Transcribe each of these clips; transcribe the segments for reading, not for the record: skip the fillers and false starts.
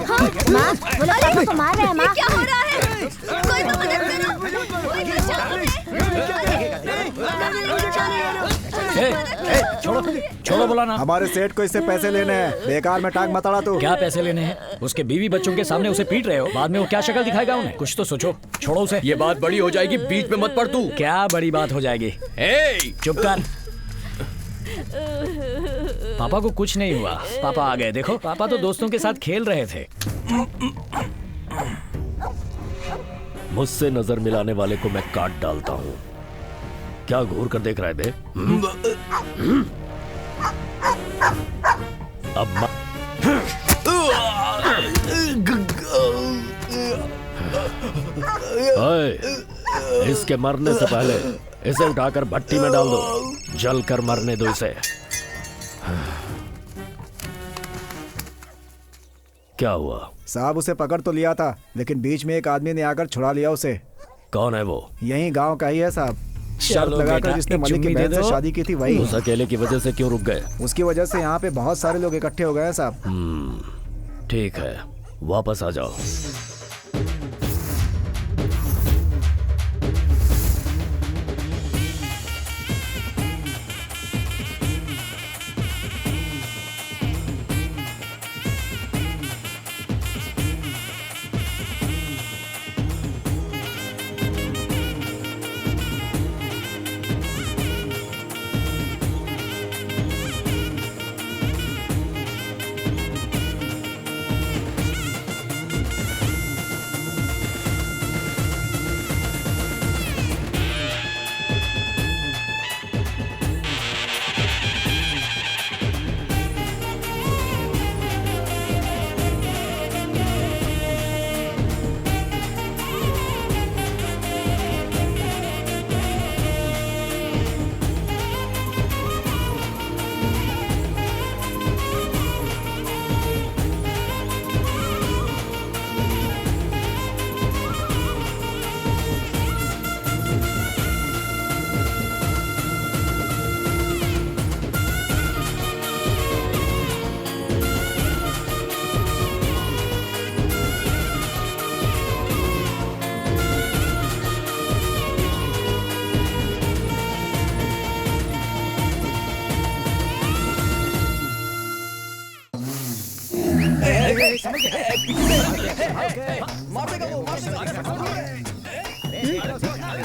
हाँ माँ, वो लोग पापा को मार रहे हैं माँ। क्या हो रहा है? कोई तो मदद करो। कोई तो छोड़ो छोड़ो बोला ना। हमारे सेठ को इससे पैसे लेने हैं, बेकार में टांग मत अड़ा तू। क्या पैसे लेने हैं? उसके बीवी बच्चों के सामने उसे पीट रहे हो, बाद में वो क्या शक्ल दिखाएगा उन्हें? कुछ तो सोचो। छोड़ो उसे। ये बात बड़ी हो जाएगी, बीच में मत पड़ तू। क्या बड़ी बात हो जाएगी? चुप कर। पापा को कुछ नहीं हुआ, पापा आ गए। देखो पापा तो दोस्तों के साथ खेल रहे थे। मुझसे नजर मिलाने वाले को मैं काट डालता हूँ। क्या घूर कर देख रहा है बे? अब इसके मरने से पहले इसे उठाकर भट्टी में डाल दो, जल कर मरने दो इसे। क्या हुआ साहब? उसे पकड़ तो लिया था, लेकिन बीच में एक आदमी ने आकर छुड़ा लिया उसे। कौन है वो? यही गांव का ही है साहब। शर्त चलो लगाकर बेटा, जिसने एक मलिक की चुम्मी दे बहन से दो। शादी की थी वही। उस अकेले की वजह से क्यों रुक गए? उसकी वजह से यहाँ पे बहुत सारे लोग इकट्ठे हो गए हैं साहब। ठीक है, वापस आ जाओ।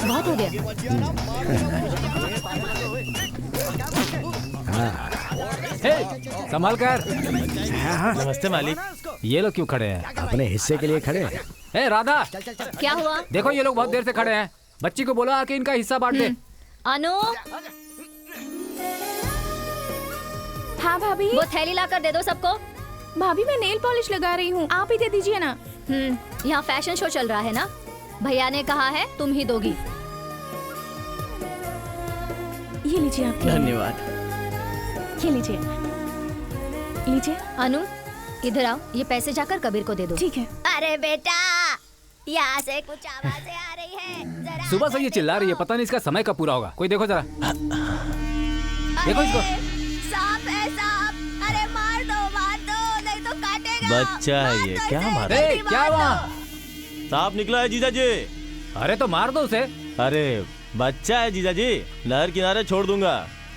बहुत हो गया। संभाल कर। नमस्ते मालिक। ये लोग क्यों खड़े हैं? अपने हिस्से के लिए खड़े हैं। ए राधा, क्या हुआ? देखो ये लोग बहुत देर से खड़े हैं। बच्ची को बोलो आके इनका हिस्सा बांट दे। अनु, हाँ भाभी, वो थैली लाकर दे दो सबको। भाभी मैं नेल पॉलिश लगा रही हूँ, आप ही दे दीजिए ना। यहाँ फैशन शो चल रहा है ना, भैया ने कहा है तुम ही दोगी। ये लीजिए आपके। धन्यवाद। ये लीजिए, लीजिए। अनु इधर आओ, ये पैसे जाकर कबीर को दे दो। ठीक है। अरे बेटा, यहाँ से कुछ आवाजें आ रही है, जरा सुबह से ये चिल्ला रही है, पता नहीं इसका समय कब पूरा होगा। कोई देखो जरा। देखो इसको। सांप है सांप, अरे मार दो नहीं तो काटेगा। बच्चा है ये, क्या मार? क्या हुआ? सांप निकला है जीजा जी। अरे तो मार दो उसे। अरे बच्चा है जीजा जी, नहर किनारे छोड़ दूंगा।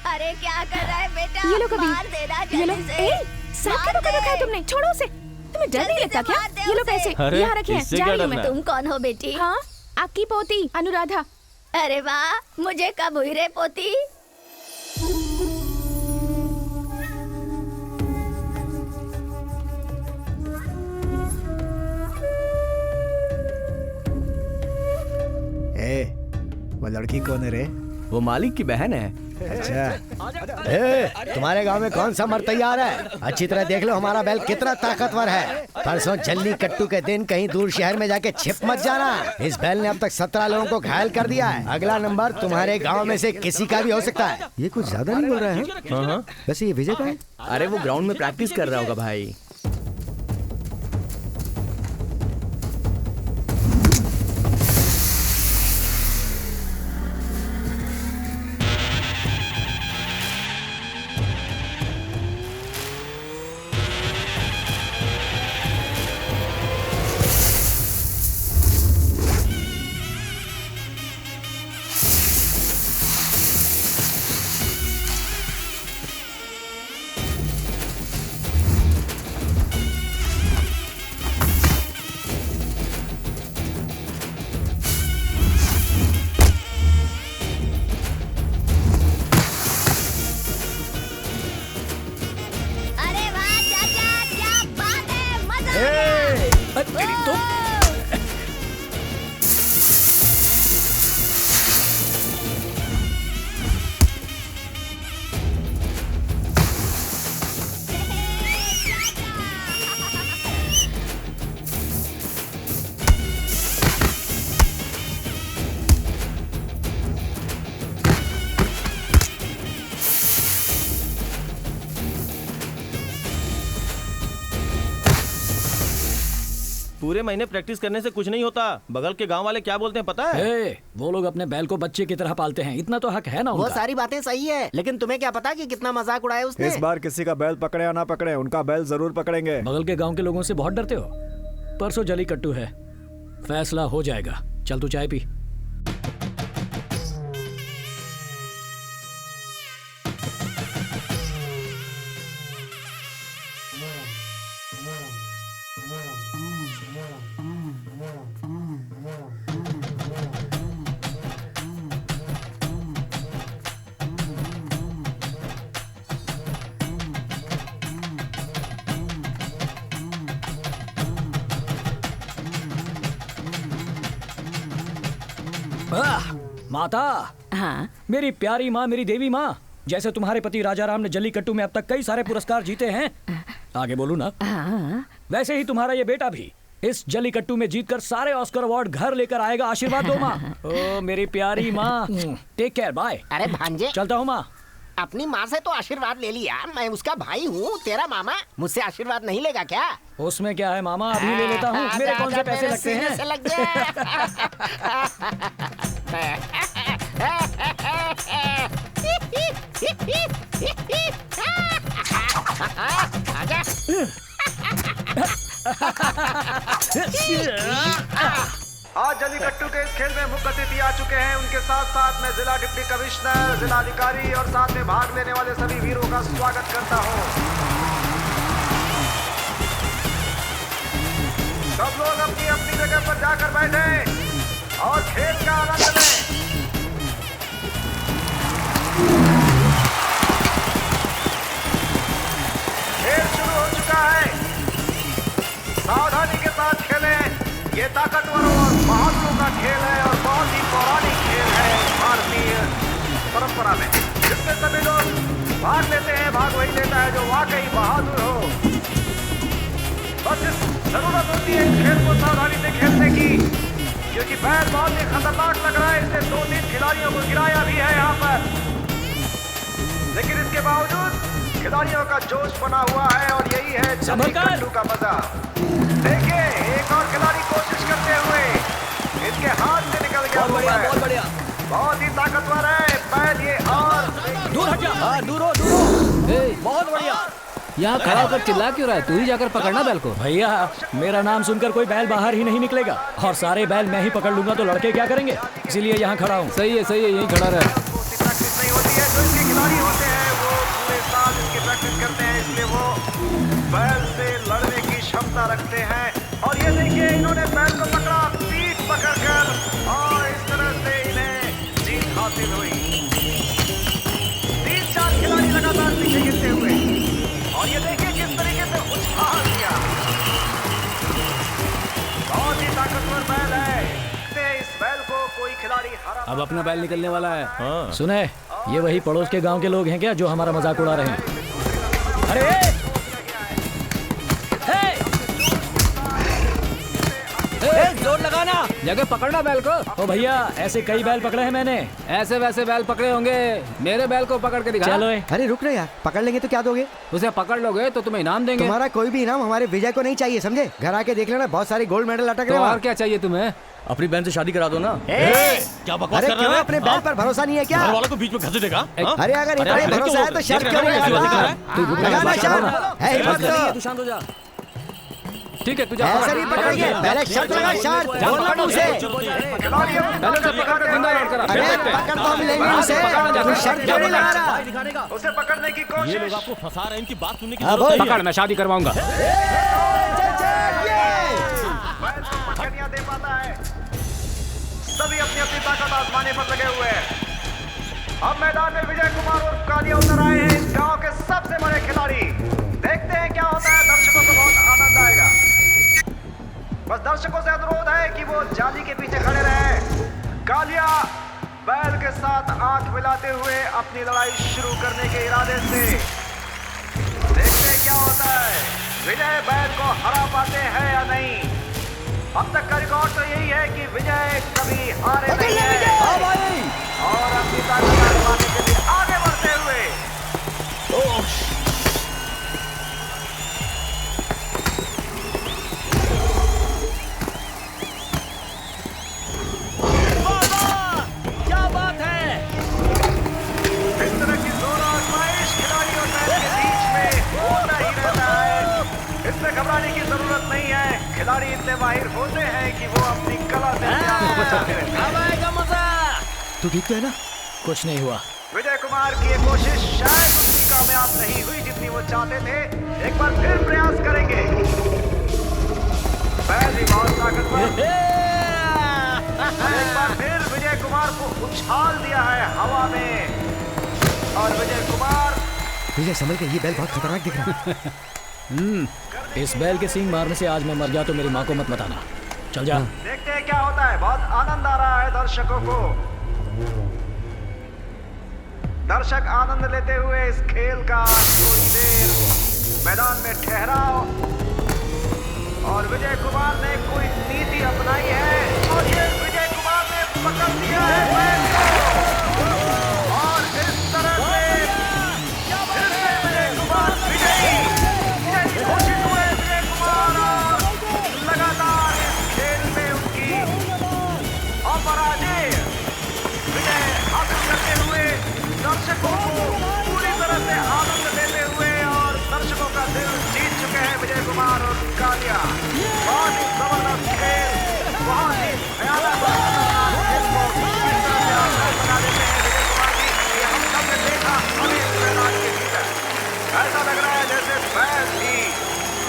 अरे क्या कर रहा है बेटा? ये लो कबीर, मार देना ये लो। जल्दी से। ए, सांप का धोखा रखा है तुमने, छोड़ो उसे। तुम्हें डर नहीं लगता क्या? ये लो पैसे, अरे, यहाँ रखे हैं। इससे जा क्या रही हूँ डरना मैं। है? तुम कौन हो बेटी? हाँ, आपकी पोती अनुराधा। अरे वाह, मुझे कब हुई रे पोती? वो लड़की कौन है रे? वो मालिक की बहन है। अच्छा, तुम्हारे गांव में कौन सा मर्द तैयार है? अच्छी तरह देख लो हमारा बैल कितना ताकतवर है। परसों जल्ली कट्टू के दिन कहीं दूर शहर में जाके छिप मत जाना। इस बैल ने अब तक 17 लोगों को घायल कर दिया है। अगला नंबर तुम्हारे गांव में से किसी का भी हो सकता है। ये कुछ ज्यादा नहीं बोल रहे हैं? वैसे ये विजय का है? अरे वो ग्राउंड में प्रैक्टिस कर रहा होगा भाई। तेरी तो पूरे महीने प्रैक्टिस करने से कुछ नहीं होता। बगल के गांव वाले क्या बोलते हैं पता है? वो लोग अपने बैल को बच्चे की तरह पालते हैं, इतना तो हक है ना वो उनका। सारी बातें सही है, लेकिन तुम्हें क्या पता कि कितना मजाक उड़ाया उसने। इस बार किसी का बैल पकड़े या ना पकड़े, उनका बैल जरूर पकड़ेंगे। बगल के गांव के लोगों से बहुत डरते हो। परसों जली कट्टू है, फैसला हो जाएगा। चल तू चाय पी। माता, हाँ मेरी प्यारी माँ, मेरी देवी माँ, जैसे तुम्हारे पति राजा राम ने जल्लीकट्टू में अब तक कई सारे पुरस्कार जीते हैं, आगे बोलू ना, हाँ वैसे ही तुम्हारा ये बेटा भी इस जल्लीकट्टू में जीतकर सारे ऑस्कर अवार्ड घर लेकर आएगा। आशीर्वाद दो माँ। ओ मेरी प्यारी माँ, टेक केयर, बाय। अरे भांजे, चलता हूँ माँ। अपनी माँ से तो आशीर्वाद ले लिया, मैं उसका भाई हूँ, तेरा मामा, मुझसे आशीर्वाद नहीं लेगा क्या? उसमें क्या है मामा, अभी ले लेता हूँ। मेरे कौन से पैसे लगते हैं? से लग गया। आजा। आज जल्लीकट्टू के इस खेल में मुख्य अतिथि आ चुके हैं। उनके साथ साथ मैं जिला डिप्टी कमिश्नर, जिला अधिकारी और साथ में भाग लेने वाले सभी वीरों का स्वागत करता हूं। सब लोग अपनी अपनी जगह पर जाकर बैठे और खेल का आनंद लें। खेल शुरू हो चुका है, सावधानी के साथ खेलें। ये ताकतवरों और बहादुरों का खेल है और बहुत ही पौराणिक खेल है भारतीय परंपरा में, जिसमें सभी लोग भाग लेते हैं। भाग वही लेता है जो वाकई बहादुर हो। बस जरूरत होती है इस खेल को सावधानी से खेलने की, क्योंकि बैल बहुत ही खतरनाक लग रहा है। इसने 2-3 खिलाड़ियों को गिराया भी है यहाँ पर, लेकिन इसके बावजूद खिलाड़ियों का जोश बना हुआ है और यही है जल्लीकट्टू का मजा। देखिए, एक और खिलाड़ी कोशिश करते हुए इसके हाथ से निकल गया। बहुत बढ़िया। बहुत ही ताकतवर है बैल ये। और दूर हट जा। हाँ, दूर हो, दूर हो। बहुत बढ़िया। यहाँ खड़ा होकर चिल्ला क्यों रहा है? तू ही जाकर पकड़ना बैल को। भैया, मेरा नाम सुनकर कोई बैल बाहर ही नहीं निकलेगा और सारे बैल मैं ही पकड़ लूंगा तो लड़के क्या करेंगे, इसीलिए यहाँ खड़ा हूँ। सही है, यहीं खड़ा रहे। प्रैक्टिस नहीं होती है, जो इसके खिलाड़ी होते हैं वो पूरे साल इसकी प्रैक्टिस करते हैं, इसलिए वो बैल से लड़ने की क्षमता रखते हैं। और ये देखिए, इन्होंने बैल को पकड़ा, पीठ पकड़कर, और इस तरह से इन्हें जीत हासिल हुई। 3-4 खिलाड़ी लगातार पीछे गिरते हुए, और ये देखिए किस तरीके से उछाल दिया। बहुत ही ताकतवर बैल है। इस बैल को कोई खिलाड़ी हरा। अब अपना बैल निकलने वाला है। हाँ। सुने, ये वही पड़ोस के गांव के लोग हैं क्या जो हमारा मजाक उड़ा रहे हैं? अरे जोर लगाना। जगह पकड़ना बैल को। ओ भैया, ऐसे कई बैल पकड़े हैं मैंने। ऐसे वैसे बैल पकड़े होंगे, मेरे बैल को पकड़ के दिखा। चलो अरे रुक रहे यार, पकड़ लेंगे तो क्या दोगे? उसे पकड़ लोगे तो तुम्हें इनाम देंगे। तुम्हारा कोई भी इनाम हमारे विजय को नहीं चाहिए, समझे? घर आके देख लेना, बहुत सारे गोल्ड मेडल अटक तो रहे हैं। और क्या चाहिए तुम्हें? अपनी बहन से शादी करा दो ना। क्या बकवास अरे कर क्यों, रहा है? अपने बैल पर भरोसा नहीं है क्या? घर वालों को बीच में घसीटेगा देगा? अरे अगर इतना भरोसा है तो शर्त क्यों नहीं लगाता? तू रुक जा, लगाना बात करो शर्त ना। है, हिम्मत तो। तू शांत हो जा। ठीक है, तू जा। ऐसे नहीं पकड़ेंगे, पहले शर्त लगा, शर्त बोलना मुझसे। पहले से पकड़ के जिंदा लौट कर आ। अरे पकड़ तो हम लेंगे उसे, तू शर्त क्यों नहीं लगा रहा? उसे पकड़ने की ये कोशिश। लोग आपको फंसा रहे हैं, इनकी बात सुनने की हाँ, जरूरत नहीं पकड़, है। मैं शादी करवाऊंगा। बैल को पकड़ियां दे पाता है। सभी अपनी अपनी ताकत आजमाने पर लगे हुए हैं। अब मैदान में विजय कुमार और कालिया उतर आए हैं, इस गांव के सबसे बड़े खिलाड़ी। देखते हैं क्या होता है, दर्शकों को बहुत आनंद आएगा। साथ आंख मिलाते हुए अपनी लड़ाई शुरू करने के इरादे से। देखते हैं क्या होता है, विजय बैल को हरा पाते हैं या नहीं। अब तक का रिकॉर्ड तो यही है कि विजय कभी हारे नहीं है। और अपनी ताकत आजमाने के लिए आगे बढ़ते हुए क्या बात है। इस तरह की जोर आजमाइश खिलाड़ी और बैल के बीच में होता ही रहता है। इसमें घबराने की जरूरत नहीं है। खिलाड़ी इतने माहिर होते हैं कि वो अपनी कला से जान बचाते रहते हैं। अब आएगा मजा। तू ठीक तो है ना? कुछ नहीं हुआ। विजय कुमार की ये कोशिश शायद उतनी कामयाब नहीं हुई जितनी वो चाहते थे। एक बार फिर प्रयास करेंगे। बैल भी बहुत ताकतवर। एक बार फिर विजय कुमार को उछाल दिया है हवा में और विजय कुमार विजय संभल के, ये बैल बहुत खतरनाक दिख रहा है। इस बैल के सींग मारने से आज मैं मर गया तो मेरी माँ को मत बताना। चल जा। देखते हैं क्या होता है। बहुत आनंद आ रहा है दर्शकों को। दर्शक आनंद लेते हुए इस खेल का थोड़ी देर मैदान में ठहराव। और विजय कुमार ने कोई नीति अपनाई है और ये विजय कुमार ने पकड़ लिया है बैल को। और इस तरह से फिर से विजय कुमार विजयी घोषित हुए। विजय कुमार और लगातार इस खेल में उनकी अपराजय विजय हासिल करते हुए दर्शकों को पूरी तरह से आनंद देते हुए और दर्शकों का दिल जीत चुके हैं विजय कुमार और कालिया। बहुत ही जबरदस्त खेल, बहुत ही भयानक और खतरनाक खेल को पूरी तरह से आकर्षक बना देते हैं विजय कुमार जी। ये हम सब ने देखा अभी इस मैदान के भीतर। ऐसा लग रहा है जैसे बैल भी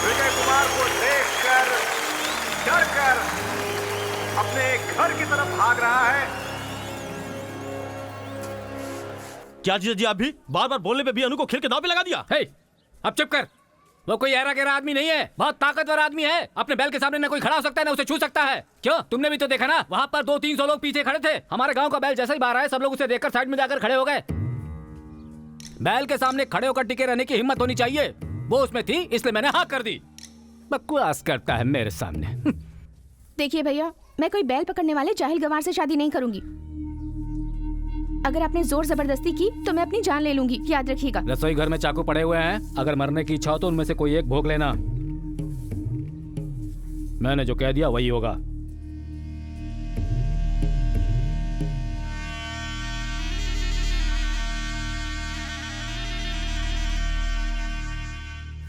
विजय कुमार को देखकर डरकर अपने घर की तरफ भाग रहा है। क्या जीजा जी, आप भी बार बार बोलने पे भी अनु को खेल के दांव पे लगा दिया। हे, अब चुप कर। वो कोई ऐरा गहरा आदमी नहीं है, बहुत ताकतवर आदमी है। अपने बैल के सामने ना कोई खड़ा हो सकता है ना उसे छू सकता है। क्यों, तुमने भी तो देखा ना, वहाँ पर 200-300 लोग पीछे खड़े थे। हमारे गांव का बैल जैसे ही बाहर आया सब लोग उसे देखकर साइड में जाकर खड़े हो गए। बैल के सामने खड़े होकर टिके रहने की हिम्मत होनी चाहिए। वो उसमें थी इसलिए मैंने हाँ कर दी। बकवास करता है मेरे सामने। देखिए भैया, मैं कोई बैल पकड़ने वाले जाहिल गंवार से शादी नहीं करूंगी। अगर आपने जोर जबरदस्ती की तो मैं अपनी जान ले लूंगी, याद रखिएगा। रसोई घर में चाकू पड़े हुए हैं, अगर मरने की इच्छा हो तो उनमें से कोई एक भोग लेना। मैंने जो कह दिया वही होगा।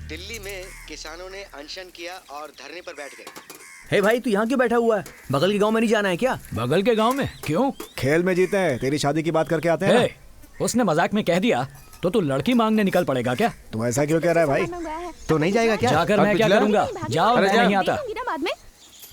दिल्ली में किसानों ने अनशन किया और धरने पर बैठ गए। हे भाई, तू यहाँ क्यों बैठा हुआ है? बगल के गांव में नहीं जाना है क्या? बगल के गांव में क्यों? खेल में जीते हैं, तेरी शादी की बात करके आते हैं ए, उसने मजाक में कह दिया तो तू लड़की मांगने निकल पड़ेगा क्या? तू ऐसा क्यों कह रहा है भाई? तो नहीं जाएगा क्या? जाकर मैं क्या करूंगा? जाओ, मैं नहीं आता। बाद में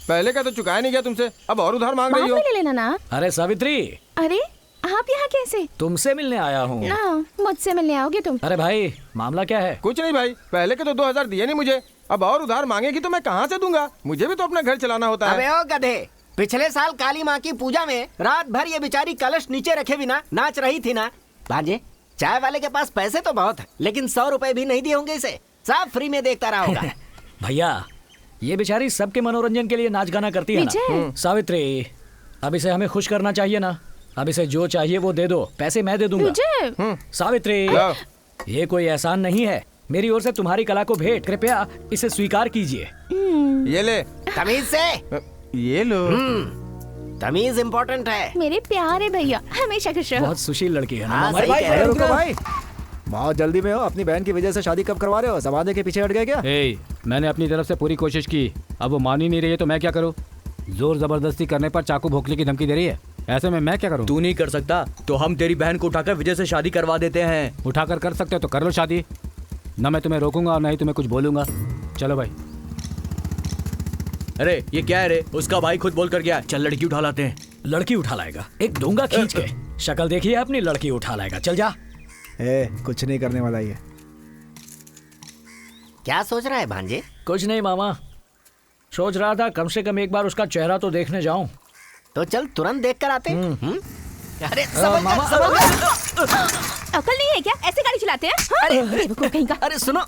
पहले का तो चुकाया नहीं गया तुमसे, अब और उधार मांग बाद में ले लेना ना। अरे सावित्री, अरे आप यहाँ कैसे? तुमसे मिलने आया हूँ। ना, मुझसे मिलने आओगे तुम? अरे भाई, मामला क्या है? कुछ नहीं भाई, पहले के तो 2000 दिए नहीं मुझे, अब और उधार मांगेगी तो मैं कहाँ से दूंगा? मुझे भी तो अपना घर चलाना होता है। अबे ओ गधे, पिछले साल काली माँ की पूजा में रात भर ये बेचारी कलश नीचे रखे बिना नाच रही थी ना। भांजे, चाय वाले के पास पैसे तो बहुत है, लेकिन 100 रुपए भी नहीं दिए होंगे इसे। सब फ्री में देखता रहा होगा। भैया, ये बेचारी सबके मनोरंजन के लिए नाच गाना करती है ना। सावित्री, अब इसे हमें खुश करना चाहिए ना। अब इसे जो चाहिए वो दे दो, पैसे मैं दे दूंगा। सावित्री, ये कोई एहसान नहीं है, मेरी ओर से तुम्हारी कला को भेंट। कृपया इसे स्वीकार कीजिए। ये ले। तमीज से ये लो। तमीज इम्पोर्टेंट है। मेरे प्यारे भैया, हमेशा खुश रहो। बहुत सुशील लड़की है ना। हाँ, हमारी सही कह रहे हो। रुको भाई, बहुत जल्दी में हो। अपनी बहन की वजह से शादी कब करवा रहे हो? जमाने के पीछे हट गए क्या? मैंने अपनी तरफ से पूरी कोशिश की, अब वो मान ही नहीं रही है तो मैं क्या करूँ? जोर जबरदस्ती करने पर चाकू भोंकने की धमकी दे रही है, ऐसे में मैं क्या करूँ? तू नहीं कर सकता तो हम तेरी बहन को उठाकर विजय से शादी करवा देते हैं। उठाकर कर सकते हो तो कर लो शादी, ना मैं तुम्हें रोकूंगा और ना ही तुम्हें कुछ बोलूंगा। चलो भाई। अरे ये क्या है रे? उसका भाई खुद बोल कर गया, चल लड़की उठा लाते हैं। लड़की उठा लाएगा? एक दूंगा खींच के। शक्ल देखिए अपनी, लड़की उठा लाएगा। चल जा। कुछ नहीं करने वाला ये। क्या सोच रहा है भांजे? कुछ नहीं मामा, सोच रहा था कम से कम एक बार उसका चेहरा तो देखने जाऊं। तो चल तुरंत देख कर आते हैं। अरे समझ अकल नहीं है क्या? ऐसे गाड़ी चलाते हैं? हाँ? अरे बेवकूफ कहीं का। अरे सुनो,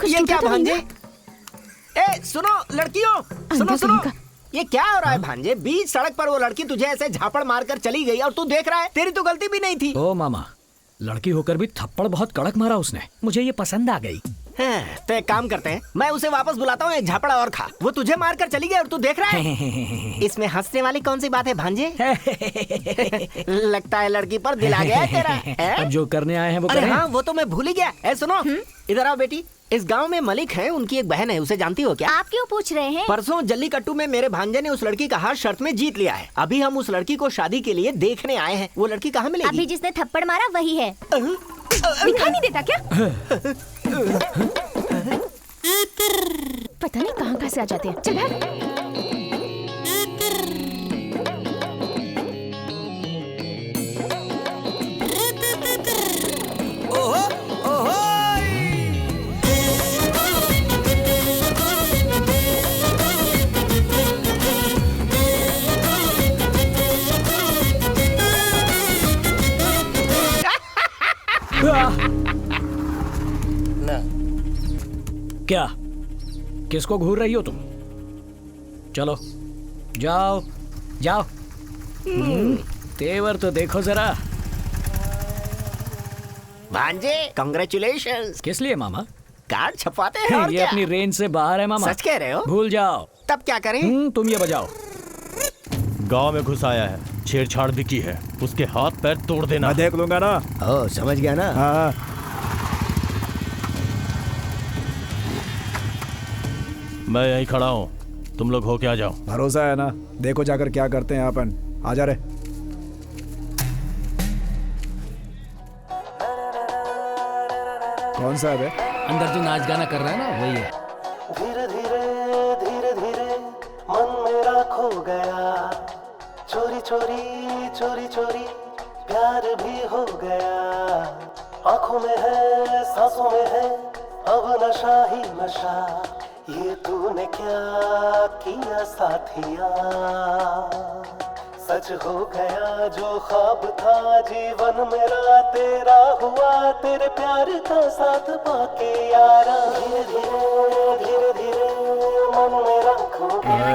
कुछ ये टूटा क्या तो नहीं भांजे? ए सुनो लड़कियों, सुनो अंधा सुनो, कहीं का। ये क्या हो रहा है भांजे? बीच सड़क पर वो लड़की तुझे ऐसे झापड़ मारकर चली गई और तू देख रहा है? तेरी तो गलती भी नहीं थी। ओ मामा, लड़की होकर भी थप्पड़ बहुत कड़क मारा उसने, मुझे ये पसंद आ गई। हाँ, तो एक काम करते हैं, मैं उसे वापस बुलाता हूँ, एक झापड़ा और खा। वो तुझे मार कर चली गई और तू देख रहा है? इसमें हंसने वाली कौन सी बात है भांजे? लगता है लड़की पर दिल आ गया है तेरा, है? अब जो करने आए हैं वो अरे करें। हाँ, वो तो मैं भूल ही गया। ए सुनो, इधर आओ बेटी। इस गांव में मलिक है, उनकी एक बहन है, उसे जानती हो क्या? आप क्यों पूछ रहे हैं? परसों जल्लीकट्टू में मेरे भांजे ने उस लड़की का हाथ शर्त में जीत लिया है। अभी हम उस लड़की को शादी के लिए देखने आए हैं। वो लड़की कहाँ मिलेगी? अभी जिसने थप्पड़ मारा वही है। दिखाई नहीं देता क्या? पता नहीं कहाँ से आ जाते हैं। चल भाग। क्या? किसको घूर रही हो तुम? चलो जाओ जाओ। तेवर तो देखो जरा। भांजे कांग्रेचुलेशंस। किस लिए मामा? कार्ड छपवाते हैं और ये क्या? अपनी रेंज से बाहर है मामा। सच कह रहे हो? भूल जाओ। तब क्या करें? तुम ये बजाओ। गांव में घुस आया है, छेड़छाड़ भी की है, उसके हाथ पैर तोड़ देना। मैं देख लूंगा ना। ओ समझ गया ना? हाँ। मैं यहीं खड़ा हूँ, तुम लोग हो के आ जाओ। भरोसा है ना? देखो जाकर क्या करते हैं अपन। आ जा रे। कौन सा है बे? अंदर जो नाच गाना कर रहा है ना वही है। धीरे धीरे मन मेरा खो गया, चोरी चोरी चोरी चोरी प्यार भी हो गया। आंखों में है, सांसों में है, अब नशा ही नशा। ये तूने क्या किया साथिया? सच हो गया जो ख्वाब था, जीवन मेरा तेरा हुआ, तेरे प्यार का साथ पाके यारा। धीरे धीरे मन मेरा खो गया।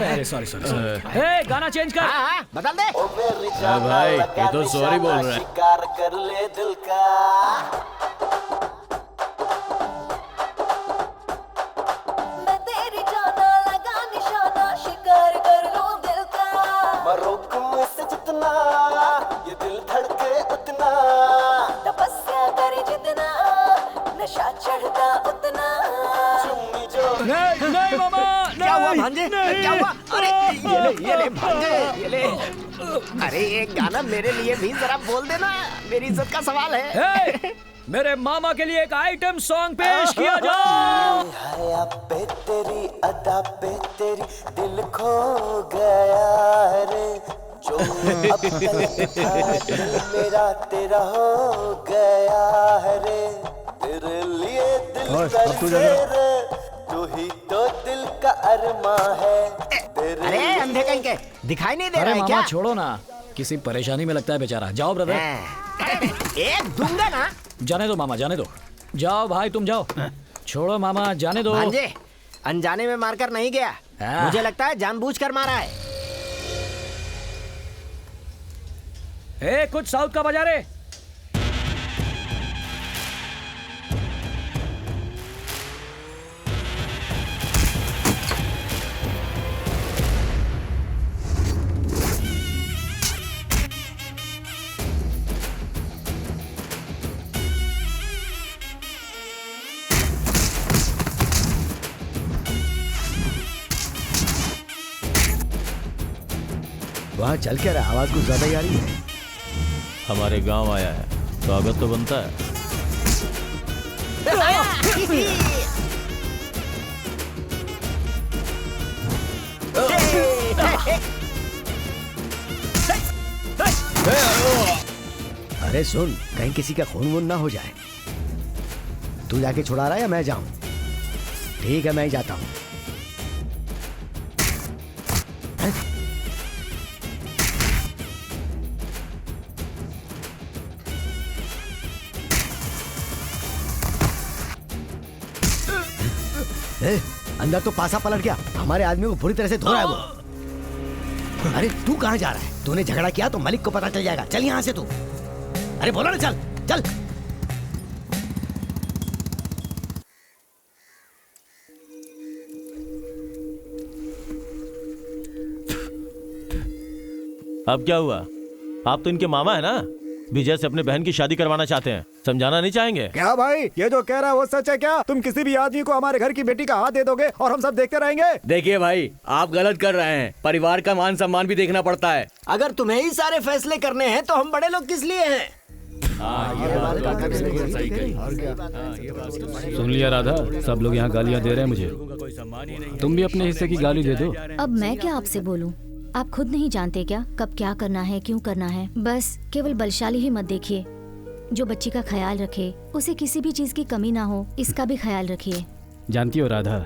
अरे सॉरी सॉरी। हे गाना चेंज कर। हाँ, बदल दे। ओ मेरी जान भाई, लगा ये तो सॉरी बोल रहा है। शिकार कर ले दिल का। मैं तेरी जाना लगा निशाना, शिकार कर लूं दिल का। मरोकूं इससे जितना ये दिल धड़के उतना। तपस्या करे जितना, नशा चढ़ता उतना। चुम्मी जो नहीं मामा। क्या हुआ भांजे? क्या हुआ? अरे ये ले भांजे, ये ले। अरे ये गाना मेरे लिए भी जरा बोल देना, मेरी इज्जत का सवाल है। हे, मेरे मामा के लिए एक आइटम सॉन्ग पेश किया जाओ। हया पे तेरी अदा पे तेरी दिल खो गया रे। जो अब तक था दिल मेरा तेरा हो गया है रे। तेरे लिए दिल अब तू तरसे रे, तू ही तो दिल का अरमा है। तेरे अरे अंधे कहीं के, दिखाई नहीं दे अरे रहा है मामा क्या? छोड़ो ना, किसी परेशानी में लगता है बेचारा। जाओ ब्रदर। एक दूंगा ना। जाने दो मामा, जाने दो। जाओ भाई तुम जाओ। छोड़ो मामा, जाने दो। भांजे अनजाने में मारकर नहीं गया, हाँ। मुझे लगता है जानबूझकर मारा है। ए, कुछ साउथ का बजा रे। वहाँ चल क्या रहा? आवाज कुछ ज्यादा ही आ रही है। हमारे गांव आया है, स्वागत तो बनता है। अरे सुन, कहीं किसी का खून वून ना हो जाए। तू जाके छुड़ा रहा है या मैं जाऊं? ठीक है, मैं ही जाता हूं। अंदर तो पासा पलट गया, हमारे आदमी को पूरी तरह से धो रहा है वो। अरे तू कहाँ जा रहा है? तूने झगड़ा किया तो मलिक को पता चल जाएगा। चल यहाँ से तू। अरे बोला ना चल चल। अब क्या हुआ? आप तो इनके मामा है ना? विजय से अपने बहन की शादी करवाना चाहते हैं, समझाना नहीं चाहेंगे? क्या भाई, ये जो कह रहा है वो सच है क्या? तुम किसी भी आदमी को हमारे घर की बेटी का हाथ दे दोगे और हम सब देखते रहेंगे? देखिए भाई, आप गलत कर रहे हैं। परिवार का मान सम्मान भी देखना पड़ता है। अगर तुम्हें ही सारे फैसले करने हैं तो हम बड़े लोग किस लिए हैं? सुन लिया राधा, सब लोग यहाँ गालियाँ दे रहे हैं मुझे। तुम भी अपने हिस्से की गाली दे दो। अब मैं क्या आपसे बोलूं? आप खुद नहीं जानते क्या कब क्या करना है, क्यों करना है? बस केवल बलशाली ही मत देखिए, जो बच्ची का ख्याल रखे, उसे किसी भी चीज की कमी ना हो, इसका भी ख्याल रखिए। जानती हो राधा,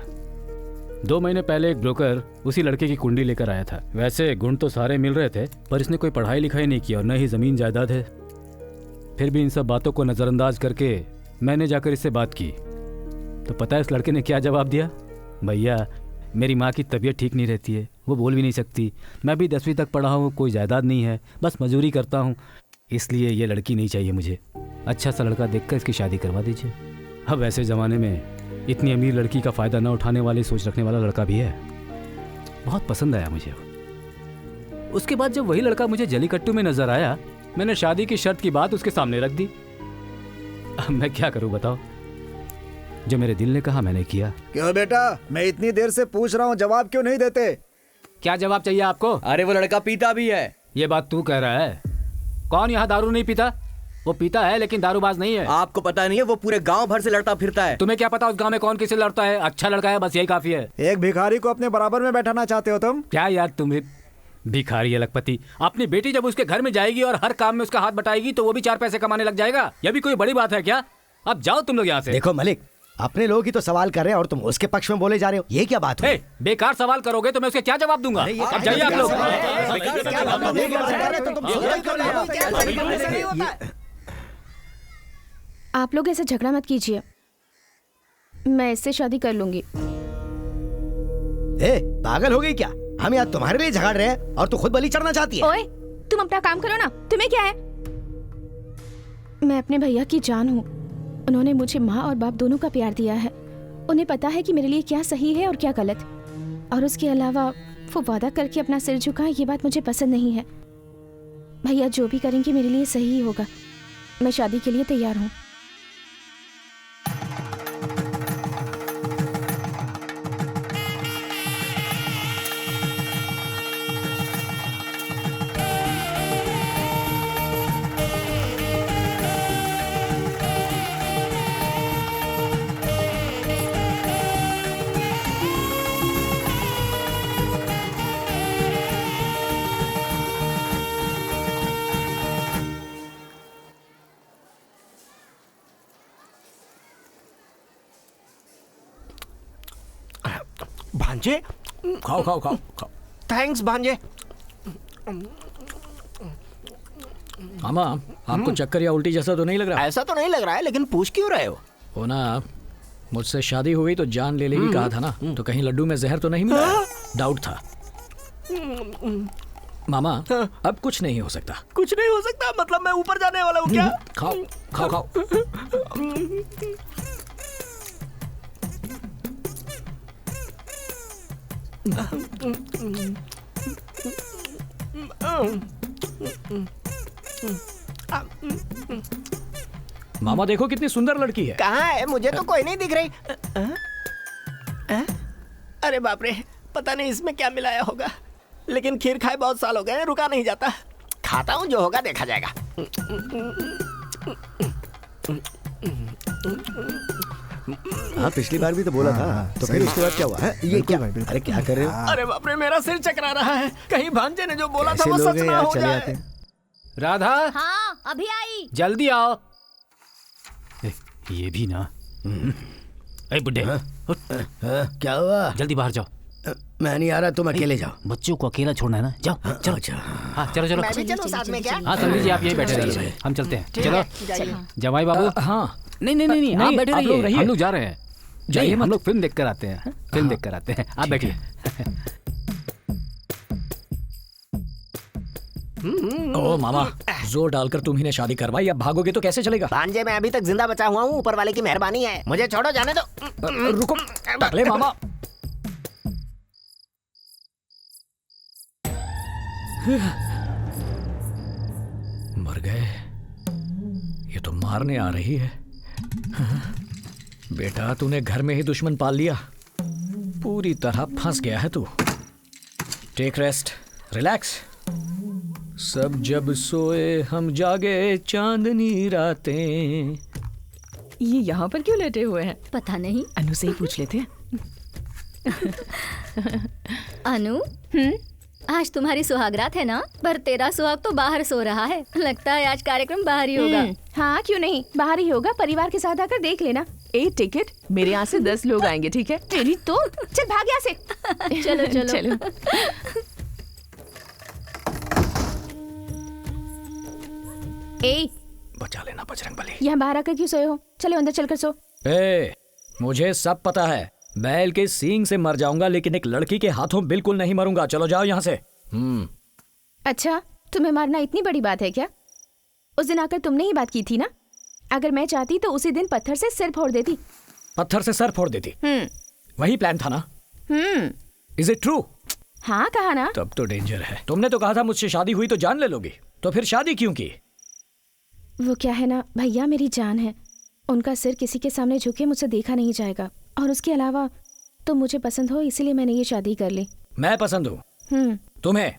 2 महीने पहले एक ब्रोकर उसी लड़के की कुंडली लेकर आया था। वैसे गुण तो सारे मिल रहे थे, पर इसने कोई पढ़ाई लिखाई नहीं की और न ही जमीन जायदाद है। फिर भी इन सब बातों को नजरअंदाज करके मैंने जाकर इससे बात की तो पता है इस लड़के ने क्या जवाब दिया? भैया, मेरी माँ की तबीयत ठीक नहीं रहती है, वो बोल भी नहीं सकती। मैं भी 10वीं तक पढ़ा हूँ, कोई जायदाद नहीं है, बस मजदूरी करता हूँ, इसलिए ये लड़की नहीं चाहिए मुझे। अच्छा सा लड़का देखकर इसकी शादी करवा दीजिए। अब ऐसे ज़माने में इतनी अमीर लड़की का फ़ायदा न उठाने वाली सोच रखने वाला लड़का भी है। बहुत पसंद आया मुझे। उसके बाद जब वही लड़का मुझे जलीकट्टू में नज़र आया, मैंने शादी की शर्त की बात उसके सामने रख दी। अब मैं क्या करूँ बताओ? जो मेरे दिल ने कहा मैंने किया। क्यों बेटा, मैं इतनी देर से पूछ रहा हूँ, जवाब क्यों नहीं देते? क्या जवाब चाहिए आपको? अरे वो लड़का पीता भी है। ये बात तू कह रहा है? कौन यहाँ दारू नहीं पीता? वो पीता है लेकिन दारूबाज नहीं है। आपको पता नहीं है, वो पूरे गांव भर से लड़ता फिरता है। तुम्हें क्या पता उस गांव में कौन किससे लड़ता है? अच्छा लड़का है, बस यही काफी है। एक भिखारी को अपने बराबर में बैठाना चाहते हो तुम? क्या यार, तुम्हें भिखारी है लखपति। अपनी बेटी जब उसके घर में जाएगी और हर काम में उसका हाथ बटाएगी तो वो भी 4 पैसे कमाने लग जाएगा। यह भी कोई बड़ी बात है क्या? अब जाओ तुम लोग यहाँ से। देखो मलिक, अपने लोग ही तो सवाल कर रहे हैं और तुम उसके पक्ष में बोले जा रहे हो, ये क्या बात है? बेकार सवाल करोगे तो मैं उसके क्या जवाब दूंगा? अब जाइए आप लोग। आप लोग ऐसे झगड़ा मत कीजिए, मैं इससे शादी कर लूंगी। पागल हो गई क्या? हम यहाँ तुम्हारे लिए झगड़ रहे हैं और तू खुद बलि चढ़ना चाहती है। ओए, तुम अपना काम करो ना, तुम्हें क्या है? मैं अपने भैया की जान हूँ। उन्होंने मुझे माँ और बाप दोनों का प्यार दिया है। उन्हें पता है कि मेरे लिए क्या सही है और क्या गलत। और उसके अलावा वो वादा करके अपना सिर झुकाए, ये बात मुझे पसंद नहीं है। भैया जो भी करेंगे मेरे लिए सही ही होगा। मैं शादी के लिए तैयार हूँ। भांजे, खाओ खाओ खाओ खाओ। थैंक्स भांजे। मामा, आपको चक्कर या उल्टी जैसा तो नहीं लग रहा? ऐसा तो नहीं लग रहा है, लेकिन पूछ क्यों रहे हो ना, मुझसे शादी हो गई तो जान ले लेगी कहा था ना, तो कहीं लड्डू में जहर तो नहीं मिला? डाउट था मामा। अब कुछ नहीं हो सकता। कुछ नहीं हो सकता मतलब मैं ऊपर जाने वाला हूँ क्या? खाओ खाओ खाओ। मामा देखो कितनी सुंदर लड़की है। कहाँ है? मुझे तो कोई नहीं दिख रही। अरे बाप रे, पता नहीं इसमें क्या मिलाया होगा, लेकिन खीर खाए बहुत साल हो गए, रुका नहीं जाता। खाता हूँ, जो होगा देखा जाएगा। हाँ, पिछली बार भी तो बोला था। तो फिर उसके बाद क्या हुआ? ये क्या? अरे क्या कर रहे हो? अरे बाप रे, मेरा सिर चकरा रहा है। कहीं भांजे ने जो बोला था वो सच ना हो जाए। राधा, हाँ अभी आई। जल्दी आओ। ये भी ना। ए बुड्ढे, क्या हुआ? जल्दी बाहर जाओ। मैं नहीं आ रहा, तुम अकेले जाओ। बच्चों को अकेला छोड़ना है ना? जाओ चलो। हाँ चलो चलो। मैं भी चलूं साथ में क्या? हाँ समझ लीजिए, आप यही बैठे रहिए, हम चलते हैं। चलो जवाई बाबू। हाँ नहीं, आप बैठे रहिए, हम लोग जा रहे हैं। जाइए, हम लोग फिल्म देखकर आते हैं। फिल्म देखकर आते हैं, आप बैठिए। ओ मामा, जोर डालकर तुम्ही ने शादी करवाई, अब भागोगे तो कैसे चलेगा? भांजे, मैं अभी तक जिंदा बचा हुआ हूँ, ऊपर वाले की मेहरबानी है। मुझे छोड़ो, जाने दो। रुको, टकले मामा। मर गए, ये तो मारने आ रही है। बेटा, तूने घर में ही दुश्मन पाल लिया, पूरी तरह फंस गया है तू। Take rest, relax. सब जब सोए हम जागे, चांदनी रातें। ये यहाँ पर क्यों लेटे हुए हैं? पता नहीं, अनु से ही पूछ लेते हैं। अनु, आज तुम्हारी सुहागरात है ना? पर तेरा सुहाग तो बाहर सो रहा है। लगता है आज कार्यक्रम बाहर ही होगा। हाँ, क्यों नहीं, बाहर ही होगा। परिवार के साथ आकर देख लेना। 8 टिकट, मेरे यहाँ से 10 लोग आएंगे, ठीक है? तेरी तो, चल भाग यहाँ से। चलो चलो चलो। ए, बचा लेना बजरंगबली। यहाँ बाहर आकर क्यों सोए हो? चलो अंदर चलकर सो। मुझे सब पता है, बैल के सींग से मर जाऊंगा, लेकिन एक लड़की के हाथों बिल्कुल नहीं मरूंगा। चलो जाओ यहाँ से। अच्छा, तुम्हें मारना इतनी बड़ी बात है क्या? उस दिन आकर तुमने ही बात की थी ना? अगर मैं चाहती तो उसी दिन पत्थर से सिर फोड़ देती। पत्थर से सर फोड़ देती? वही प्लान था ना? Is it true? हाँ, कहा ना। तब तो डेंजर है। तुमने तो कहा था मुझसे शादी हुई तो जान ले लोगी, तो फिर शादी क्यों की? वो क्या है ना भैया, मेरी जान है। उनका सिर किसी के सामने झुके मुझसे देखा नहीं जाएगा, और उसके अलावा तुम मुझे पसंद हो, इसीलिए मैंने ये शादी कर ली। मैं पसंद हूँ तुम्हें?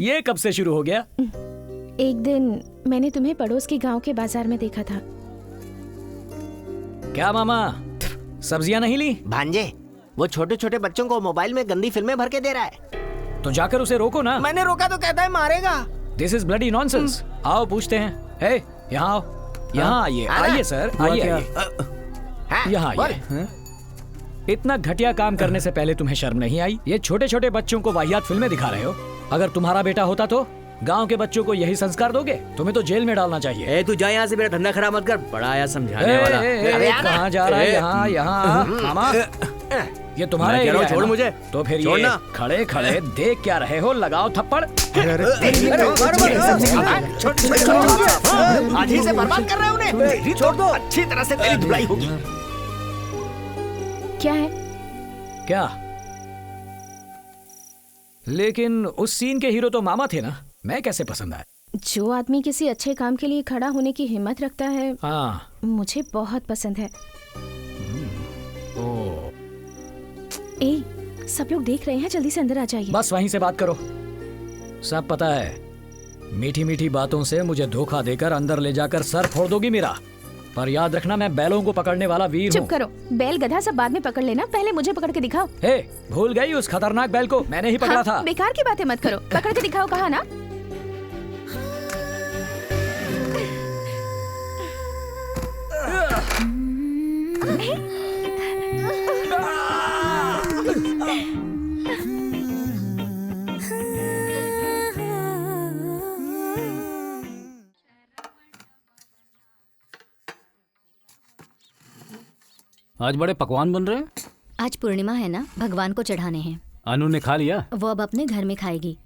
ये कब से शुरू हो गया? एक दिन मैंने तुम्हें पड़ोस के गांव के बाजार में देखा था। क्या मामा, सब्जियां नहीं ली? भांजे, वो छोटे छोटे बच्चों को मोबाइल में गंदी फिल्में भर के दे रहा है। तो जाकर उसे रोको ना। मैंने रोका तो कहता है मारेगा। This is bloody nonsense. आओ पूछते हैं। हे, यहाँ आओ, यहाँ आइए। आइए सर, आइए आइए, यहाँ आइए। इतना घटिया काम करने से पहले तुम्हें शर्म नहीं आई? ये छोटे छोटे बच्चों को वाहियात फिल्में दिखा रहे हो। अगर तुम्हारा बेटा होता तो गांव के बच्चों को यही संस्कार दोगे? तुम्हें तो जेल में डालना चाहिए। तू जा यहाँ से, मेरा धंधा खराब मत कर। बड़ा आया समझाने वाला। कहाँ जा रहा है? यहाँ यहाँ मामा, ये तुम्हारा एरिया है। छोड़ मुझे। तो फिर ये खड़े खड़े देख क्या रहे हो? लगाओ थप्पड़। आज ही से बर्बाद कर रहे हो उन्हें। छोड़ दो, अच्छी तरह से तेरी धुलाई होगी। क्या है? क्या? लेकिन उस सीन के हीरो तो मामा थे ना, मैं कैसे पसंद आया? जो आदमी किसी अच्छे काम के लिए खड़ा होने की हिम्मत रखता है, हाँ, मुझे बहुत पसंद है। सब लोग देख रहे हैं, जल्दी से अंदर आ जाइए। बस वहीं से बात करो, सब पता है। मीठी मीठी बातों से मुझे धोखा देकर अंदर ले जाकर सर फोड़ दोगी मेरा। पर याद रखना, मैं बैलों को पकड़ने वाला वीर हूँ। चुप करो, बैल गधा सब बाद में पकड़ लेना, पहले मुझे पकड़ के दिखाओ। हे, भूल गई उस खतरनाक बैल को? मैंने ही पकड़ा था। बेकार की बातें मत करो, पकड़ के दिखाओ, कहा ना। आज बड़े पकवान बन रहे हैं। आज पूर्णिमा है ना, भगवान को चढ़ाने हैं। अनु ने खा लिया? वो अब अपने घर में खाएगी।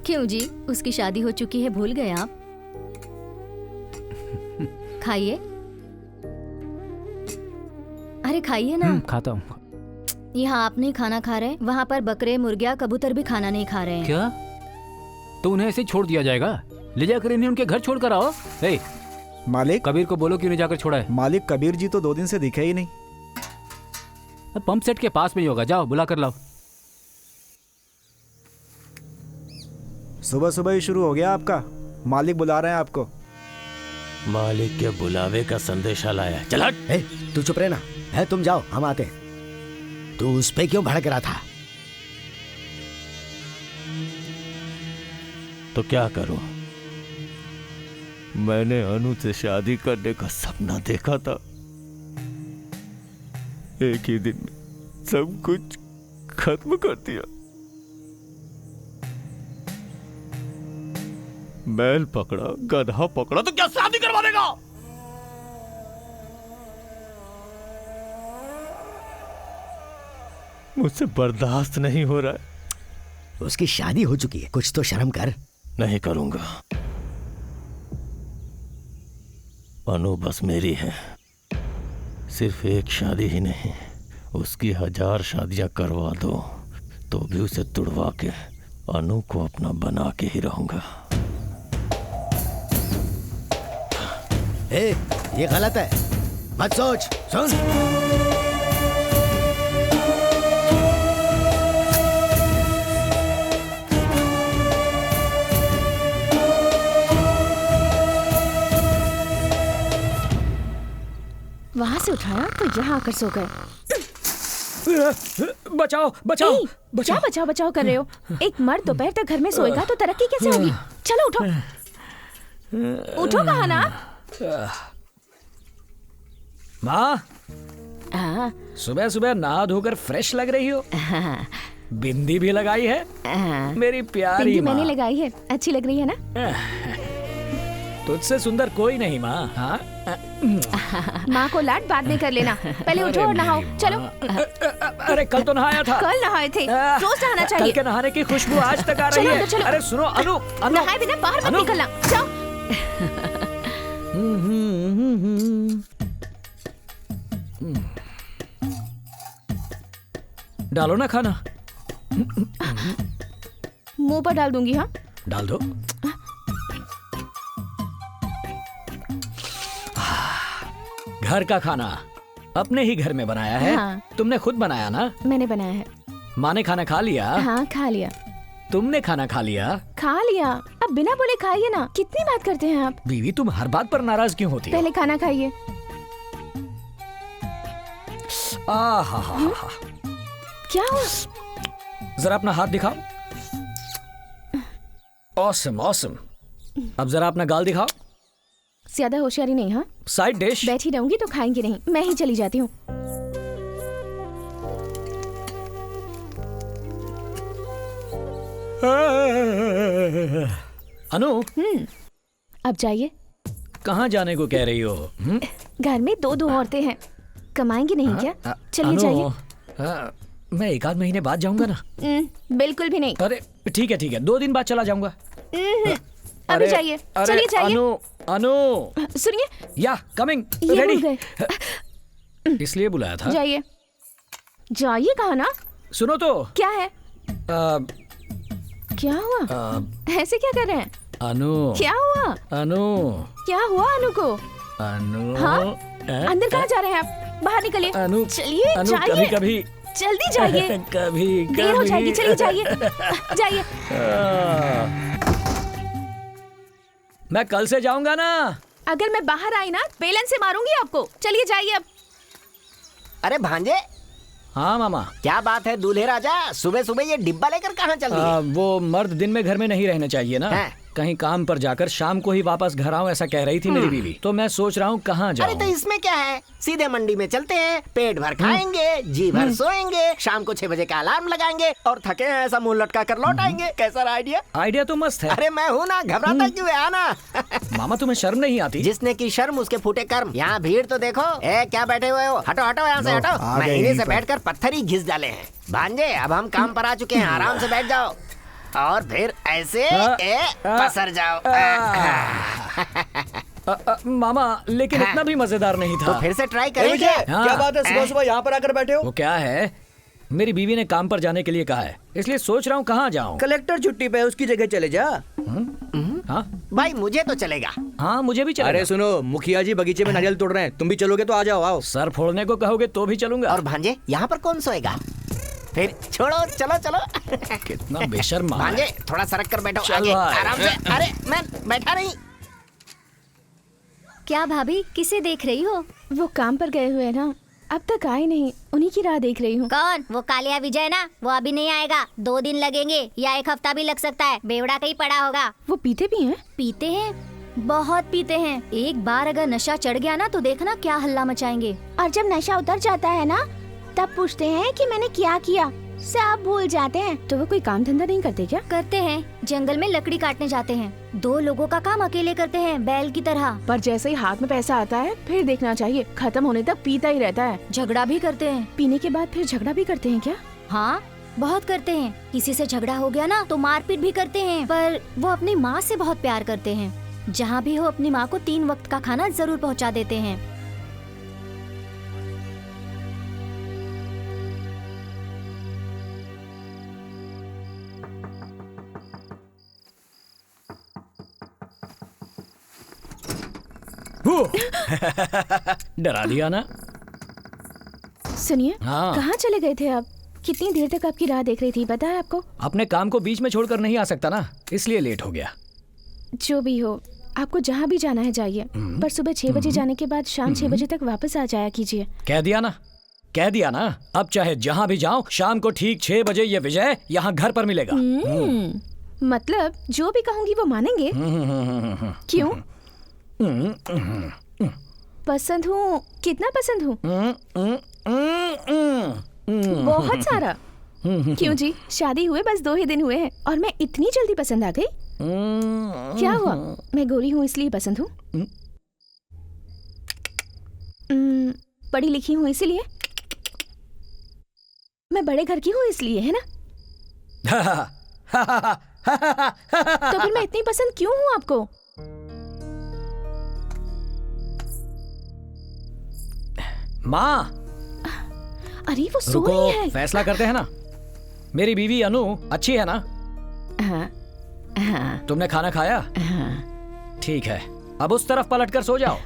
क्यों जी, उसकी शादी हो चुकी है, भूल गए आप? खाइए, अरे खाइए ना। खाता हूँ। यहाँ आप नहीं खाना खा रहे, वहाँ पर बकरे, मुर्गियाँ, कबूतर भी खाना नहीं खा रहे हैं। क्या? तो उन्हें ऐसे छोड़ दिया जाएगा? ले जाकर इन्हें उनके घर छोड़ कर आओ। मालिक, कबीर को बोलो क्यों नहीं जाकर छोड़ा है। मालिक, कबीर जी तो 2 दिन से दिखे ही नहीं। पंप सेट के पास में ही होगा, जाओ बुला कर लाओ। सुबह सुबह ही शुरू हो गया आपका। मालिक बुला रहे हैं आपको। मालिक के बुलावे का संदेशा लाया। चल हट। तू चुप रहना है, तुम जाओ, हम आते। तू उस पे क्यों भड़क रहा था? तो क्या करूं? मैंने अनु से शादी करने का सपना देखा था। एक ही दिन में सब कुछ खत्म कर दिया। बैल पकड़ा, गधा पकड़ा, तो क्या शादी करवा देगा? मुझसे बर्दाश्त नहीं हो रहा है। उसकी शादी हो चुकी है, कुछ तो शर्म कर। नहीं करूंगा। अनु बस मेरी है, सिर्फ एक शादी ही नहीं, उसकी 1000 शादियां करवा दो तो भी उसे तुड़वा के अनु को अपना बना के ही रहूंगा। ये गलत है, मत सोच, सुन। वहां से उठाया तो यहाँ आकर सो गए। बचाओ बचाओ क्या बचाओ बचाओ कर रहे हो? एक मर्द दोपहर तक घर में सोएगा तो तरक्की कैसे होगी? चलो उठो, उठो कहा ना। माँ, सुबह सुबह नहा धोकर फ्रेश लग रही हो। बिंदी भी लगाई है मेरी प्यारी बिंदी माँ। मैंने लगाई है, अच्छी लग रही है ना? तुझसे सुंदर कोई नहीं माँ। हाँ माँ को लाड बाद में कर लेना, पहले उठो और नहाओ। चलो। अरे कल तो नहाया था। कल नहाए थे, रोज नहाना चाहिए। कल के नहाने की खुशबू आज तक आ रही है। चलो। अरे सुनो अनु, नहाए बिना बाहर मत निकलना, जाओ। डालो ना खाना। मुंह पर डाल दूंगी। हाँ डाल दो। घर का खाना अपने ही घर में बनाया है। हाँ। तुमने खुद बनाया ना? मैंने बनाया है। माँ ने खाना खा लिया? हाँ खा लिया। तुमने खाना खा लिया? खा लिया। अब बिना बोले खाइए ना, कितनी बात करते हैं आप। बीवी तुम हर बात पर नाराज क्यों होती हो? पहले खाना खाइए। क्या हुआ? जरा अपना हाथ दिखाओ। Awesome awesome. अब जरा अपना गाल दिखाओ। ज्यादा होशियारी नहीं। हाँ साइड डिश। बैठी रहूंगी तो खाएंगे नहीं, मैं ही चली जाती हूँ। अनु, अब जाइए। कहाँ जाने को कह रही हो? घर में दो औरतें हैं, कमाएंगी नहीं क्या? चलिए जाइए। मैं 1 आध महीने बाद जाऊंगा ना। बिल्कुल भी नहीं। अरे ठीक है 2 दिन बाद चला जाऊंगा। अभी जाइए, चलिए जाइए। अनु सुनिए। या कमिंग ये भूल रेडी। गए। इसलिए बुलाया था। जाइए जाइए कहा ना। सुनो तो। क्या है? क्या हुआ? ऐसे क्या कर रहे हैं? अनु क्या हुआ? अनु क्या हुआ अनु को? अनु हाँ? अंदर कहाँ जा रहे हैं आप? बाहर निकलिए। अनु चलिए अनु जाइए। कभी कभी जल्दी जाइए। कभी देर हो जाएगी, चलिए जाइए। जाइए। मैं कल से जाऊंगा ना। अगर मैं बाहर आई ना, बेलन से मारूंगी आपको। चलिए जाइए अब। अरे भांजे। हाँ मामा। क्या बात है दूल्हे राजा, सुबह सुबह ये डिब्बा लेकर कहाँ चल रही है? वो मर्द दिन में घर में नहीं रहने चाहिए ना। कहीं काम पर जाकर शाम को ही वापस घर आऊं, ऐसा कह रही थी मेरी बीवी। तो मैं सोच रहा हूँ कहाँ जाऊँ। अरे तो इसमें क्या है, सीधे मंडी में चलते हैं, पेट भर खाएंगे, जी भर सोएंगे, शाम को 6 बजे का अलार्म लगाएंगे और थके हैं ऐसा मुंह लटका कर लौट आएंगे। कैसा आइडिया? आइडिया तो मस्त है। अरे मैं हूँ ना, घबराता क्यों है? आना। मामा तुम्हें शर्म नहीं आती? जिसने की शर्म उसके फूटे कर्म। यहाँ भीड़ तो देखो। क्या बैठे हुए हो? हटो हटो यहाँ से हटो। महीने से बैठकर पत्थर ही घिस डाले हैं। भांजे अब हम काम पर आ चुके हैं, आराम से बैठ जाओ और फिर ऐसे पसर जाओ। मामा लेकिन इतना भी मजेदार नहीं था। तो फिर से ट्राई करेंगे। क्या बात है, सुबह सुबह यहाँ पर आकर बैठे हो? वो क्या है, मेरी बीवी ने काम पर जाने के लिए कहा है, इसलिए सोच रहा हूँ कहाँ जाऊँ। कलेक्टर छुट्टी पे, उसकी जगह चले जा। हाँ भाई मुझे तो चलेगा। हाँ मुझे भी चलेगा। अरे सुनो, मुखिया जी बगीचे में नारियल तोड़ रहे हैं, तुम भी चलोगे तो आ जाओ। आओ। सर फोड़ने को कहोगे तो भी चलूंगा। और भांजे यहाँ पर कौन सोएगा? फिर छोड़ो, चलो चलो। कितना बेशर्म भांजे थोड़ा सरक कर बैठो चल आगे, भाई। आराम से। अरे मैं बैठा नहीं। क्या भाभी, किसे देख रही हो? वो काम पर गए हुए हैं ना, अब तक आए नहीं, उन्हीं की राह देख रही हूँ। कौन? वो कालिया विजय ना? वो अभी नहीं आएगा, 2 दिन लगेंगे या 1 हफ्ता भी लग सकता है। बेवड़ा कहीं पड़ा होगा। वो पीते भी हैं? पीते हैं, बहुत पीते हैं। एक बार अगर नशा चढ़ गया ना तो देखना क्या हल्ला मचाएंगे। और जब नशा उतर जाता है ना, तब पूछते हैं कि मैंने क्या किया, सब भूल जाते हैं। तो वो कोई काम धंधा नहीं करते क्या? करते हैं, जंगल में लकड़ी काटने जाते हैं। 2 लोगों का काम अकेले करते हैं, बैल की तरह। पर जैसे ही हाथ में पैसा आता है फिर देखना चाहिए, खत्म होने तक पीता ही रहता है। झगड़ा भी करते हैं। पीने के बाद फिर झगड़ा भी करते हैं क्या? हाँ, बहुत करते हैं। किसी से झगड़ा हो गया ना तो मारपीट भी करते हैं, पर वो अपनी माँ से बहुत प्यार करते हैं। जहाँ भी हो अपनी माँ को 3 वक्त का खाना जरूर पहुँचा देते हैं। डरा दिया ना। सुनिए, हाँ। कहाँ चले गए थे आप? कितनी देर तक आपकी राह देख रही थी, पता है आपको? अपने काम को बीच में छोड़कर नहीं आ सकता ना, इसलिए लेट हो गया। जो भी हो, आपको जहाँ भी जाना है जाइए, पर सुबह 6 बजे जाने के बाद शाम 6 बजे तक वापस आ जाया कीजिए। कह दिया ना। अब चाहे जहाँ भी जाऊँ, शाम को ठीक 6 बजे ये विजय यहाँ घर पर मिलेगा। मतलब जो भी कहूँगी वो मानेंगे? क्यों? पसंद हूँ? कितना पसंद हूँ? बहुत सारा। क्यों जी, शादी हुए बस 2 ही दिन हुए हैं और मैं इतनी जल्दी पसंद आ गई? क्या हुआ, मैं गोरी हूँ इसलिए पसंद हूँ? पढ़ी लिखी हूँ इसलिए? मैं बड़े घर की हूँ इसलिए, है ना? तो फिर मैं इतनी पसंद क्यों हूँ आपको? माँ, अरे वो सो रुको, रही है। फैसला करते हैं ना। मेरी बीवी अनु अच्छी है ना? हाँ, हाँ। तुमने खाना खाया? हाँ। ठीक है, अब उस तरफ पलट कर सो जाओ।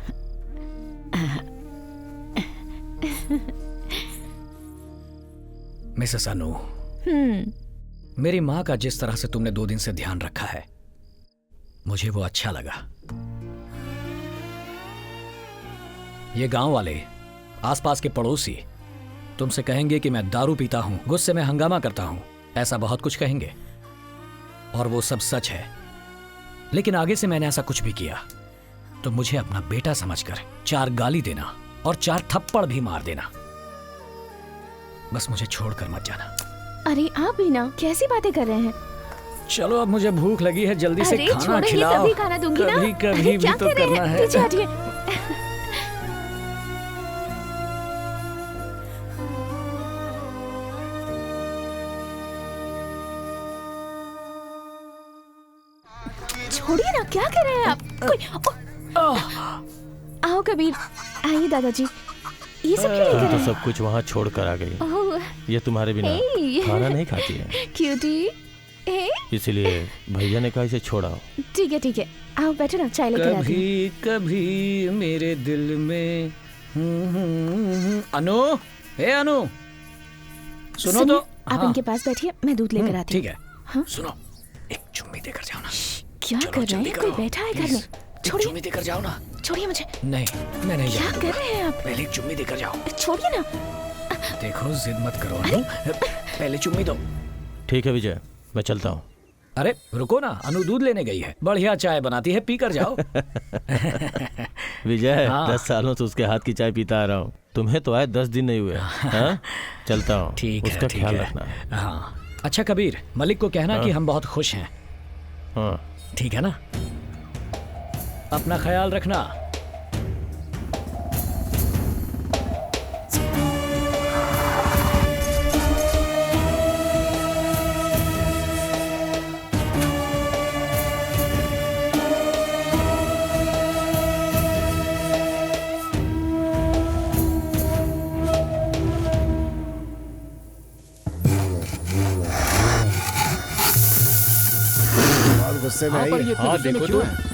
मिसेस अनु, मेरी माँ का जिस तरह से तुमने 2 दिन से ध्यान रखा है, मुझे वो अच्छा लगा। ये गांव वाले, आसपास के पड़ोसी तुमसे कहेंगे कि मैं दारू पीता हूं, गुस्से में हंगामा करता हूं, ऐसा बहुत कुछ कहेंगे और वो सब सच है। लेकिन आगे से मैंने ऐसा कुछ भी किया तो मुझे अपना बेटा समझकर 4 गाली देना और 4 थप्पड़ भी मार देना। बस मुझे छोड़कर मत जाना। अरे आप भी ना, कैसी बातें कर रहे हैं? चलो, अब मुझे भूख लगी है, जल्दी से खाना छोड़िए, खिलाओ। तभी खाना दूंगी ना। कभी कभी भी तो करना है। पीछे हटिए। छोड़िए ना, क्या कर रहे हैं आप? आओ कबीर, आइए दादाजी। ये सब क्यों नहीं कर तो रहे? सब कुछ वहाँ छोड़ कर आ गई। ओह, ये तुम्हारे बिना खाना नहीं खाती है, क्यूटी। इसीलिए भैया ने कहा इसे छोड़ाओ। ठीक है, आओ बैठो ना, चाय लेकर आती हूँ। कभी मेरे दिल में अनु, हे अनु, सुनो तो। आप इनके पास बैठिए, मैं दूध लेकर आती हूँ। ठीक है। हाँ? सुनो, एक चुम्मी देकर जाओ ना। क्या कर रहे हैं? कोई बैठा है घर में? छोड़िए, चुम्मी देकर जाओ ना। छोड़िए मुझे। नहीं, मैं नहीं क्या जाऊंगा। कर रहे हैं आप? पहले एक चुम्मी देकर जाओ। छोड़िए ना। देखो, जिद मत करो अनु, पहले चुम्मी दो। ठीक है विजय, मैं चलता हूँ। अरे रुको ना, अनु दूध लेने गई है, बढ़िया चाय बनाती है, पी कर जाओ। विजय, हाँ। 10 सालों से उसके हाथ की चाय पीता आ रहा हूँ। तुम्हें तो आए 10 दिन नहीं हुए। हाँ? चलता हूँ। ठीक है, उसका ठीक ख्याल है। रखना। हाँ, अच्छा कबीर, मलिक को कहना कि हम बहुत खुश हैं। हाँ, ठीक है ना? अपना ख्याल रखना। गुस्से में हाँ, पर आई ये है। इतने गुस्से में क्यों है?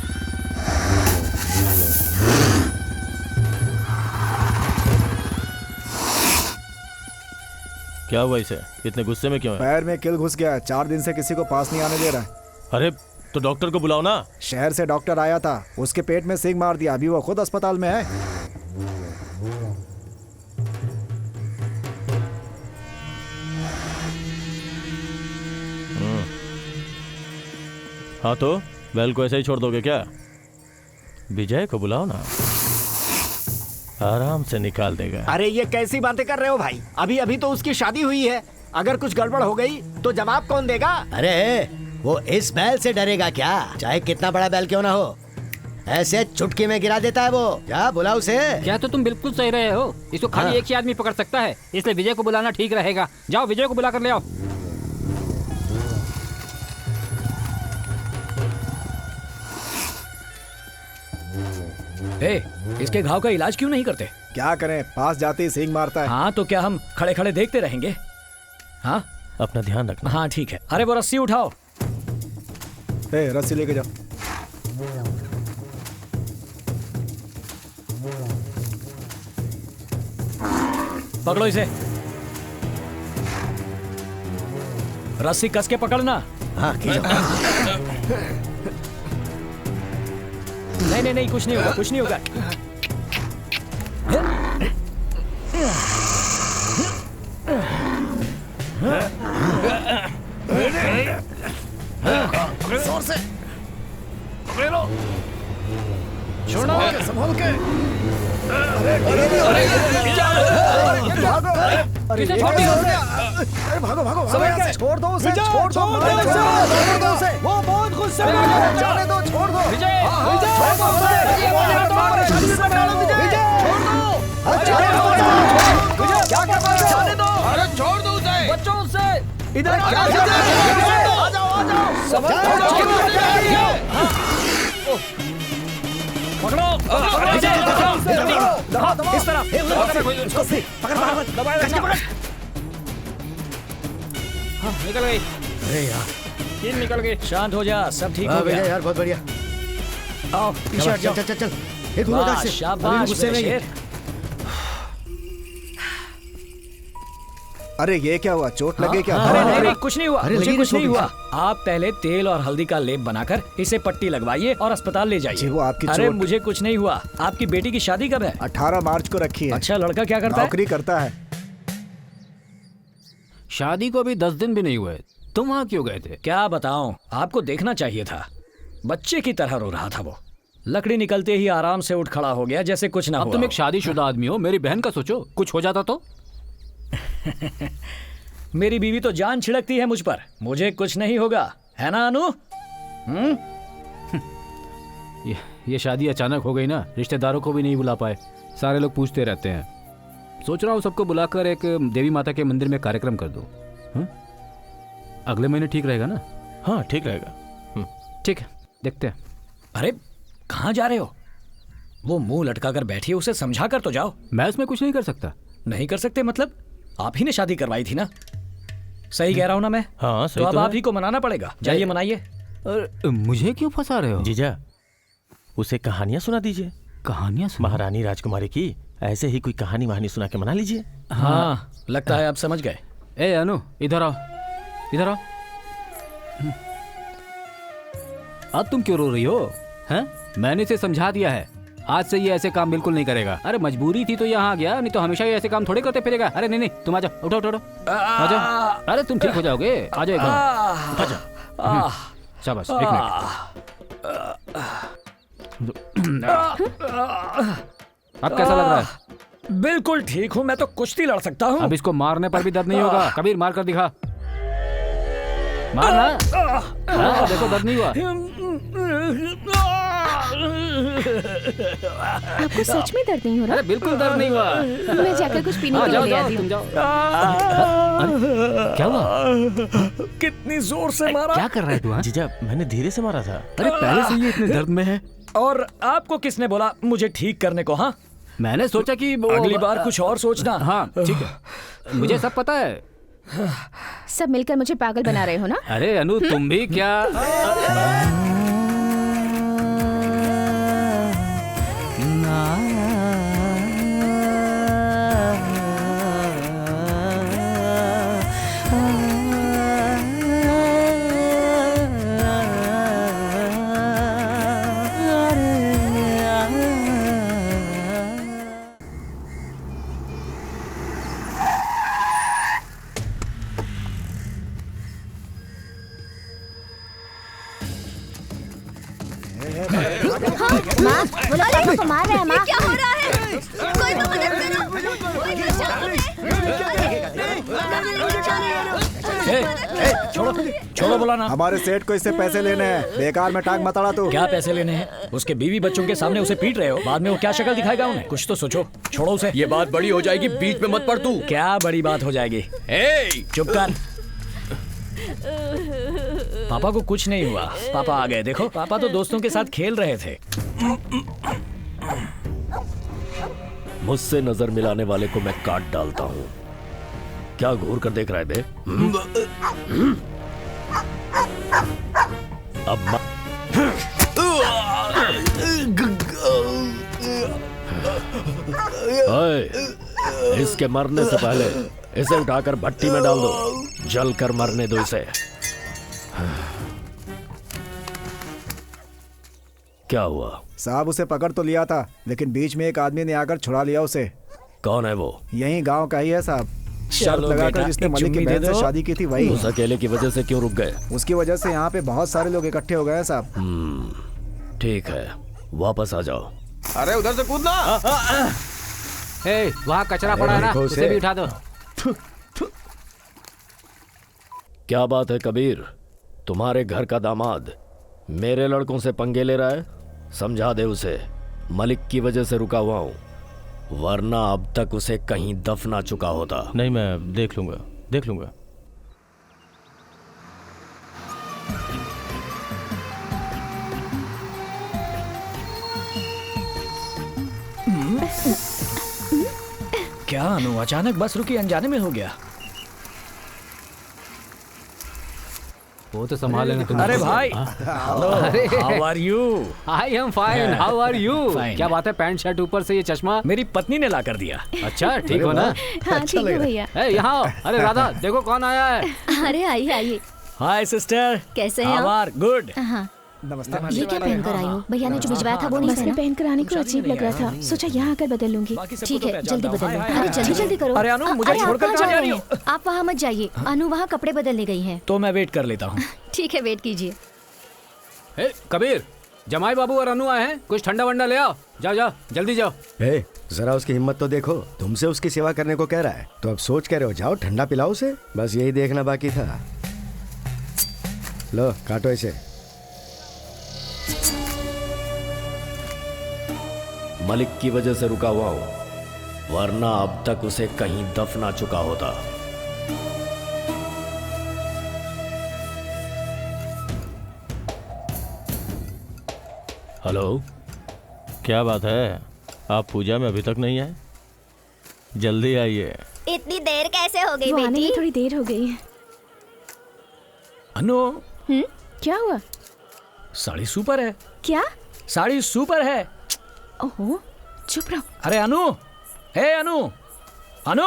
क्या हुआ इसे? इतने गुस्से में क्यों है? पैर में किल घुस गया है, 4 दिन से किसी को पास नहीं आने दे रहा है। अरे तो डॉक्टर को बुलाओ ना। शहर से डॉक्टर आया था, उसके पेट में सिंग मार दिया, अभी वो खुद अस्पताल में है। हाँ तो बैल को ऐसे ही छोड़ दोगे क्या? विजय को बुलाओ ना, आराम से निकाल देगा। अरे ये कैसी बातें कर रहे हो भाई? अभी अभी तो उसकी शादी हुई है, अगर कुछ गड़बड़ हो गई तो जवाब कौन देगा? अरे वो इस बैल से डरेगा क्या, चाहे कितना बड़ा बैल क्यों ना हो। ऐसे चुटकी में गिरा देता है वो। क्या बुला उसे। क्या तो तुम बिल्कुल सही रहे हो, इसको खाली हाँ। एक ही आदमी पकड़ सकता है, इसलिए विजय को बुलाना ठीक रहेगा। जाओ विजय को बुला कर ले आओ। इसके घाव का इलाज क्यों नहीं करते? क्या करें, पास जाते ही सींग मारता है। हाँ तो क्या हम खड़े खड़े देखते रहेंगे? हाँ अपना ध्यान रखना। हाँ ठीक है। अरे वो रस्सी उठाओ। रस्सी लेके जाओ। पकड़ो इसे। रस्सी कस के पकड़ना। हाँ नहीं नहीं कुछ नहीं होगा, कुछ नहीं होगा। जोर से पकड़ लो, छोड़ो, संभाल के। किसे छोड़ दिया? अरे भागो भागो समझ भागो, गए? छोड़ दो उसे, विजय, छोड़ दो, छोड़ दो उसे। छोड़ दो उसे। वो बहुत गुस्से में है, जाने दो, छोड़ दो। विजय, हाँ, विजय, छोड़ दो उसे। विजय, वो विजय, परेशानी में डालो, विजय, छोड़ दो। अच्छा, विजय, क्या कर रहे हो? जाने दो। अरे छोड़ दो उसे, बच्चों से इधर क्या आ जाओ, आ जाओ। पकड़ो, विजय, पकड़ो, इस तरफ। निकल गई। अरे यार, तीन निकल गई। शांत हो जा, सब ठीक हो विजय गया। यार बहुत बढ़िया। आओ पीछे हट जाओ। चल चल चल, ये घूमो वाह, काश से। अभी शाबाश गुस्से में मेरे ही है। शेर। अरे ये क्या हुआ, चोट लगे क्या? अरे नहीं नहीं कुछ नहीं हुआ, अरे मुझे लगी कुछ नहीं नहीं हुआ। आप पहले तेल और हल्दी का लेप बनाकर इसे पट्टी लगवाइए और अस्पताल ले जाइए। जी, वो आपकी अरे चोट- मुझे कुछ नहीं हुआ। आपकी बेटी की शादी कब है? 18 मार्च को रखी है। अच्छा, लड़का क्या करता है? नौकरी करता है। शादी को अभी 10 दिन भी नहीं हुए, तुम वहाँ क्यों गए थे? क्या बताऊं, आपको देखना चाहिए था। बच्चे की तरह रो रहा था वो। लकड़ी निकलते ही आराम से उठ खड़ा हो गया जैसे कुछ ना अब हुआ तुम हो। एक शादीशुदा आदमी हो, मेरी बहन का सोचो, कुछ हो जाता तो। मेरी बीवी तो जान छिड़कती है मुझ पर, मुझे कुछ नहीं होगा, है ना अनु? ये शादी अचानक हो गई ना, रिश्तेदारों को भी नहीं बुला पाए, सारे लोग पूछते रहते हैं। सोच रहा हूँ सबको बुलाकर एक देवी माता के मंदिर में कार्यक्रम कर दो। अगले महीने ठीक रहेगा ना? हाँ ठीक रहेगा। ठीक है, देखते हैं। अरे कहाँ जा रहे हो? वो मुंह लटका कर बैठी है, उसे समझा कर तो जाओ। मैं उसमें कुछ नहीं कर सकता। नहीं कर सकते मतलब? आप ही ने शादी करवाई थी ना? सही कह रहा हूँ ना मैं? हाँ तो अब आप ही को मनाना पड़ेगा। जाइए मनाइए। मुझे क्यों फंसा रहे हो? जीजा, उसे कहानियां सुना दीजिए। कहानियां? महारानी राजकुमारी की ऐसे ही कोई कहानी वहानी सुना के मना लीजिए। हाँ लगता है आप समझ गए। ए अनु, इधर आओ, इधर आओ। अब तुम क्यों रो रही हो? हैं? मैंने इसे समझा दिया है, आज से ये ऐसे काम बिल्कुल नहीं करेगा। अरे मजबूरी थी तो यहाँ आ गया, नहीं तो हमेशा ये ऐसे काम थोड़े करते फिरेगा। अरे नहीं नहीं, तुम आ जाओ, उठो उठो आ जाओ। अरे तुम ठीक हो जाओगे, आ जाओ एकदम। आ जाओ। शाबाश, एक मिनट। अब कैसा लग रहा है? बिल्कुल ठीक हूँ, मैं तो कुश्ती लड़ सकता हूँ। अब इसको मारने पर भी दर्द नहीं होगा। कबीर मार कर दिखा, मारना। हाँ, देखो दर्द नहीं हुआ। आपको सच में दर्द नहीं हो रहा? अरे बिल्कुल दर्द नहीं हुआ। मैं जाकर कुछ पीने के लिए ले आती हूँ। तुम जाओ। क्या हुआ? कितनी जोर से मारा? क्या कर रहा है तू? जीजा, मैंने धीरे से मारा था। अरे पहले से ही इतने दर्द में है। और आपको किसने बोला मुझे ठीक करने को? हाँ, मैंने सोचा कि अगली बार कुछ और सोचना। हाँ ठीक है, मुझे सब पता है। सब मिलकर मुझे पागल बना रहे हो ना? अरे अनु, तुम भी क्या? माँ, वो लोग लड़कों को मार रहे हैं। माँ, क्या हो रहा है? कोई तो मदद करो। कोई परेशान है। छोड़ो छोड़ो बोलो बोला ना। हमारे सेठ को इससे पैसे लेने हैं, बेकार में टांग मत अड़ा तू। क्या पैसे लेने हैं? उसके बीवी बच्चों के सामने उसे पीट रहे हो, बाद में वो क्या शक्ल दिखाएगा उन्हें? कुछ तो सोचो। छोड़ो उसे। ये बात बड़ी हो जाएगी, बीच में मत पड़ तू। क्या बड़ी बात हो जाएगी? चुप कर। पापा को कुछ नहीं हुआ। पापा आ गए। देखो, पापा तो दोस्तों के साथ खेल रहे थे। मुझसे नजर मिलाने वाले को मैं काट डालता हूँ। क्या घूर कर देख रहा है बे? अब इसके मरने से पहले इसे उठाकर भट्टी में डाल दो, जल कर मरने दो इसे। क्या हुआ? साहब उसे पकड़ तो लिया था, लेकिन बीच में एक आदमी ने आकर छुड़ा लिया उसे। कौन है वो? यही गांव का ही है साहब। शर्त लगाकर जिसने मलिक की बहन से शादी की थी वही। उस अकेले की वजह से क्यों रुक गए? उसकी वजह से यहाँ पे बहुत सारे लोग इकट्ठे हो गए हैं साहब। ठीक है, वापस आ जाओ। अरे उधर से कूदना। वहाँ कचरा पड़ा है ना, उसे भी उठा दो। क्या बात है कबीर, तुम्हारे घर का दामाद मेरे लड़कों से पंगे ले रहा है? समझा दे उसे, मलिक की वजह से रुका हुआ हूं, वरना अब तक उसे कहीं दफना चुका होता। नहीं, मैं देख लूंगा, देख लूंगा। क्या अनु, अचानक बस रुकी, अनजाने में हो गया। वो तो संभाल लेना तुम। अरे भाई, how are you? I am fine, how are you? क्या बात है, पैंट शर्ट ऊपर से ये चश्मा मेरी पत्नी ने ला कर दिया। अच्छा, ठीक हो ना? हाँ, ठीक हो भैया। यहाँ आओ। अरे राधा, देखो कौन आया है। अरे आइए आइए। हाय सिस्टर, कैसे हैं आप? गुड। हाँ। नमस्ते। ये क्या पहनकर आई हो? भैया ने जो भिजवाया था वो नहीं बस में पहना? पहनकर आने को अजीब लग रहा था, सोचा यहाँ आकर बदल लूंगी। ठीक है, जल्दी बदल लो। अरे जल्दी जल्दी करो। अरे अनु, मुझे छोड़कर आप कहाँ जा जा रही रहे हैं? आप वहाँ मत जाइए, अनु वहाँ कपड़े बदलने गई है। तो मैं वेट कर लेता हूँ। ठीक है, वेट कीजिए। कबीर, जमाई बाबू और अनु आए हैं, कुछ ठंडा वंडा ले आओ। जाओ जाओ, जल्दी जाओ। जरा उसकी हिम्मत तो देखो, तुमसे उसकी सेवा करने को कह रहा है तो अब सोच कह रहे हो, जाओ ठंडा पिलाओ उसे। बस यही देखना बाकी था। लो काटो इसे। मलिक की वजह से रुका हुआ हूं, वरना अब तक उसे कहीं दफना चुका होता। हेलो, क्या बात है? आप पूजा में अभी तक नहीं आए? जल्दी आइए। इतनी देर कैसे हो गई वो आने बेटी? में थोड़ी देर हो गई है। अनु, क्या हुआ? साड़ी सुपर है। क्या? साड़ी सुपर है। ओहो, चुप रहो। अरे अनु, हे अनु, अनु।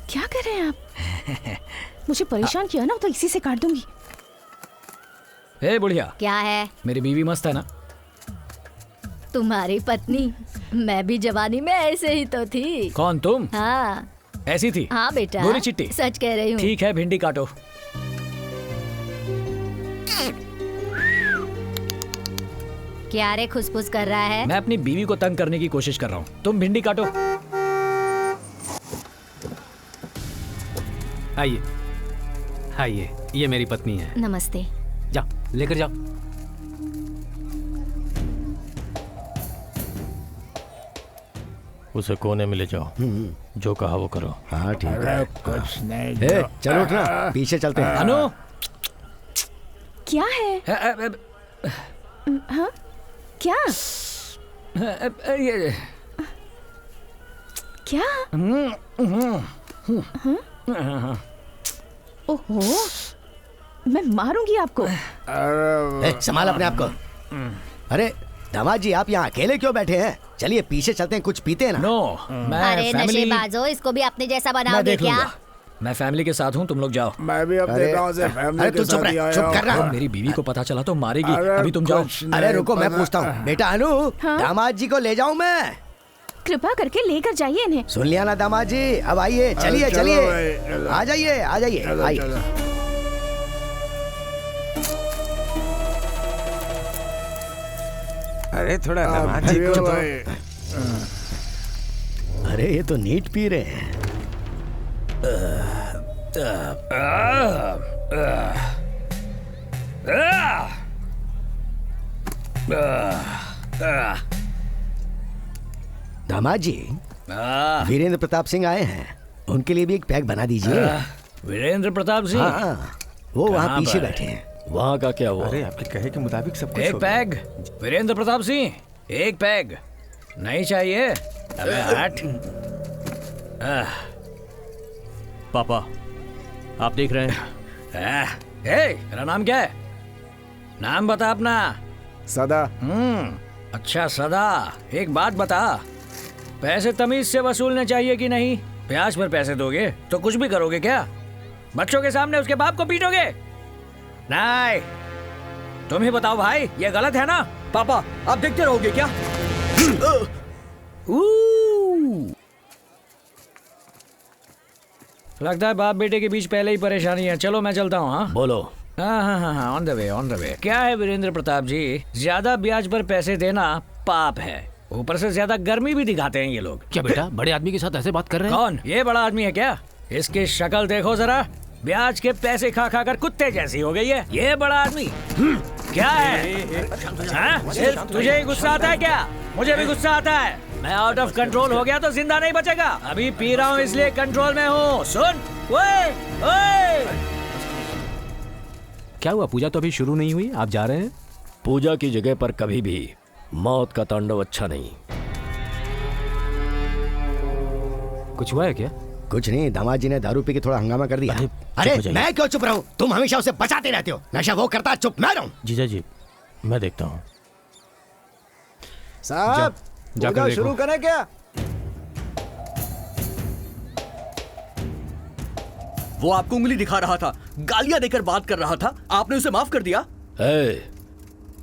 क्या कर रहे हैं आप? मुझे परेशान किया ना तो इसी से काट दूंगी। हे बुढ़िया, क्या है? मेरी बीवी मस्त है ना? तुम्हारी पत्नी? मैं भी जवानी में ऐसे ही तो थी। कौन, तुम? हाँ ऐसी थी? हाँ बेटा, गोरी चिट्टी? सच कह रही हूँ। ठीक है, भिंडी काटो। क्या रे खुसफुस कर रहा है? मैं अपनी बीवी को तंग करने की कोशिश कर रहा हूँ, तुम भिंडी काटो। आइए आइए, ये मेरी पत्नी है। नमस्ते। जाओ लेकर जाओ। उसे कोने में ले जाओ, जो कहा वो करो। हाँ ठीक है। कुछ नहीं। चलो उठना, पीछे चलते हैं। अनु, क्या है? हाँ क्या? ये क्या? ओहो, मैं मारूंगी आपको। संभाल अपने आप को। अरे दामाद जी, आप यहाँ अकेले क्यों बैठे हैं? चलिए पीछे चलते हैं, कुछ पीते हैं ना। नो, अरे नशेबाजो, इसको भी अपने जैसा बनाओगे क्या? मैं फैमिली के साथ हूँ, तुम लोग जाओ। मैं भी अपने गांव से फैमिली के साथ ही आया हूँ। चुप कर रहा। मेरी बीवी को पता चला तो मारेगी। अभी तुम जाओ। अरे रुको, मैं पूछता हूँ। बेटा अनु, दामाद जी को ले जाऊँ मैं? कृपा करके लेकर जाइए इन्हें। सुन लिया ना दामाद जी, अब आइए, चलिए चलिए, आ जाइए आ जाइए आइए। अरे थोड़ा दामाद जी को तो अरे ये तो नीट पी रहे हैं। दामाद जी, वीरेंद्र प्रताप सिंह आए हैं, उनके लिए भी एक पैक बना दीजिए। वीरेंद्र प्रताप सिंह? हाँ, वो वहाँ पीछे बैठे हैं। वहाँ का क्या हुआ? अरे आपके कहे के मुताबिक सब कुछ एक हो गया। पैग। वीरेंद्र प्रताप सिंह, एक पैग नहीं चाहिए? अबे हट। पापा, आप देख रहे हैं? तेरा नाम क्या है? नाम बता अपना। सदा। अच्छा सदा, एक बात बता, पैसे तमीज से वसूलने चाहिए कि नहीं? ब्याज पर पैसे दोगे तो कुछ भी करोगे क्या? बच्चों के सामने उसके बाप को पीटोगे? नहीं, तुम ही बताओ भाई, ये गलत है ना? पापा, आप देखते रहोगे क्या? लगता है बाप बेटे के बीच पहले ही परेशानी है। चलो मैं चलता हूँ। हाँ बोलो। हाँ, on the way, on the way. क्या है वीरेंद्र प्रताप जी, ज्यादा ब्याज पर पैसे देना पाप है, ऊपर से ज्यादा गर्मी भी दिखाते हैं ये लोग। क्या बेटा, बड़े आदमी के साथ ऐसे बात कर रहे हैं? कौन? ये बड़ा आदमी है क्या? इसकी शक्ल देखो जरा, ब्याज के पैसे खा खा कर कुत्ते जैसी हो गई है। ये बड़ा आदमी क्या है? सिर्फ तुझे ही गुस्सा आता है क्या? मुझे भी गुस्सा आता है। मैं आउट ऑफ कंट्रोल हो गया तो जिंदा नहीं बचेगा। अभी पी रहा हूँ इसलिए कंट्रोल में हूँ। सुन, ओए, ओए। क्या हुआ? पूजा तो अभी शुरू नहीं हुई, आप जा रहे हैं? पूजा की जगह पर कभी भी मौत का तांडव अच्छा नहीं। कुछ हुआ है क्या? कुछ नहीं, दामाद जी ने दारू पी के थोड़ा हंगामा कर दिया। अरे मैं क्यों चुप रहूं? तुम हमेशा उसे बचाते रहते हो। नशा वो करता है, चुप मैं रहूं। जीजा जी, मैं देखता हूँ। साहब, पूजा शुरू करें क्या? वो आपको उंगली दिखा रहा था, गालियां देकर बात कर रहा था, आपने उसे माफ कर दिया?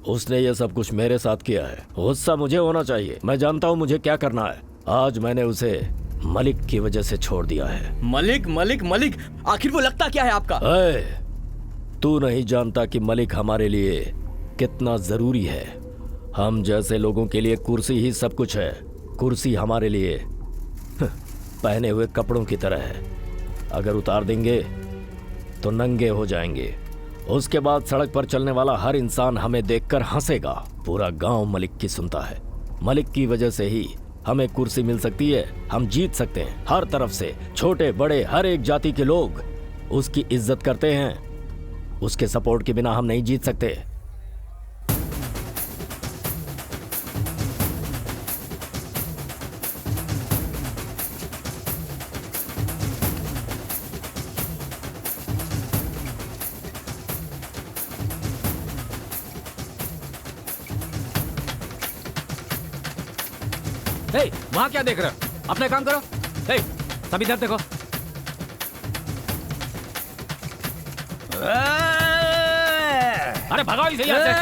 उसने ये सब कुछ मेरे साथ किया है, गुस्सा मुझे होना चाहिए। मैं जानता हूँ मुझे क्या करना है। आज मैंने उसे मलिक की वजह से छोड़ दिया है। मलिक मलिक मलिक, आखिर वो लगता क्या है आपका? तू नहीं जानता कि मलिक हमारे लिए कितना जरूरी है। हम जैसे लोगों के लिए कुर्सी ही सब कुछ है। कुर्सी हमारे लिए पहने हुए कपड़ों की तरह है, अगर उतार देंगे तो नंगे हो जाएंगे। उसके बाद सड़क पर चलने वाला हर इंसान हमें देखकर हंसेगा। पूरा गांव मलिक की सुनता है। मलिक की वजह से ही हमें कुर्सी मिल सकती है। हम जीत सकते हैं हर तरफ से। छोटे बड़े हर एक जाति के लोग उसकी इज्जत करते हैं। उसके सपोर्ट के बिना हम नहीं जीत सकते। वहाँ क्या देख रहे हो? अपने काम करो। सब इधर देखो। अरे भगाओ इसे यहाँ से।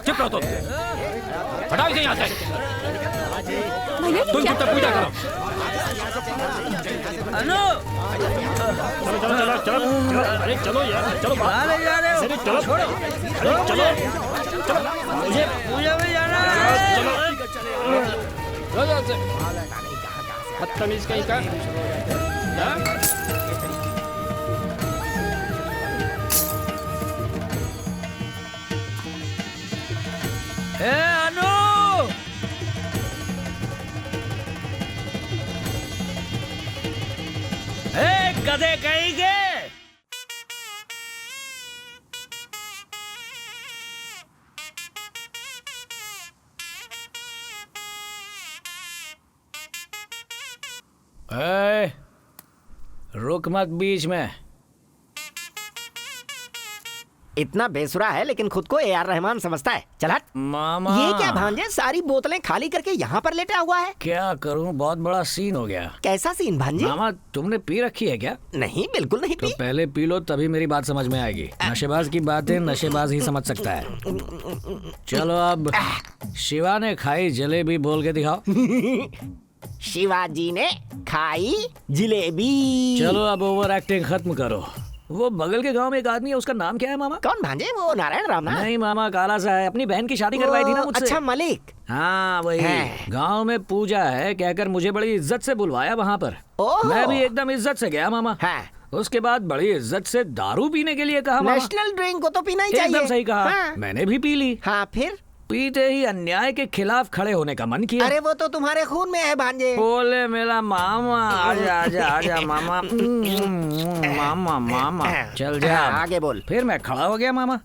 चुप रहो तुम। हटाओ इसे यहाँ से। तुम चुपचाप पूजा करो। चलो चलो चलो चलो, अरे चलो यार, चलो चलो छोड़ो, चलो चलो, मुझे पूजा में जाना है। चलो बदतमीज कहीं का। अनु, गधे कहीं के। रुक मत बीच में। इतना बेसुरा है लेकिन खुद को ए.आर. रहमान समझता है। चल हट। मामा, ये क्या भांजे, सारी बोतलें खाली करके यहाँ पर लेटा हुआ है? क्या करूँ, बहुत बड़ा सीन हो गया। कैसा सीन भांजे? मामा, तुमने पी रखी है क्या? नहीं, बिल्कुल नहीं पी। तो पहले पी लो तभी मेरी बात समझ में आएगी। नशेबाज की बातें नशेबाज ही समझ सकता है। चलो अब शिवा ने खाई जलेबी बोल के दिखाओ। शिवाजी ने खाई जलेबी। चलो अब ओवर एक्टिंग खत्म करो। वो बगल के गांव में एक आदमी है, उसका नाम क्या है मामा? कौन भांजे? वो नारायण राम ना? नहीं मामा, काला सा है, अपनी बहन की शादी करवाई थी ना मुझसे। अच्छा, मलिक। हाँ वही। गांव में पूजा है कहकर मुझे बड़ी इज्जत से बुलवाया वहाँ पर। मैं भी एकदम इज्जत से गया मामा। उसके बाद बड़ी इज्जत से दारू पीने के लिए कहा। नेशनल ड्रिंक को तो पीना ही चाहिए। एकदम सही कहा। मैंने भी पी ली। हाँ, फिर पीते ही अन्याय के खिलाफ खड़े होने का मन किया। अरे वो तो तुम्हारे खून में है भांजे। बोले मेरा मामा, आजा आजा आजा मामा। मामा मामा चल जा। आगे बोल। फिर मैं खड़ा हो गया मामा।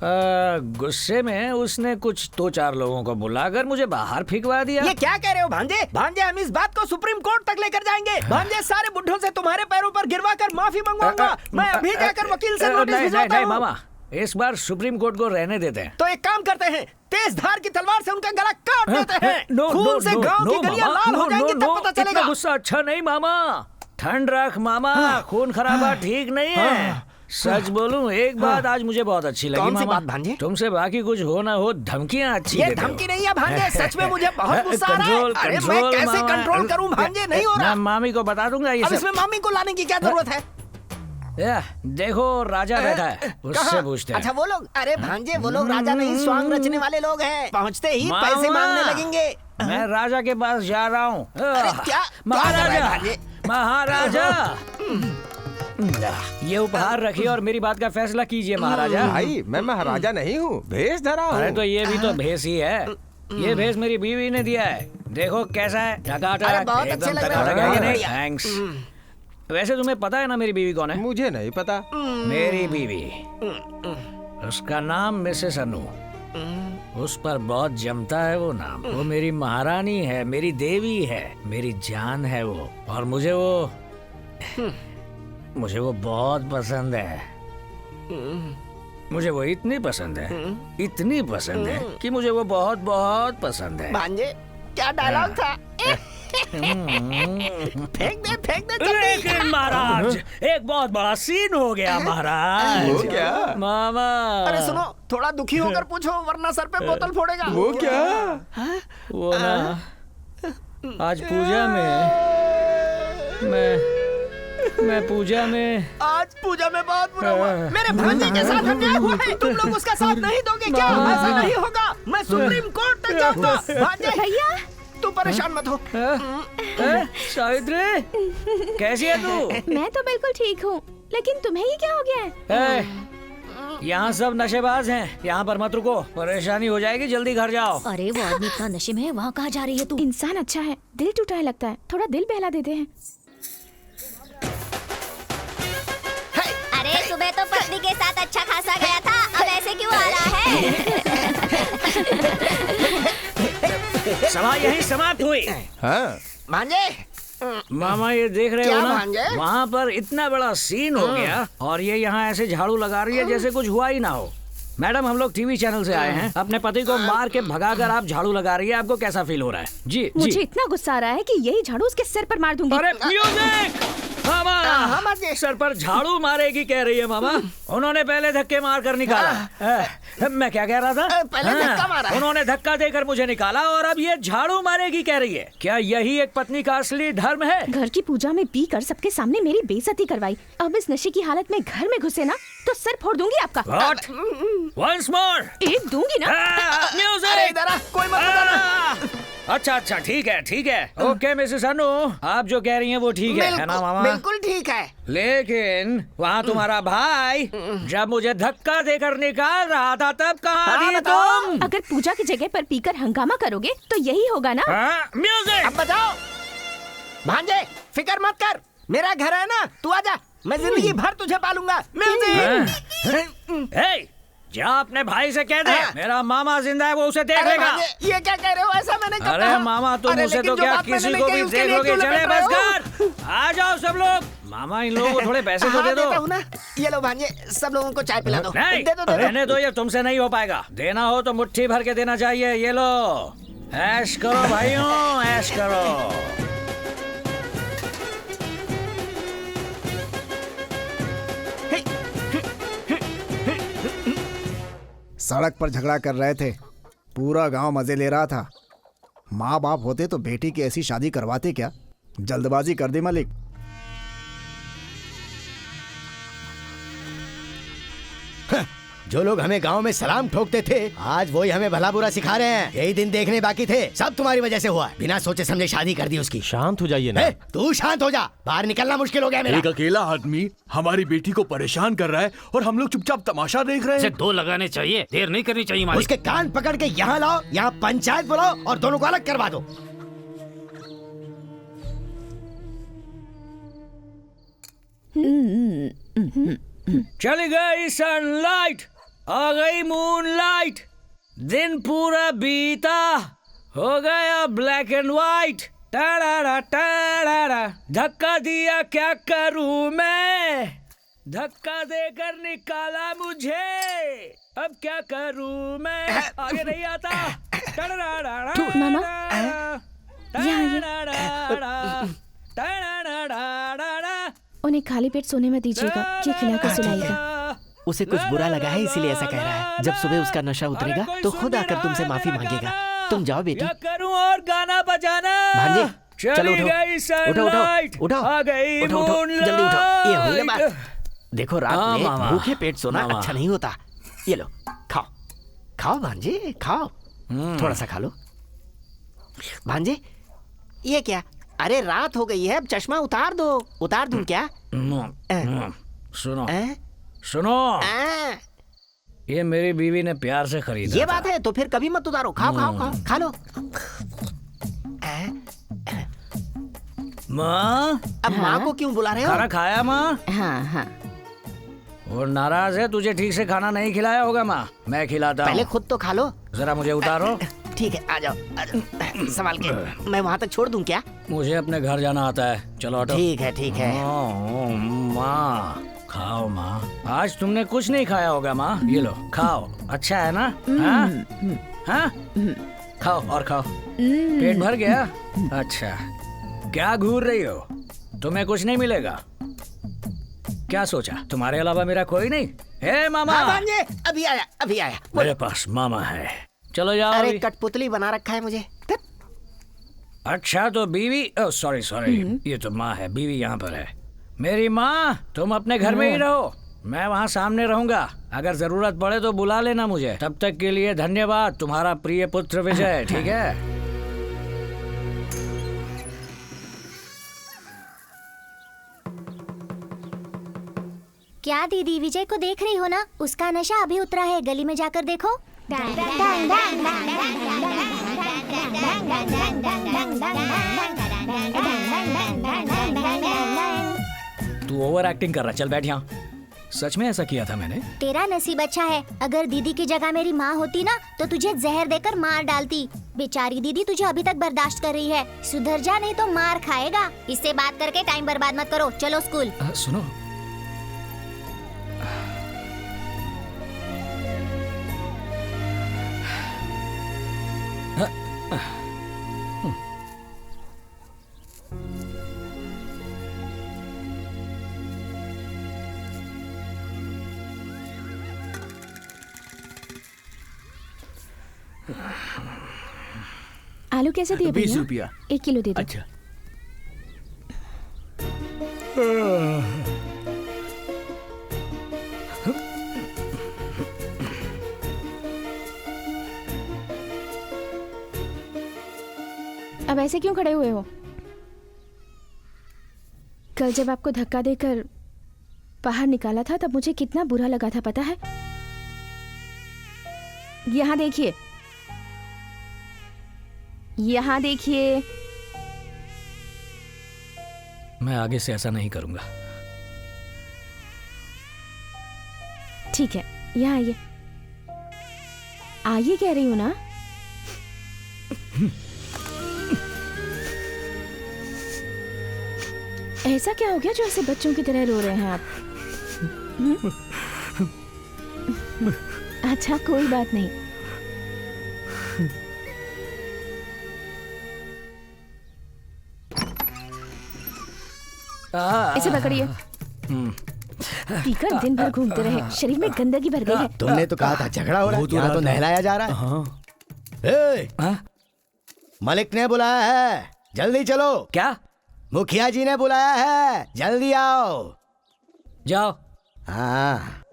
गुस्से में उसने कुछ 2-4 लोगों को बुलाकर मुझे बाहर फेंकवा दिया। ये क्या कह रहे हो भांजे? भांजे, हम इस बात को सुप्रीम कोर्ट तक लेकर जाएंगे। भांजे, सारे बुड्ढों से तुम्हारे पैरों पर गिरवा कर माफी मंगवाऊंगा। मैं अभी जाकर वकील से नोटिस भिजवाता हूं। मामा, इस बार सुप्रीम कोर्ट को रहने देते हैं। तो एक काम करते हैं, तेज धार की तलवार से उनका गला काट देते हैं। खून से गांव की गलियां लाल हो जाएंगी, तब पता चलेगा। इतना गुस्सा अच्छा नहीं मामा, ठंड रख मामा। खून खराबा ठीक नहीं है। सच बोलूं, एक बात आज मुझे बहुत अच्छी लगी मामा। बात भांजे? तुमसे बाकी कुछ हो ना हो, धमकियां अच्छी ये धमकी नहीं है भांजे, सच में मुझे बहुत गुस्सा आ रहा है। अरे मैं कैसे कंट्रोल करूं भांजे? नहीं हो रहा। मैं मामी को बता दूंगा ये अब सब। इसमें मामी को लाने की क्या जरूरत है? देखो राजा बैठा है, उससे पूछते हैं। अच्छा वो लोग? अरे भांजे, वो लोग राजा नहीं, स्वांग रचने वाले लोग हैं। पहुंचते ही पैसे मांगने लगेंगे। मैं राजा के पास जा रहा हूँ। क्या? महाराजा, महाराजा, ये उपहार रखिए और मेरी बात का फैसला कीजिए महाराजा। भाई, मैं महाराजा नहीं हूँ, भेष धरा हूँ। अरे तो ये भी तो भेष ही है। ये भेष मेरी बीवी ने दिया है, देखो कैसा है। बहुत अच्छे लग रहे हैं। थैंक्स। वैसे तुम्हें पता है ना मेरी बीवी कौन है? मुझे नहीं पता। मेरी बीवी, उसका नाम मिसेस अनु। उस पर बहुत जमता है वो नाम। वो मेरी महारानी है, मेरी देवी है, मेरी जान है वो। और मुझे वो बहुत पसंद है। मुझे वो इतनी पसंद है, इतनी पसंद है कि मुझे वो बहुत बहुत पसंद है। भांजे, क्या डायलॉग था? फेंक दे लेकिन महाराज, एक बहुत बड़ा सीन हो गया महाराज। वो क्या? मामा, अरे सुनो, थोड़ा दुखी होकर पूछो वरना सर पे बोतल फोड़ेगा। वो क्या? वो ना, आज पूजा में मैं पूजा में आज पूजा में बहुत बुरा हुआ। मेरे भांजे के साथ अन्याय हुआ है, तुम लोग उसका साथ नहीं दोगे क्या? ऐसा नहीं होगा, मैं सुप्रीम कोर्ट तक जाऊंगा। भांजे भैया, तू परेशान मत हो। सावित्री, कैसी है तू? मैं तो बिल्कुल ठीक हूँ, लेकिन तुम्हें ही क्या हो गया है? यहाँ सब नशेबाज हैं, यहाँ पर मत रुको, परेशानी हो जाएगी, जल्दी घर जाओ। अरे वो आदमी इतना नशे में है, वहाँ कहाँ जा रही है तू? इंसान अच्छा है, दिल टूटा है लगता है, थोड़ा दिल बहला देते हैं। अरे सुबह तो पत्नी के साथ अच्छा खासा गया था, अब ऐसे क्यों आ रहा है? सभा यही समाप्त हुई। भांजे, मामा ये देख रहे हो ना, भांजे? वहाँ पर इतना बड़ा सीन हो गया और ये यहाँ ऐसे झाड़ू लगा रही है जैसे कुछ हुआ ही ना हो। मैडम, हम लोग टीवी चैनल से आए हैं, अपने पति को मार के भगाकर आप झाड़ू लगा रही है, आपको कैसा फील हो रहा है? जी, मुझे इतना गुस्सा आ रहा है कि यही झाड़ू उसके सिर पर मार दूंगी। अरे म्यूजिक! मामा, सर पर झाड़ू मारेगी कह रही है मामा। उन्होंने पहले धक्के मार कर निकाला। मैं क्या कह रहा था? पहले धक्का मारा। उन्होंने धक्का देकर मुझे निकाला और अब ये झाड़ू मारेगी कह रही है। क्या यही एक पत्नी का असली धर्म है? घर की पूजा में पी कर सबके सामने मेरी बेइज्जती करवाई। अब इस नशे की हालत में घर में घुसे ना तो सर फोड़ दूंगी आपका। What? Once more? एक दूंगी ना। म्यूजिक! इधर आ, कोई मत बताना। अच्छा ठीक है। ओके मिसेस अनु, आप जो कह रही हैं वो ठीक है ना मामा? बिल्कुल ठीक है। लेकिन वहाँ तुम्हारा भाई जब मुझे धक्का देकर निकाल रहा था तब कहाँ थी तुम? अगर पूजा की जगह पर पीकर हंगामा करोगे तो यही होगा ना। म्यूजिक! अब बताओ भांजे, फिक्र मत कर, मेरा घर है ना, तू आजा, मैं जिंदगी भर तुझे पालूंगा। म्यूजिक! जा अपने भाई से कह दे मेरा मामा जिंदा है, वो उसे देख लेगा। ये क्या कह रहे हो? ऐसा मैंने कब अरे कहा? मामा, तुम उसे तो क्या किसी को भी देख लोगे? चले बस घर, आ जाओ सब लोग। मामा, इन लोगों को थोड़े पैसे तो दे दो। देता हूँ ना। ये लो भांजे, सब लोगों को चाय पिला दो। नहीं, दे दो। रहने दो, ये तुमसे नहीं हो पाएगा। देना हो तो मुट्ठी भर के देना चाहिए। ये लो, ऐश करो भाइयों, ऐश करो। सड़क पर झगड़ा कर रहे थे, पूरा गांव मजे ले रहा था। माँ बाप होते तो बेटी की ऐसी शादी करवाते क्या? जल्दबाजी कर दी मलिक। जो लोग हमें गांव में सलाम ठोकते थे आज वही हमें भला बुरा सिखा रहे हैं। यही दिन देखने बाकी थे, सब तुम्हारी वजह से हुआ। बिना सोचे समझे शादी कर दी उसकी। शांत हो जाइए ना। तू शांत हो जा, बाहर निकलना मुश्किल हो गया मेरा। एक अकेला आदमी हमारी बेटी को परेशान कर रहा है और हम लोग चुपचाप तमाशा देख रहे हैं। दो लगाने चाहिए, देर नहीं करनी चाहिए मालिक। उसके कान पकड़ के यहाँ लाओ, यहाँ पंचायत बुलाओ और दोनों को अलग करवा दो। चली गई सनलाइट, आ गई मूनलाइट, दिन पूरा बीता हो गया black and white. Ta-da ta-da धक्का दिया क्या करूं मैं, धक्का देकर निकाला मुझे, अब क्या करूं मैं, आगे नहीं आता। उन्हें खाली पेट सोने में दीजिएगा, ये खिलाकर सुलाइएगा। उसे कुछ बुरा लगा है इसीलिए ऐसा कह रहा है। जब सुबह उसका नशा उतरेगा तो खुद आकर तुमसे माफी मांगेगा। तुम जाओ बेटी। क्या करूं और गाना बजाना। भांजे चलो उठो उठो उठो उठो आ गई उठो उठो जल्दी उठो। ये हुई ना बात। देखो रात में मामा। भूखे पेट सोना अच्छा नहीं होता। ये लो खाओ खाओ भांजे खाओ, थोड़ा सा खा लो। भांजे ये क्या, अरे रात हो गई है, अब चश्मा उतार दो। उतार दूं क्या? सुनो सुनो, ये मेरी बीवी ने प्यार से खरीदा। ये बात है तो फिर कभी मत उतारो। खाओ खाओ खाओ खा लो। माँ, अब माँ को क्यों बुला रहे हो? खाना खाया माँ? हाँ हाँ। और नाराज है, तुझे ठीक से खाना नहीं खिलाया होगा माँ, मैं खिलाता हूँ। पहले खुद तो खा लो। जरा मुझे उतारो। ठीक है आ जाओ संभाल के। मैं वहाँ तक छोड़ दूं क्या? मुझे अपने घर जाना आता है। चलो हटो। ठीक है ठीक है। माँ खाओ माँ, आज तुमने कुछ नहीं खाया होगा माँ, ये लो खाओ। अच्छा है ना? हाँ खाओ और खाओ। पेट भर गया? अच्छा, क्या घूर रही हो, तुम्हें कुछ नहीं मिलेगा क्या सोचा? तुम्हारे अलावा मेरा कोई नहीं है मामा? अभी आया अभी आया। मेरे पास मामा है, चलो जाओ। अरे कठपुतली बना रखा है मुझे। अच्छा तो बीवी, सॉरी सॉरी, ये तो माँ है, बीवी यहाँ पर है। मेरी माँ, तुम अपने घर में ही रहो, मैं वहाँ सामने रहूंगा, अगर जरूरत पड़े तो बुला लेना मुझे। तब तक के लिए धन्यवाद, तुम्हारा प्रिय पुत्र विजय। ठीक है? क्या दीदी विजय को देख रही हो ना? उसका नशा अभी उतरा है, गली में जाकर देखो। तू ओवर एक्टिंग कर रहा, चल बैठ यहाँ। सच में ऐसा किया था मैंने। तेरा नसीब अच्छा है, अगर दीदी की जगह मेरी माँ होती ना तो तुझे जहर देकर मार डालती। बेचारी दीदी तुझे अभी तक बर्दाश्त कर रही है, सुधर जा नहीं तो मार खाएगा। इससे बात करके टाइम बर्बाद मत करो, चलो स्कूल। सुनो, आलू कैसे दिए? 20 रुपया। 1 किलो दे दो। अच्छा। अब ऐसे क्यों खड़े हुए हो? कल जब आपको धक्का देकर बाहर निकाला था तब मुझे कितना बुरा लगा था, पता है? यहाँ देखिए, यहाँ देखिए। मैं आगे से ऐसा नहीं करूंगा। ठीक है, यहाँ आइए। आइए कह रही हूँ ना। ऐसा क्या हो गया जो ऐसे बच्चों की तरह रो रहे हैं आप? अच्छा कोई बात नहीं। इसे पकड़िए। पीकर दिन भर घूमते रहे, शरीर में गंदगी भर गई है। तुमने तो कहा था झगड़ा हो रहा है, यहाँ तो नहलाया जा रहा है। मलिक ने बुलाया है, जल्दी चलो। क्या? मुखिया जी ने बुलाया है, जल्दी आओ। जाओ। हाँ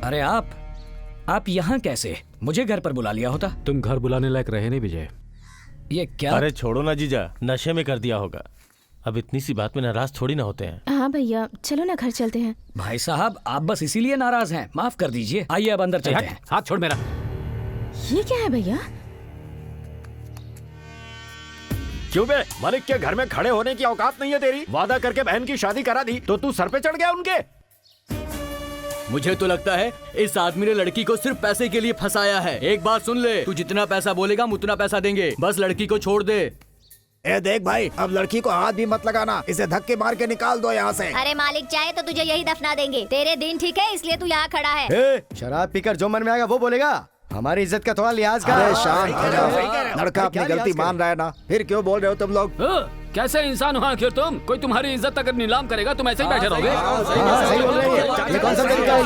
अरे आप यहाँ कैसे? मुझे घर पर बुला लिया होता। तुम घर बुलाने लायक रहे नहीं विजय। ये क्या? अरे छोड़ो ना जीजा, नशे में कर दिया होगा। अब इतनी सी बात में नाराज थोड़ी ना होते हैं। हाँ भैया, चलो ना घर चलते हैं। भाई साहब, आप बस इसीलिए नाराज हैं। माफ कर दीजिए। आइए अब अंदर चलते हैं। हाथ छोड़ मेरा। ये क्या है भैया? क्यों बे, मालिक के घर में खड़े होने की औकात नहीं है तेरी? वादा करके बहन की शादी करा दी तो तू सर पे चढ़ गया उनके। मुझे तो लगता है इस आदमी ने लड़की को सिर्फ पैसे के लिए फंसाया है। एक बात सुन ले, तू जितना पैसा बोलेगा हम उतना पैसा देंगे, बस लड़की को छोड़ दे। ए देख भाई, अब लड़की को हाथ भी मत लगाना, इसे धक्के मार के निकाल दो यहाँ से। अरे मालिक चाहे तो तुझे यही दफना देंगे। तेरे दिन ठीक है इसलिए तू यहाँ खड़ा है। शराब पीकर जो मन में आएगा वो बोलेगा। हमारी इज्जत का थोड़ा लिहाज कर। अरे शांत हो जाओ, लड़का अपनी गलती मान रहा है ना, फिर क्यों बोल रहे हो तुम लोग? कैसे इंसान हो आखिर तुम? कोई तुम्हारी इज्जत अगर नीलाम करेगा तुम ऐसे ही बैठे रहोगे?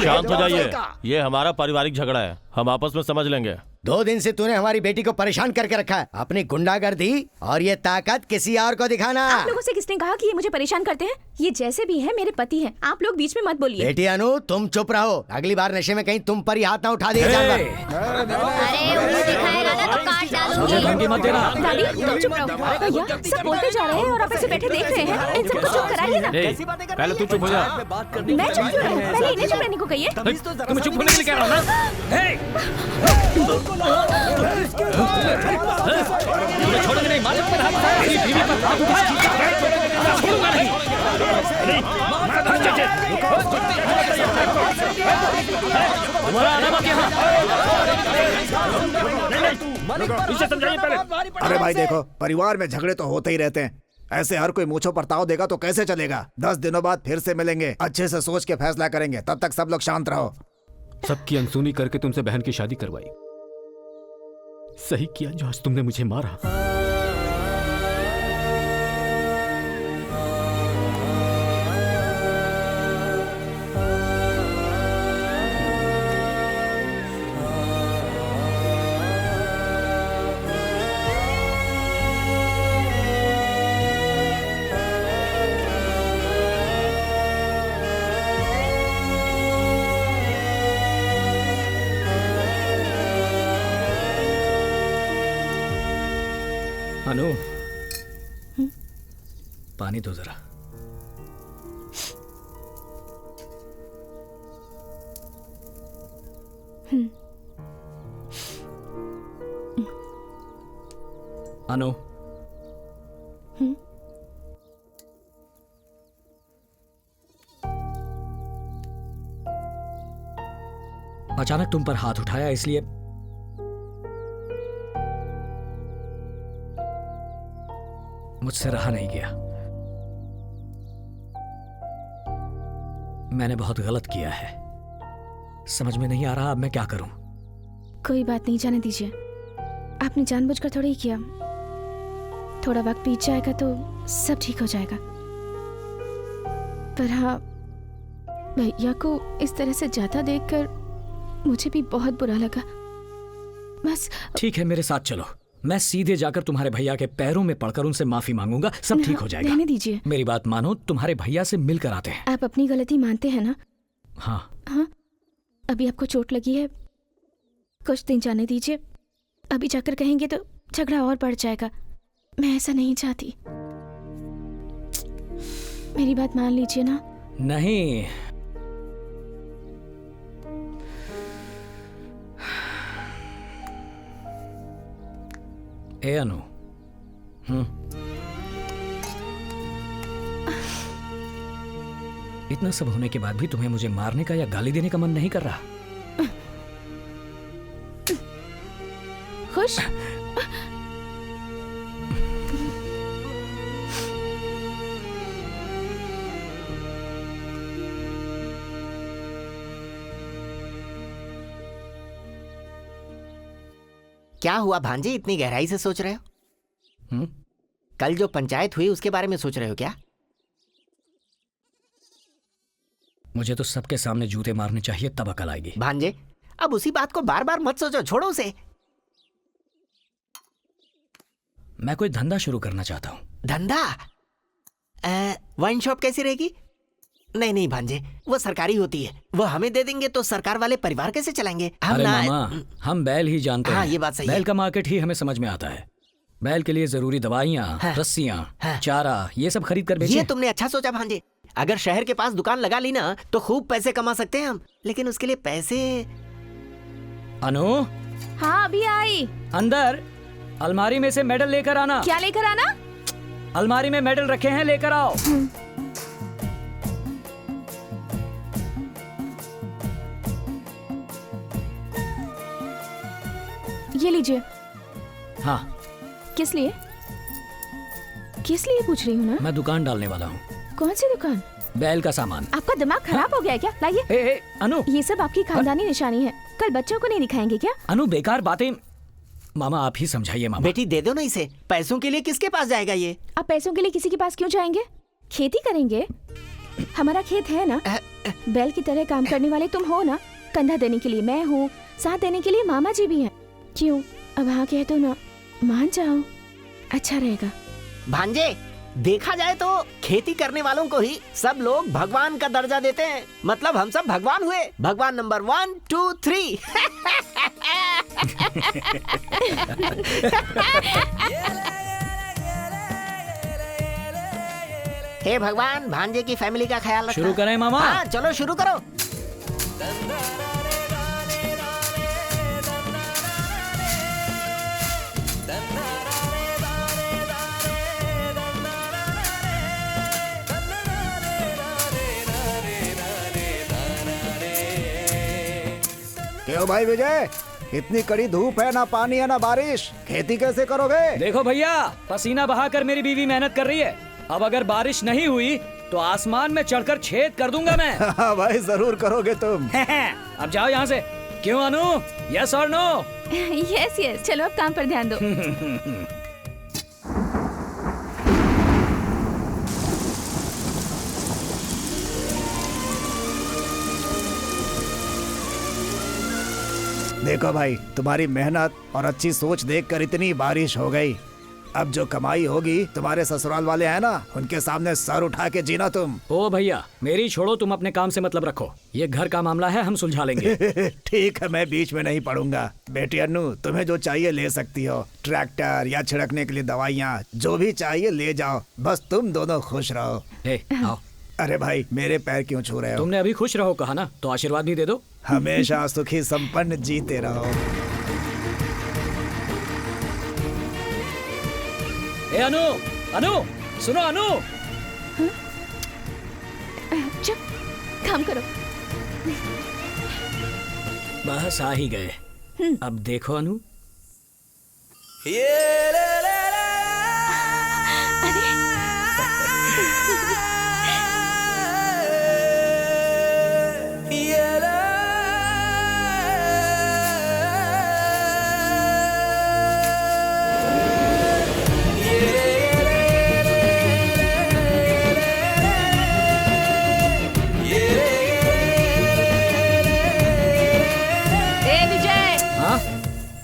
शांत हो जाइए, ये हमारा पारिवारिक झगड़ा है, हम आपस में समझ लेंगे। 2 दिन से तूने हमारी बेटी को परेशान करके रखा है। अपनी गुंडागर्दी और ये ताकत किसी और को दिखाना। आप लोगों से किसने कहा कि ये मुझे परेशान करते हैं? ये जैसे भी हैं मेरे पति हैं। आप लोग बीच में मत बोलिए। बेटी अनु, तुम चुप रहो। अगली बार नशे में कहीं तुम पर ही हाथ ना उठा दिए जानवर। अरे उंगली दिखाएगा ना तो काट डालूंगी। मत देना। दादी तुम चुप रहो। भैया सब बोलते जा रहे हैं और आप ऐसे बैठे देख रहे हैं। इन सबको चुप कराइए ना। पहले तू चुप हो जा। मैं चुप क्यों रहूं? पहले इन्हें चुप रहने को कहिए। तुम चुप होने के लिए कह रहा हूं ना। छोड़ोगे नहीं, मालिक पर हाथ उठाया, अपनी बीवी पर हाथ उठाया, छोड़ूंगा नहीं। तुम्हारा आना मत यहाँ। इसे समझाइए पहले। अरे भाई देखो, परिवार में झगड़े तो होते ही रहते हैं, ऐसे हर कोई मूंछों पर ताव देगा तो कैसे चलेगा? 10 दिनों बाद फिर से मिलेंगे, अच्छे से सोच के फैसला करेंगे, तब तक सब लोग शांत रहो। सबकी अनसुनी करके तुमसे बहन की शादी करवाई। सही किया जो आज तुमने मुझे मारा। अनु, पानी दो जरा। अनु, अचानक तुम पर हाथ उठाया इसलिए मुझसे रहा नहीं गया। मैंने बहुत गलत किया है। समझ में नहीं आ रहा अब मैं क्या करूं। कोई बात नहीं, जाने दीजिए। आपने जानबूझकर थोड़ा ही किया। थोड़ा वक्त बीत जाएगा तो सब ठीक हो जाएगा। पर हाँ, भैया को इस तरह से जाता देखकर मुझे भी बहुत बुरा लगा। बस ठीक है, मेरे साथ चलो। मैं सीधे जाकर तुम्हारे भैया के पैरों में पड़कर उनसे माफी मांगूंगा, सब ठीक हो जाएगा। रहने दीजिए। मेरी बात मानो, तुम्हारे भैया से मिलकर आते हैं। आप अपनी गलती मानते हैं ना? हाँ। हाँ, अभी आपको चोट लगी है, कुछ दिन जाने दीजिए। अभी जाकर कहेंगे तो झगड़ा और बढ़ जाएगा। मैं ऐसा नहीं चाहती। मेरी बात मान लीजिए ना। नहीं, ए अनु, इतना सब होने के बाद भी तुम्हें मुझे मारने का या गाली देने का मन नहीं कर रहा? खुश? क्या हुआ भांजे, इतनी गहराई से सोच रहे हो? कल जो पंचायत हुई उसके बारे में सोच रहे हो क्या? मुझे तो सबके सामने जूते मारने चाहिए, तब अकल आएगी। भांजे, अब उसी बात को बार बार मत सोचो, छोड़ो उसे। मैं कोई धंधा शुरू करना चाहता हूँ। धंधा? वाइन शॉप कैसी रहेगी? नहीं नहीं भांजे, वो सरकारी होती है, वो हमें दे देंगे तो सरकार वाले परिवार कैसे चलाएंगे? हम अरे ना मामा, हम बैल ही जानते हाँ, हैं। ये बात सही बैल है। का मार्केट ही हमें समझ में आता है। बैल के लिए जरूरी दवाइयाँ, रस्सियाँ, चारा, ये सब खरीद कर बेचें। ये तुमने अच्छा सोचा भांजे। अगर शहर के पास दुकान लगा ली ना तो खूब पैसे कमा सकते हैं हम, लेकिन उसके लिए पैसे। अनु, हाँ अभी आई। अंदर अलमारी में से मेडल लेकर आना। क्या लेकर आना? अलमारी में मेडल रखे हैं, लेकर आओ। ये लीजिए। हाँ, किस लिए? किस लिए पूछ रही हूँ ना? मैं दुकान डालने वाला हूँ। कौन सी दुकान? बैल का सामान। आपका दिमाग खराब हो गया है क्या? लाइए। अनु, ये सब आपकी खानदानी निशानी है, कल बच्चों को नहीं दिखाएंगे क्या? अनु बेकार बातें। मामा आप ही समझाइए। मामा बेटी दे दो ना इसे, पैसों के लिए किसके पास जाएगा ये? आप पैसों के लिए किसी के पास क्यों जाएंगे? खेती करेंगे, हमारा खेत है ना। बैल की तरह काम करने वाले तुम हो ना। कंधा देने के लिए मैं हूँ, साथ देने के लिए मामा जी भी हैं। क्यों अब हाँ कह दो ना, मान जाओ, अच्छा रहेगा। भांजे, देखा जाए तो खेती करने वालों को ही सब लोग भगवान का दर्जा देते हैं। मतलब हम सब भगवान हुए, भगवान नंबर 1 2 3। हे भगवान, भांजे की फैमिली का ख्याल रखना। शुरू करें मामा? हाँ चलो शुरू करो। क्यों भाई विजय, इतनी कड़ी धूप है, ना पानी है ना बारिश, खेती कैसे करोगे? देखो भैया, पसीना बहाकर मेरी बीवी मेहनत कर रही है। अब अगर बारिश नहीं हुई तो आसमान में चढ़कर छेद कर दूंगा मैं। हाँ भाई जरूर करोगे तुम। अब जाओ यहाँ से। क्यों अनु, यस और नो? यस यस, चलो अब काम पर ध्यान दो। देखो भाई, तुम्हारी मेहनत और अच्छी सोच देखकर इतनी बारिश हो गई। अब जो कमाई होगी तुम्हारे ससुराल वाले हैं ना, उनके सामने सर उठा के जीना तुम। ओ भैया, मेरी छोड़ो, तुम अपने काम से मतलब रखो। ये घर का मामला है, हम सुलझा लेंगे। ठीक है, मैं बीच में नहीं पड़ूंगा। बेटी अन्नू, तुम्हें जो चाहिए ले सकती हो, ट्रैक्टर या छिड़कने के लिए दवाइयाँ, जो भी चाहिए ले जाओ, बस तुम दोनों खुश रहो। आओ। अरे भाई, मेरे पैर क्यों छू रहे हो? तुमने अभी खुश रहो कहा ना, तो आशीर्वाद भी दे दो। हमेशा सुखी संपन्न जीते रहो। ए अनु, अनु, सुनो अनु। चुप, काम करो। बस आ ही गए। अब देखो अनु।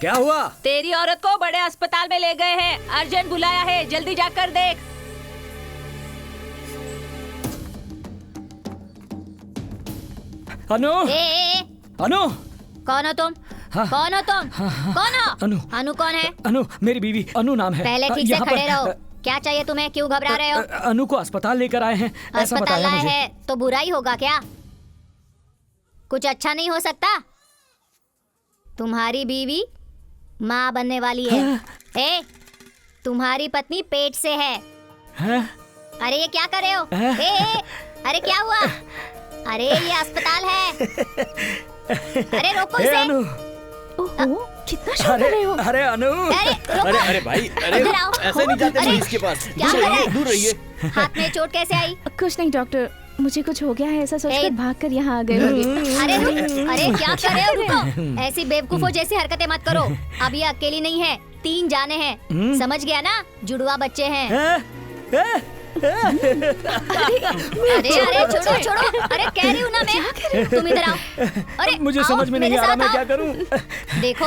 क्या हुआ? तेरी औरत को बड़े अस्पताल में ले गए हैं, अर्जेंट बुलाया है, जल्दी जाकर देख। अनु, अनु, कौन हो तुम? हाँ। कौन हो तुम? कौन हो? अनु। अनु कौन है? अनु मेरी बीवी, अनु नाम है। पहले ठीक से यहाँ खड़े पर- रहो। क्या चाहिए तुम्हें? क्यों घबरा रहे हो? अनु को अस्पताल लेकर आए हैं, ऐसा अस्पताल बताया आए मुझे। है तो बुरा ही होगा क्या? कुछ अच्छा नहीं हो सकता? तुम्हारी बीवी माँ बनने वाली है। ए, तुम्हारी पत्नी पेट से है। अरे ये क्या कर रहे हो? ए, अरे क्या हुआ? अरे ये अस्पताल है। अरे रोको इसे। ओहो, कितना शोर कर रहे हो? अरे अनु, रोको। अरे भाई, अरे इधर आओ। ऐसे नहीं जाते अरे, पुलिस के पास। क्या दूर कर रहिए, रहे? दूर रहिए। हाथ में चोट कैसे आई? कुछ नहीं डॉक्टर, मुझे कुछ हो गया है ऐसा सोचकर भागकर यहाँ आ गए होंगे। अरे अरे क्या कर रहे हो? रुको, ऐसी बेवकूफों जैसी हरकतें मत करो। अब ये अकेली नहीं है, 3 जाने हैं। समझ गया ना? जुड़वा बच्चे हैं। अरे छोड़ो छोड़ो। अरे कह रही हूँ ना मैं, तुम इधर आओ। अरे मुझे आओ, समझ में नहीं मेरे आ रहा साथ मैं आओ। क्या करूं। देखो,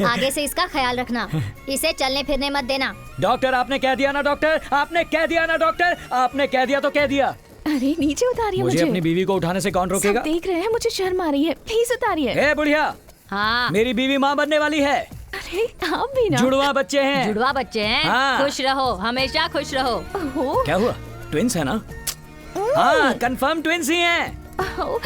आगे से इसका ख्याल रखना, इसे चलने फिरने मत देना। डॉक्टर आपने कह दिया ना, डॉक्टर आपने कह दिया ना, डॉक्टर आपने कह दिया तो कह दिया। अरे नीचे उतारिए मुझे अपनी बीवी को उठाने से कौन रोकेगा? सब देख रहे हैं, मुझे शर्म आ रही है, प्लीज उतारिए। ए बुढ़िया, हाँ मेरी बीवी माँ बनने वाली है। अरे आप भी ना। जुड़वा बच्चे हैं। जुड़वा बच्चे हैं। हाँ। खुश रहो, हमेशा खुश रहो। क्या हुआ? ट्विंस है ना? हाँ, कंफर्म ट्विंस ही हैं।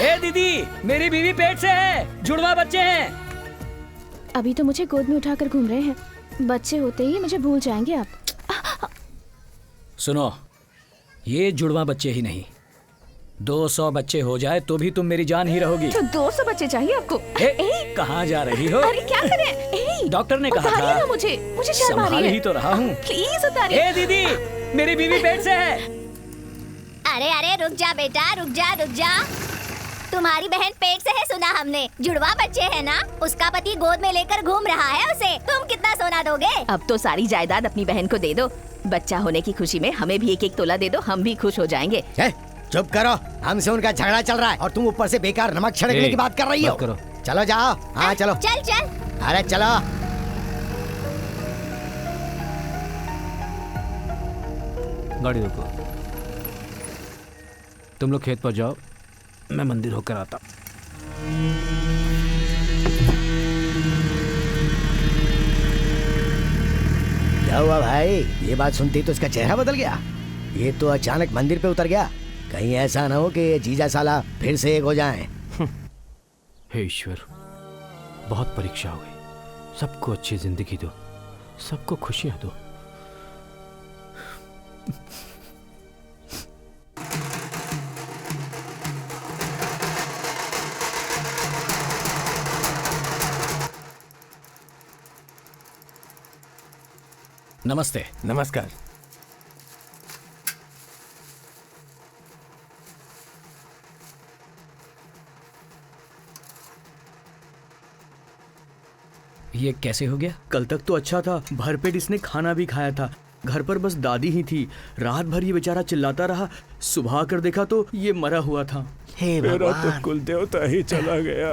ए दीदी, मेरी बीवी पेट से है, जुड़वा बच्चे हैं। अभी तो मुझे गोद में उठाकर घूम रहे हैं, बच्चे होते ही मुझे भूल जाएंगे आप। सुनो, ये जुड़वा बच्चे ही नहीं, 200 बच्चे हो जाए तो भी तुम मेरी जान ही रहोगी। तो 200 बच्चे चाहिए आपको? कहाँ जा रही हो? अरे क्या करें? डॉक्टर ने कहा था। मुझे शर्म आ रही है। संभाल ही तो रहा हूँ। प्लीज उतारिए। ए दीदी, मेरी बीवी पेट से है। अरे अरे रुक जा बेटा, रुक जा रुक जा। तुम्हारी बहन पेट से है सुना हमने, जुड़वा बच्चे है ना? उसका पति गोद में लेकर घूम रहा है उसे। तुम कितना सोना दोगे? अब तो सारी जायदाद अपनी बहन को दे दो। बच्चा होने की खुशी में हमें भी 1-1 तोला दे दो, हम भी खुश हो जाएंगे। चुप करो, हमसे उनका झगड़ा चल रहा है और तुम ऊपर से बेकार नमक छिड़कने की बात कर रही हो। चलो जाओ। हाँ चलो। चल चल। अरे चलो। गाड़ी रोको। तुम लोग खेत पर जाओ, मैं मंदिर होकर आता। क्या हुआ भाई? ये बात सुनती तो इसका चेहरा बदल गया। ये तो अचानक मंदिर पे उतर गया। कहीं ऐसा ना हो कि ये जीजा साला फिर से एक हो जाएं। हे ईश्वर, बहुत परीक्षा हो गई। सबको अच्छी जिंदगी दो, सबको खुशियां दो। नमस्ते। नमस्कार। ये कैसे हो गया? कल तक तो अच्छा था, भरपेट इसने खाना भी खाया था। घर पर बस दादी ही थी। रात भर ये बेचारा चिल्लाता रहा। सुबह कर देखा तो ये मरा हुआ था। हे मेरा तो कुल देवता ही चला गया।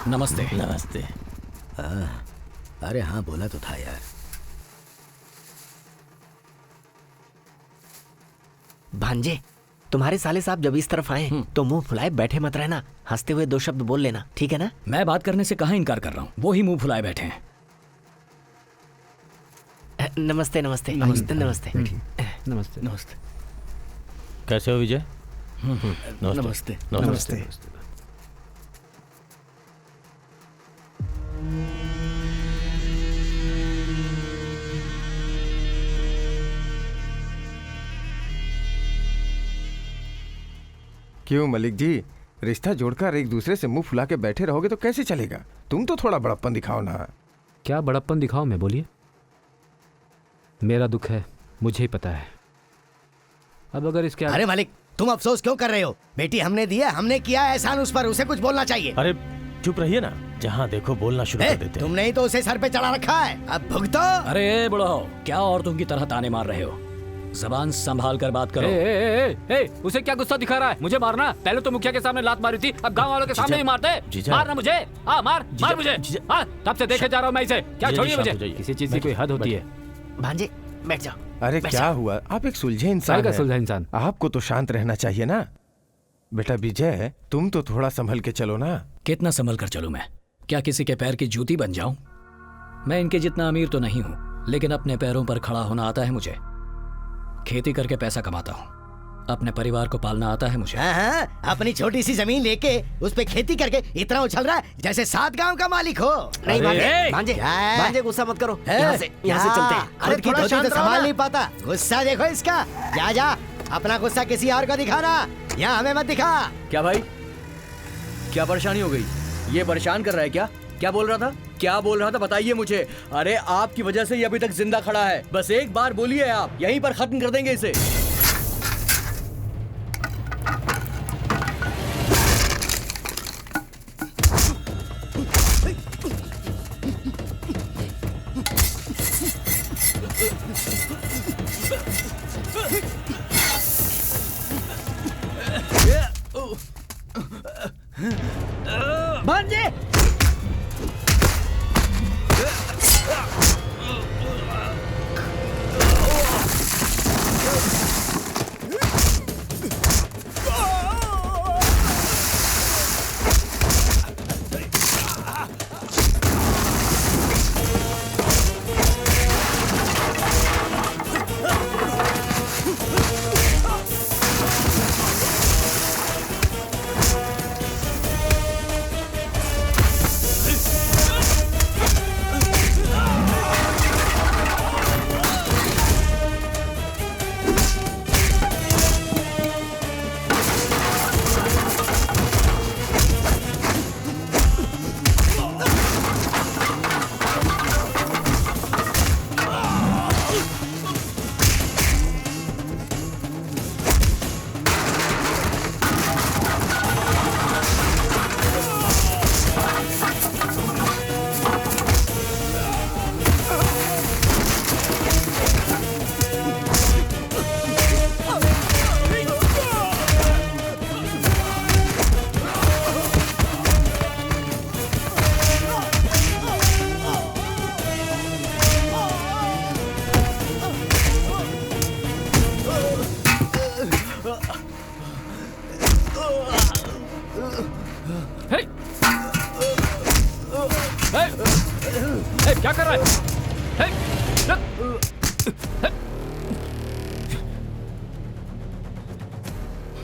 नमस्ते। नमस्ते। अरे हाँ, बोला तो था यार। भांजे, तुम्हारे साले साहब जब इस तरफ आए तो मुंह फुलाए बैठे मत रहना, हंसते हुए 2 शब्द बोल लेना, ठीक है ना? मैं बात करने से कहाँ इनकार कर रहा हूँ, वो ही मुंह फुलाए बैठे हैं। नमस्ते नमस्ते नमस्ते नमस्ते नमस्ते नमस्ते। कैसे हो विजय? नमस्ते नमस्ते। क्यों मलिक जी, रिश्ता जोड़कर एक दूसरे से मुंह फुला के बैठे रहोगे तो कैसे चलेगा? तुम तो थोड़ा बड़प्पन दिखाओ ना। क्या बड़प्पन दिखाओ मैं? बोलिए। मेरा दुख है, मुझे ही पता है। अब अगर इसके अरे मालिक, तुम अफसोस क्यों कर रहे हो? बेटी हमने दिया, हमने किया एहसान उस पर, उसे कुछ बोलना चाहिए। अरे चुप रहिए ना, जहाँ देखो बोलना शुरू कर देते। तुमने ही तो उसे सर पे चढ़ा रखा है, अब भुगतो। अरे बुढ़ाओ, क्या औरतों की तरह ताने मार रहे हो? जबान संभाल कर बात करो। उसे क्या गुस्सा दिखा रहा है? मुझे मारना? पहले तो मुखिया के सामने लात मारी थी, अब गांव वालों के सामने ही मारते। मारना मुझे? मार मुझे। तब से देखे जा रहा हूँ मैं इसे। क्या छोड़िए मुझे। किसी चीज की कोई हद होती है। भांजे बैठ जाओ। अरे क्या हुआ? आप एक सुलझे इंसान हैं। सुलझा इंसान। आपको तो शांत रहना चाहिए ना। बेटा विजय, तुम तो थोड़ा संभल के चलो ना। कितना संभल कर चलूं मैं? क्या किसी के पैर की जूती बन जाऊं? मैं इनके जितना अमीर तो नहीं हूं, लेकिन अपने पैरों पर खड़ा होना आता है मुझे। खेती करके पैसा कमाता हूँ, अपने परिवार को पालना आता है मुझे। हाँ, अपनी छोटी सी जमीन लेके उस पे खेती करके इतना उछल रहा है जैसे 7 गांव का मालिक हो। नहीं भांजे गुस्सा मत करो। यहाँ से चलते हैं। खुद की धोती तो संभाल नहीं पाता, गुस्सा देखो इसका। जा अपना गुस्सा किसी और को दिखाना, यहाँ हमें मत दिखा। क्या भाई, क्या परेशानी हो गई? ये परेशान कर रहा है क्या? क्या बोल रहा था? क्या बोल रहा था बताइए मुझे। अरे आपकी वजह से ये अभी तक जिंदा खड़ा है। बस एक बार बोलिए, आप यहीं पर खत्म कर देंगे इसे। भांजे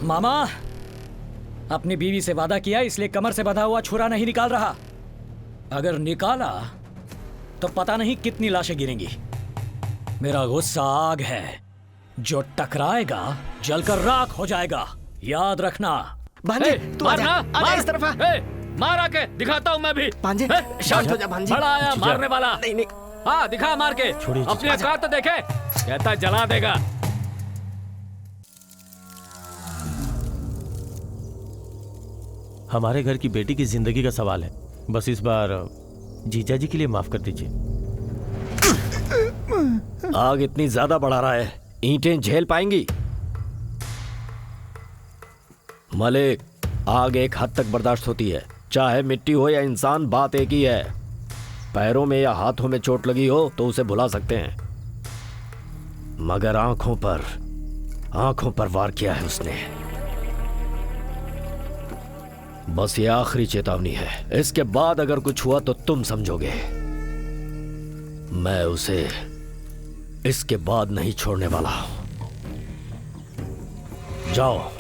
मामा, अपनी बीवी से वादा किया इसलिए कमर से बंधा हुआ छुरा नहीं निकाल रहा। अगर निकाला तो पता नहीं कितनी लाशें गिरेंगी। मेरा गुस्सा आग है, जो टकराएगा जलकर राख हो जाएगा, याद रखना। भांजे, तू मारना, आजा इस तरफ आ। मार आके दिखाता हूँ मैं भी। भांजे, शांत हो जा भांजे। बड़ा आया मारने वाला। नहीं नहीं, हाँ दिखा मार के, अपनी औकात तो देखे, कहता जला देगा। हमारे घर की बेटी की जिंदगी का सवाल है, बस इस बार जीजा जी के लिए माफ कर दीजिए। आग इतनी ज्यादा बढ़ा रहा है, ईंटें झेल पाएंगी? मलिक, आग एक हद तक बर्दाश्त होती है, चाहे मिट्टी हो या इंसान, बात एक ही है। पैरों में या हाथों में चोट लगी हो तो उसे भुला सकते हैं, मगर आंखों पर वार किया है उसने। बस ये आखिरी चेतावनी है, इसके बाद अगर कुछ हुआ तो तुम समझोगे। मैं उसे इसके बाद नहीं छोड़ने वाला। जाओ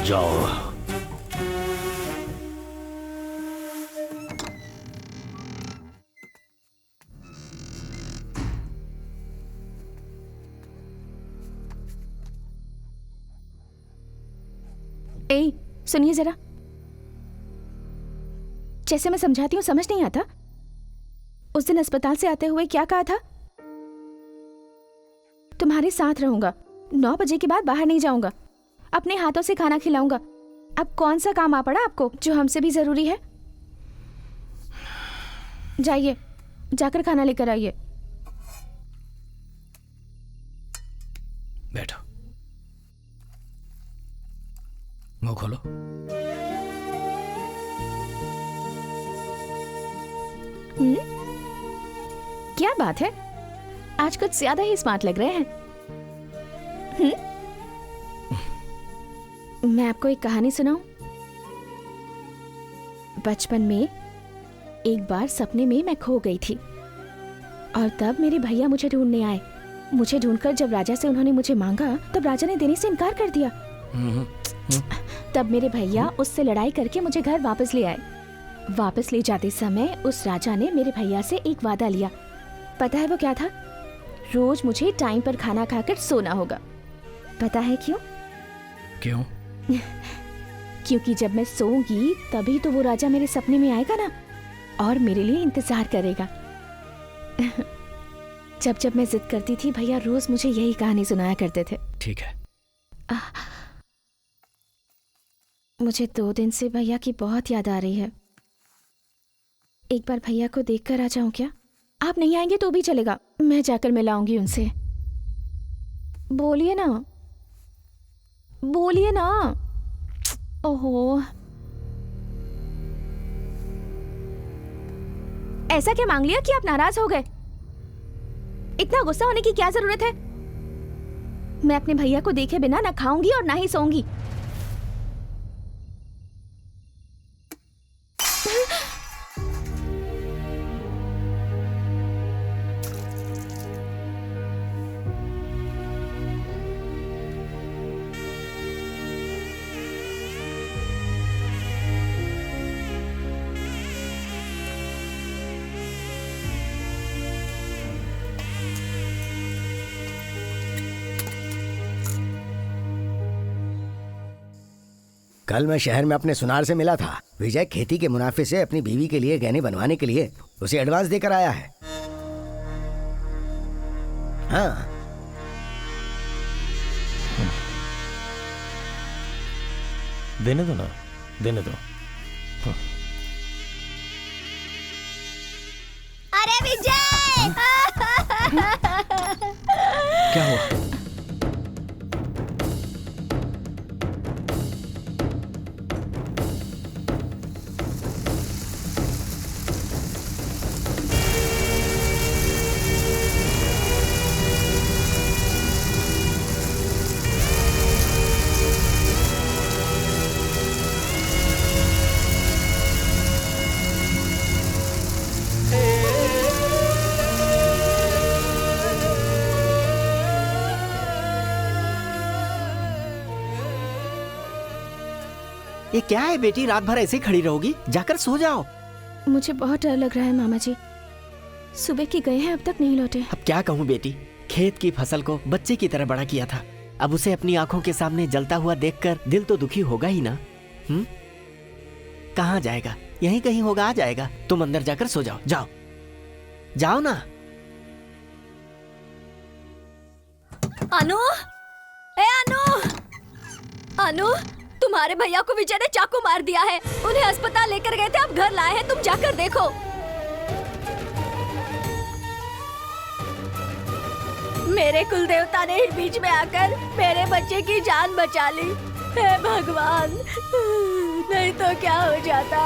जाओ। ए, सुनिए जरा, जैसे मैं समझाती हूँ समझ नहीं आता। उस दिन अस्पताल से आते हुए क्या कहा था? तुम्हारे साथ रहूंगा, 9 बजे के बाद बाहर नहीं जाऊंगा, अपने हाथों से खाना खिलाऊंगा। अब कौन सा काम आ पड़ा आपको जो हमसे भी जरूरी है? जाइए, जाकर खाना लेकर आइए। बैठो, मुंह खोलो। क्या बात है, आज कुछ ज्यादा ही स्मार्ट लग रहे हैं। मैं आपको एक कहानी सुनाऊं? बचपन में एक बार सपने में मैं खो गई थी और तब मेरे भैया मुझे ढूंढने आए। मुझे ढूंढकर जब राजा से उन्होंने मुझे मांगा तब राजा ने देने से इनकार कर दिया। तब मेरे भैया उससे लड़ाई करके मुझे घर वापस ले आए। वापस ले जाते समय उस राजा ने मेरे भैया से एक वादा लिया। पता है वो क्या था? रोज मुझे टाइम पर खाना खाकर सोना होगा। पता है क्यों? क्यों? क्योंकि जब मैं सोऊंगी तभी तो वो राजा मेरे सपने में आएगा ना, और मेरे लिए इंतजार करेगा। जब जब मैं जिद करती थी भैया रोज मुझे यही कहानी सुनाया करते थे। ठीक है। मुझे 2 दिन से भैया की बहुत याद आ रही है। एक बार भैया को देखकर आ जाऊं क्या? आप नहीं आएंगे तो भी चलेगा, मैं जाकर मिलाऊंगी उनसे। बोलिए ना, बोलिए ना। ओहो, ऐसा क्या मांग लिया कि आप नाराज हो गए? इतना गुस्सा होने की क्या जरूरत है? मैं अपने भैया को देखे बिना ना खाऊंगी और ना ही सोऊंगी। कल मैं शहर में अपने सुनार से मिला था। विजय खेती के मुनाफे से अपनी बीवी के लिए गहने बनवाने के लिए उसे एडवांस देकर आया है। हाँ, देने दो ना, देने दो। अरे विजय! क्या हुआ? ये क्या है बेटी, रात भर ऐसे ही खड़ी रहोगी? जाकर सो जाओ। मुझे बहुत डर लग रहा है मामा जी। सुबह की गए हैं, अब तक नहीं लौटे। अब क्या कहूँ बेटी, खेत की फसल को बच्चे की तरह बड़ा किया था, अब उसे अपनी आंखों के सामने जलता हुआ देखकर दिल तो दुखी होगा ही ना। कहाँ जाएगा? यहीं कहीं होगा, आ जाएगा। तुम अंदर जाकर सो जाओ, जाओ जाओ ना। अनु, ए अनु, अनु, तुम्हारे भैया को विजय ने चाकू मार दिया है। उन्हें अस्पताल लेकर गए थे, अब घर लाए हैं, तुम जाकर देखो। मेरे कुल देवता ने ही बीच में आकर मेरे बच्चे की जान बचा ली। हे भगवान, नहीं तो क्या हो जाता।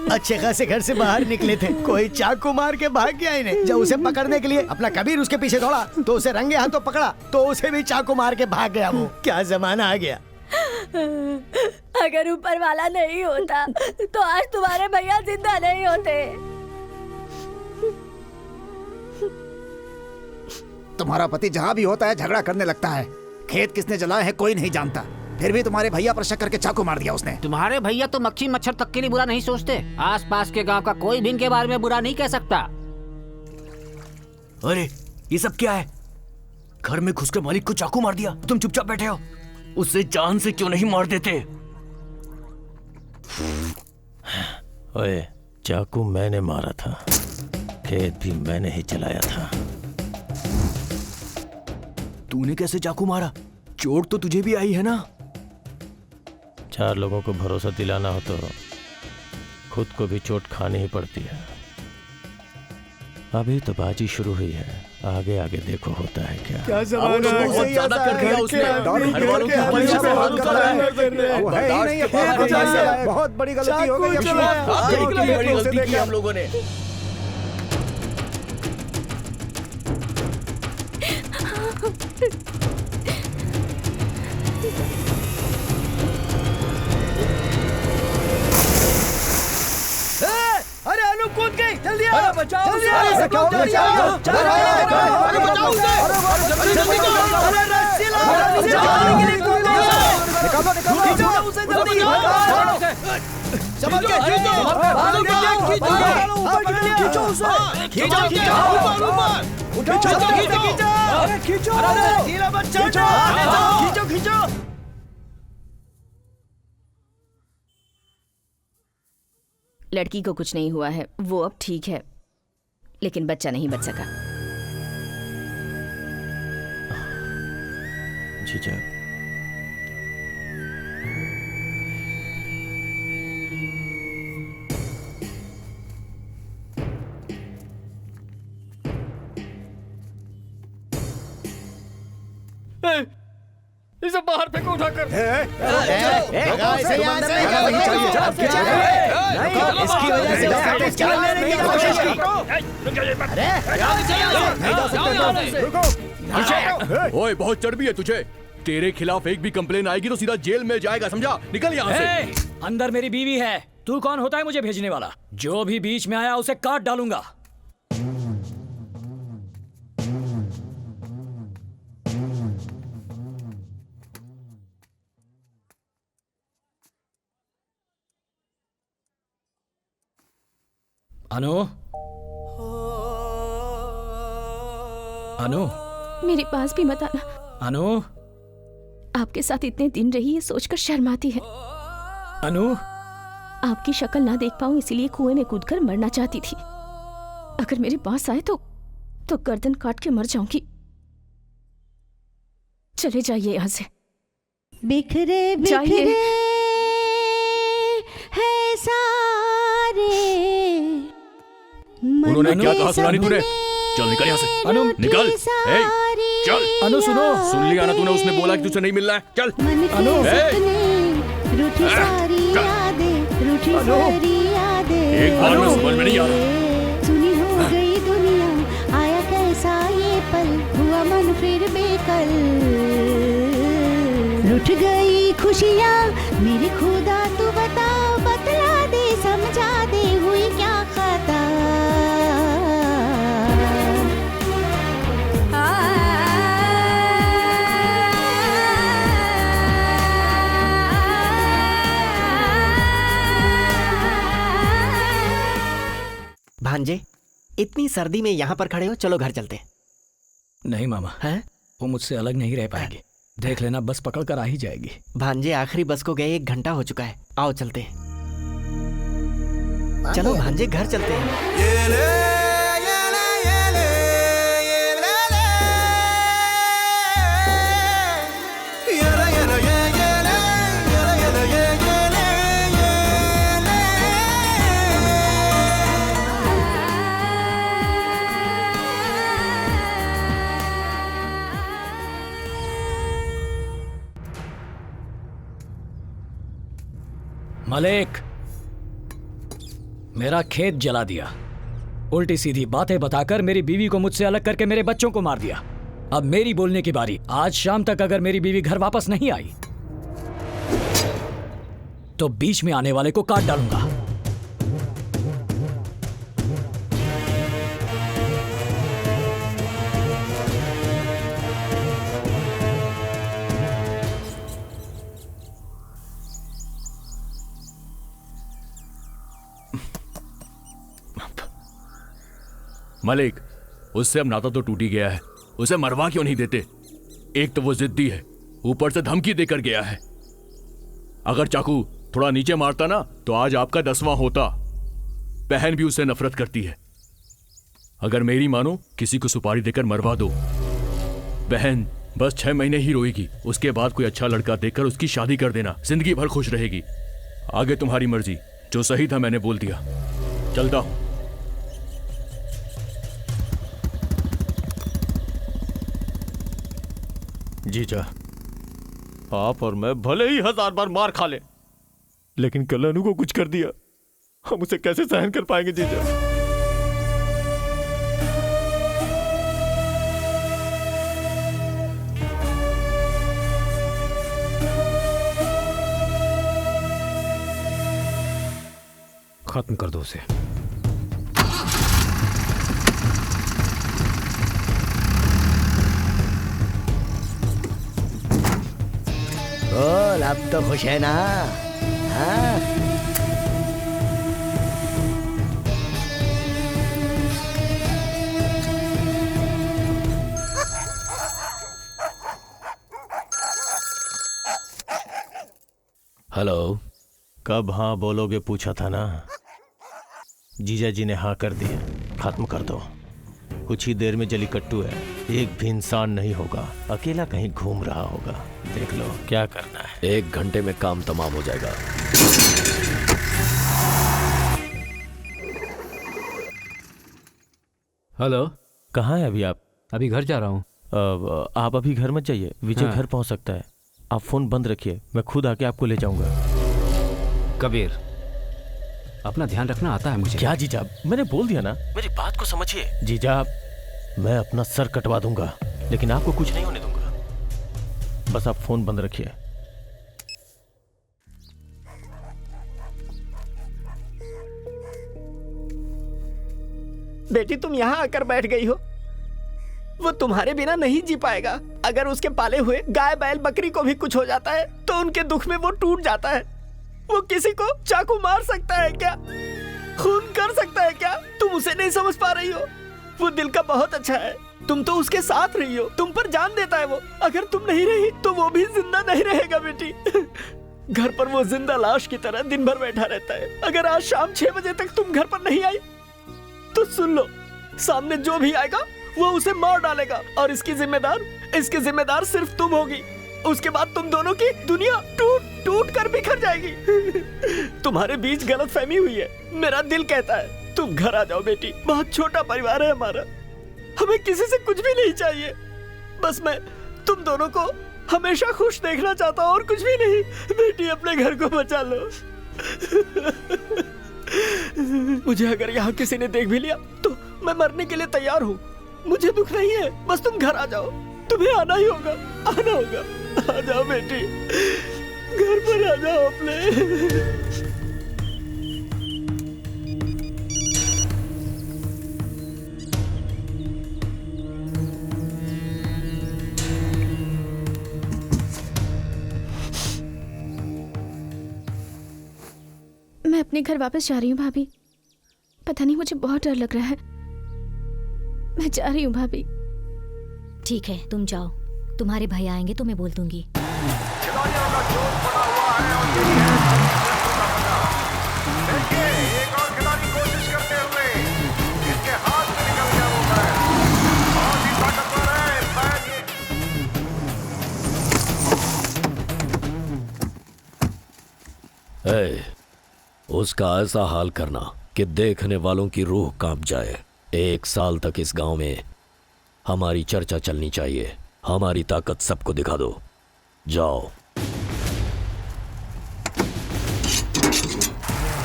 अच्छे खासे घर से बाहर निकले थे, कोई चाकू मार के भाग गया इन्हें। जब उसे पकड़ने के लिए अपना कबीर उसके पीछे दौड़ा तो उसे रंगे हाथों पकड़ा तो उसे भी चाकू मार के भाग गया। वो क्या जमाना आ गया। अगर ऊपर वाला नहीं होता तो आज तुम्हारे भैया जिंदा नहीं होते। तुम्हारा पति जहाँ भी होता है झगड़ा करने लगता है। खेत किसने जलाए है कोई नहीं जानता, फिर भी तुम्हारे भैया पर शक करके चाकू मार दिया उसने। तुम्हारे भैया तो मक्खी मच्छर तक के लिए बुरा नहीं सोचते। आसपास के गांव का कोई भी इनके बारे में बुरा नहीं कह सकता। अरे ये सब क्या है? घर में घुसकर मालिक को चाकू मार दिया, तुम चुपचाप बैठे हो। उसे जान से क्यों नहीं मार देते? ओए, चाकू मैंने मारा था, खेत भी मैंने ही चलाया था। तूने कैसे चाकू मारा? चोट तो तुझे भी आई है ना? 4 लोगों को भरोसा दिलाना हो तो खुद को भी चोट खानी ही पड़ती है। अभी तो बाजी शुरू हुई है, आगे आगे देखो होता है क्या। क्या ज़माना है, बहुत ज्यादा कर दिया उसने। घर वालों की हमेशा से हाथ कर रहा है। बहुत बड़ी गलती हो गई। बड़ी गलती की हम लोगों ने। अरे अनु कूद गई, जल्दी आओ। अरे बचाओ जल्दी उसे। आओ, अरे बचाओ, जल्दी बचाओ। आओ। अरे बचाओ उसे। जल्दी करो। अरे रस्सी लाओ, रस्सी लाओ। निकालो, निकालो। खींचो उसे जल्दी। संभल के खींचो। खींचो उसे। खींचो, खींचो। ऊपर, खींचो, खींचो। अरे खींचो। अरे ढीला मत छोड़ो। खींचो, खींचो। लड़की को कुछ नहीं हुआ है, वो अब ठीक है, लेकिन बच्चा नहीं बच सका। जीजा, इसे बाहर फेंको उठाकर। इसकी वजह से डॉक्टर जान लेने की कोशिश की। ओए, बहुत चर्बी है तुझे। तेरे खिलाफ एक भी कंप्लेन आएगी तो सीधा जेल में जाएगा, समझा? निकल यहाँ से। अंदर मेरी बीवी है, तू कौन होता है मुझे भेजने वाला? जो भी बीच में आया उसे काट डालूंगा। अनु, अनु, मेरे पास भी मत आना। अनु, आपके साथ इतने दिन रही है सोचकर शर्म आती है। अनु, आपकी शक्ल ना देख पाऊं इसीलिए कुएं में कूदकर मरना चाहती थी। अगर मेरे पास आए तो गर्दन काट के मर जाऊंगी। चले जाइए यहाँ से। बिखरे बिखरे है सारे। उन्होंने क्या कहा सुना नहीं तूने? चल निकल यहाँ से। अनु, निकल। चल। अनु सुनो। सुन लिया ना तूने? उसने बोला कि तुझसे नहीं मिलना है। चल। अनु, रूठी सारी यादें, रूठी सारी यादें। एक बार में समझ में नहीं आ रहा। सुनी हो गई दुनिया, आया कैसा ये पल, हुआ मन फिर बेकल। रूठ गई खुशियाँ मेरी खुदा, तू बता, बतला दे, समझा दे, हुई क्या खता। भांजे, इतनी सर्दी में यहाँ पर खड़े हो, चलो घर चलते हैं। नहीं मामा, हैं? वो मुझसे अलग नहीं रह पाएगी। देख लेना, बस पकड़ कर आ ही जाएगी। भांजे, आखिरी बस को गए 1 घंटा हो चुका है। आओ चलते हैं। चलो भांजे, घर चलते हैं। मलिक, मेरा खेत जला दिया, उल्टी सीधी बातें बताकर मेरी बीवी को मुझसे अलग करके मेरे बच्चों को मार दिया। अब मेरी बोलने की बारी। आज शाम तक अगर मेरी बीवी घर वापस नहीं आई तो बीच में आने वाले को काट डालूंगा। मलिक, उससे अब नाता तो टूट ही गया है, उसे मरवा क्यों नहीं देते? एक तो वो जिद्दी है, ऊपर से धमकी देकर गया है। अगर चाकू थोड़ा नीचे मारता ना तो आज आपका 10वां होता। बहन भी उससे नफरत करती है। अगर मेरी मानो, किसी को सुपारी देकर मरवा दो। बहन बस 6 महीने ही रोएगी, उसके बाद कोई अच्छा लड़का देखकर उसकी शादी कर देना, जिंदगी भर खुश रहेगी। आगे तुम्हारी मर्जी, जो सही था मैंने बोल दिया। चलता हूं। जीजा, आप और मैं भले ही 1000 बार मार खा ले, लेकिन कल अनु को कुछ कर दिया, हम उसे कैसे सहन कर पाएंगे जीजा? खत्म कर दो उसे। बोल, अब तो खुश है ना? हाँ? हेलो, कब हाँ बोलोगे पूछा था ना? जीजा जी ने हाँ कर दिया, खत्म कर दो। कुछ ही देर में जलीकट्टू है, एक भी इंसान नहीं होगा, अकेला कहीं घूम रहा होगा। देख लो क्या करना है। 1 घंटे में काम तमाम हो जाएगा। हेलो, कहाँ है अभी आप? अभी घर जा रहा हूँ। आप अभी घर मत जाइए, विजय हाँ। घर पहुँच सकता है। आप फोन बंद रखिए, मैं खुद आके आपको ले जाऊंगा। कबीर, अपना ध्यान रखना आता है मुझे। क्या जीजा, मैंने बोल दिया ना, मेरी बात को समझिए। जीजा, मैं अपना सर कटवा दूंगा, लेकिन आपको कुछ नहीं होने दूंगा। बस आप फोन बंद रखिए। बेटी, तुम यहाँ आकर बैठ गई हो। वो तुम्हारे बिना नहीं जी पाएगा। अगर उसके पाले हुए गाय बैल बकरी को भी कुछ हो जाता है तो उनके दुख में वो टूट जाता है। वो किसी को चाकू मार सकता है क्या? खून कर सकता है क्या? तुम उसे नहीं समझ पा रही हो। वो दिल का बहुत अच्छा है, तुम तो उसके साथ रही हो, तुम पर जान देता है वो। अगर तुम नहीं रही तो वो भी जिंदा नहीं रहेगा बेटी। घर पर वो जिंदा लाश की तरह दिन भर बैठा रहता है। अगर आज शाम 6 बजे तक तुम घर पर नहीं आई तो सुन लो, सामने जो भी आएगा वो उसे मार डालेगा, और इसकी जिम्मेदार सिर्फ तुम होगी। उसके बाद तुम दोनों की दुनिया टूट कर बिखर जाएगी। तुम्हारे बीच गलतफहमी हुई है। मेरा दिल कहता है तुम घर आ जाओ बेटी। बहुत छोटा परिवार है हमारा, हमें किसी से कुछ भी नहीं चाहिए। बस मैं तुम दोनों को हमेशा खुश देखना चाहता हूँ और कुछ भी नहीं। बेटी, अपने घर को बचा लो। मुझे अगर यहाँ किसी ने देख भी लिया तो मैं मरने के लिए तैयार हूँ। मुझे दुख नहीं है, बस तुम घर आ जाओ। तुम्हें आना ही होगा, आना होगा। आ जाओ बेटी, घर पर आ जाओ अपने। मैं अपने घर वापस जा रही हूँ भाभी। पता नहीं, मुझे बहुत डर लग रहा है। मैं जा रही हूँ भाभी। ठीक है, तुम जाओ। तुम्हारे भाई आएंगे तो मैं बोल दूंगी। खिलाड़ियों का जोश बना हुआ है और यही है देखिए, एक और खिलाड़ी कोशिश करते हुए इसके हाथ से निकल गया वो बैल। बहुत ही ताकतवर है बैल ये। उसका ऐसा हाल करना कि देखने वालों की रूह कांप जाए। 1 साल तक इस गांव में हमारी चर्चा चलनी चाहिए। हमारी ताकत सबको दिखा दो। जाओ।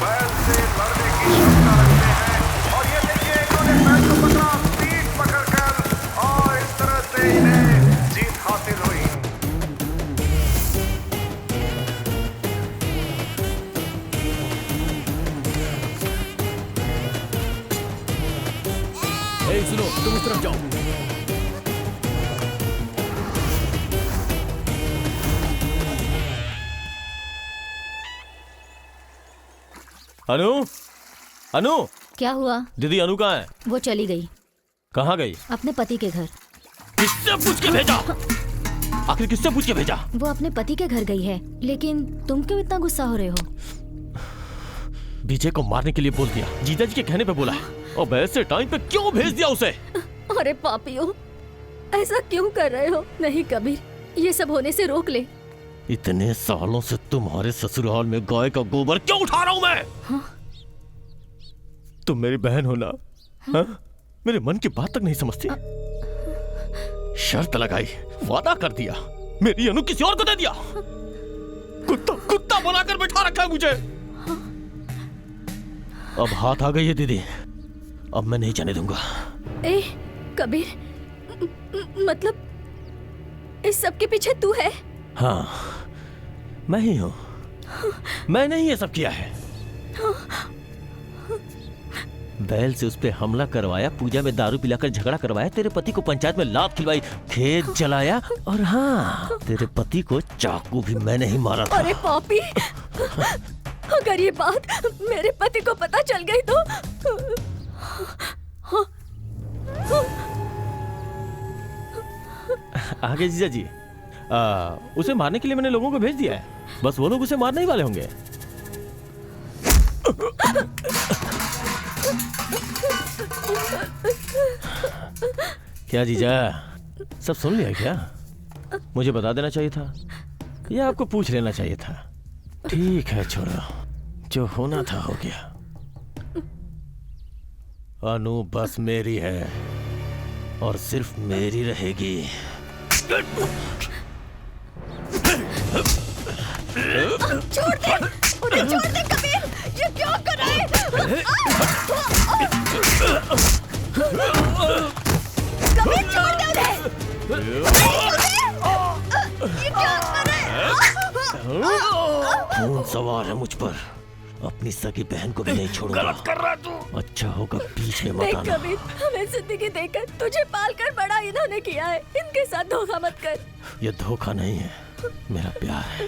बैल से लड़ने की क्षमता रखते हैं और ये देखिए इन्होंने बैल को पकड़ा, पीठ पकड़कर, और इस तरह से इन्हें जीत हासिल हुई। सुनो, तुम उस तरफ जाओ। अनु, अनु, क्या हुआ? दीदी अनु कहाँ है? वो चली गई। कहाँ गई? अपने पति के घर। किससे पूछ के भेजा? आखिर किससे पूछ के भेजा? वो अपने पति के घर गई है। लेकिन तुम क्यों इतना गुस्सा हो रहे हो? विजय को मारने के लिए बोल दिया, जीजा जी के कहने पे बोला है, और ऐसे टाइम पे क्यों भेज दिया उसे? अरे पापियों, ऐसा क्यों कर रहे हो? नहीं कबीर, ये सब होने से रोक ले। इतने सालों से तुम्हारे ससुराल में गाय का गोबर क्यों उठा रहा हूं मैं? हाँ? तुम मेरी बहन हो ना? हाँ? मेरे मन की बात तक नहीं समझती। शर्त लगाई, वादा कर दिया, मेरी अनु किसी और को दे दिया। कुत्ता कुत्ता बनाकर बैठा रखा है मुझे। अब हाथ आ गई है दीदी, अब मैं नहीं जाने दूंगा। ए कबीर, मतलब इस सब के पीछे तू है? हाँ, मैं ही हूँ। मैंने ही ये सब किया है। बैल से उस पे हमला करवाया, पूजा में दारू पिलाकर झगड़ा करवाया, तेरे पति को पंचायत में लात खिलवाई, खेत जलाया, और हाँ, तेरे पति को चाकू भी मैंने ही मारा था। अरे पापी, अगर ये बात मेरे पति को पता चल गई तो आगे जीजा जी, उसे मारने के लिए मैंने लोगों को भेज दिया है, बस वो लोग उसे मारने ही वाले होंगे। क्या जीजा, सब सुन लिया क्या? मुझे बता देना चाहिए था या आपको पूछ लेना चाहिए था? ठीक है, छोड़ो, जो होना था हो गया। अनु बस मेरी है और सिर्फ मेरी रहेगी। छोड़ दे, उन्हें छोड़ दे कबीर, ये क्या कर रहा है? कबीर छोड़ दे उन्हें। ये क्या कर रहा है? खून सवार है मुझ पर, अपनी सगी बहन को भी नहीं छोड़ूंगा। गलत कर रहा तू। अच्छा होगा बीच में मत देख आना। कबीर, हमें जिंदगी देकर तुझे पालकर बड़ा इन्होंने किया है, इनके साथ धोखा मत कर। ये धोखा नहीं है, मेरा प्यार है।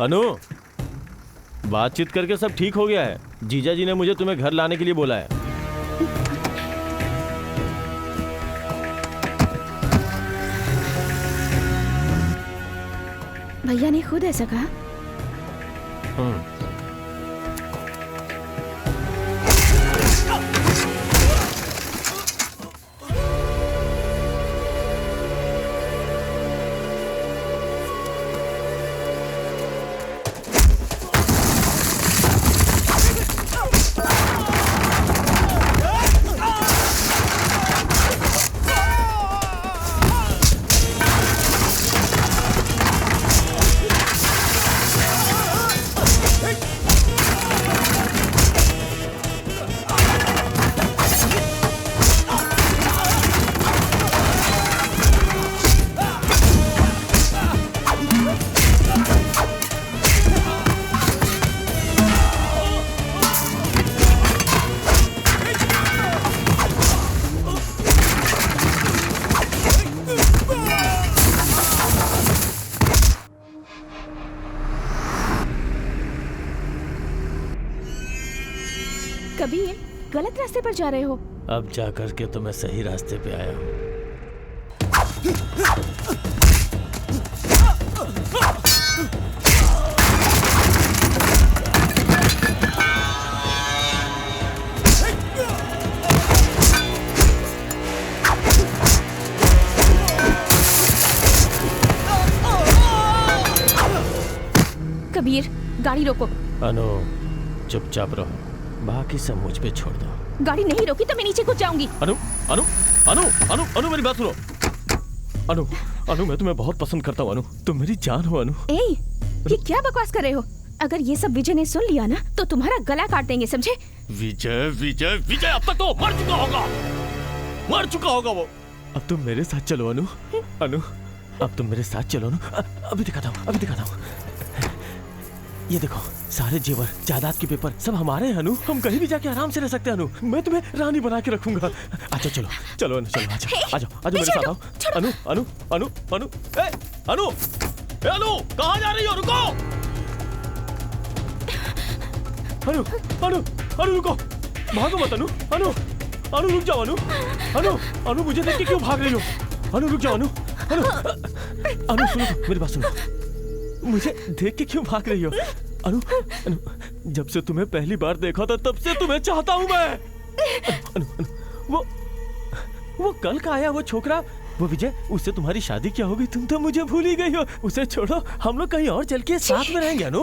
अनु, बातचीत करके सब ठीक हो गया है। जीजा जी ने मुझे तुम्हें घर लाने के लिए बोला है। भैया ने खुद ऐसा कहा? कबीर, गलत रास्ते पर जा रहे हो। अब जा कर के तो मैं सही रास्ते पे आया हूँ। कबीर, गाड़ी रोको। अनु, चुपचाप रहो, बाकी सब मुझ पे छोड़ दो। गाड़ी नहीं रोकी तो मैं नीचे कूद जाऊंगी। अनु, अनु, अनु, अनु, अनु, मेरी बात सुनो। अनु, अनु, मैं तुम्हें बहुत पसंद करता हूँ अनु, तुम मेरी जान हो अनु। ए, ये क्या बकवास कर रहे हो? अगर ये सब विजय ने सुन लिया ना तो तुम्हारा गला काट देंगे, समझे? विजय, विजय, विजय अब तक तो मर चुका होगा, मर चुका होगा वो। अब तुम मेरे साथ चलो अनु, अनु, अब तुम मेरे साथ चलो अनु। अभी दिखाता हूँ, अभी दिखाता हूँ। ये देखो, सारे जेवर, जायदाद के पेपर सब हमारे हैं अनु। हम कहीं भी जाके आराम से रह सकते हैं अनु। मैं तुम्हें रानी बना के रखूंगा। अच्छा चलो, चलो अनु, चलो, आ जाओ मेरे साथ आओ। अनु, अनु, अनु, अनु, ए, अनु, ए, अनु, कहाँ जा रही हो? रुको, अनु, अनु, अनु रुको, भागो मत अनु, अनु, अनु रुक जाओ अनु, अनु, अनु मुझे देख के क्यों भाग रही हो? अनु रुक जाओ अनु, अनु, अनु सुनो, मेरी बात सुनो, मुझे देख के क्यों भाग रही हो? अनु, अनु, जब से तुम्हें पहली बार देखा था तब से तुम्हें चाहता हूँ मैं। अनु, अनु, वो कल का आया वो छोकरा, वो विजय, उससे तुम्हारी शादी क्या होगी? तुम तो मुझे भूल ही गई हो। उसे छोड़ो, हम लोग कहीं और चल के साथ में रहेंगे अनु।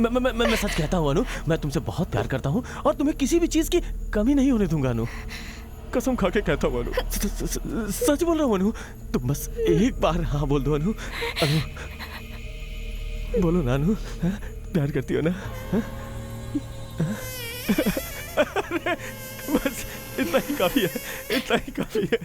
मैं सच कहता हूँ अनु, मैं तुमसे बहुत प्यार करता हूँ और तुम्हें किसी भी चीज की कमी नहीं होने दूंगा अनु। कसम खा के कहता हूँ अनु, सच बोल रहा हूँ अनु। तुम बस एक बार हाँ बोल दो अनु। अनु बोलो ना अनु, प्यार करती हो ना? अरे बस इतना ही काफी है, इतना ही काफी है।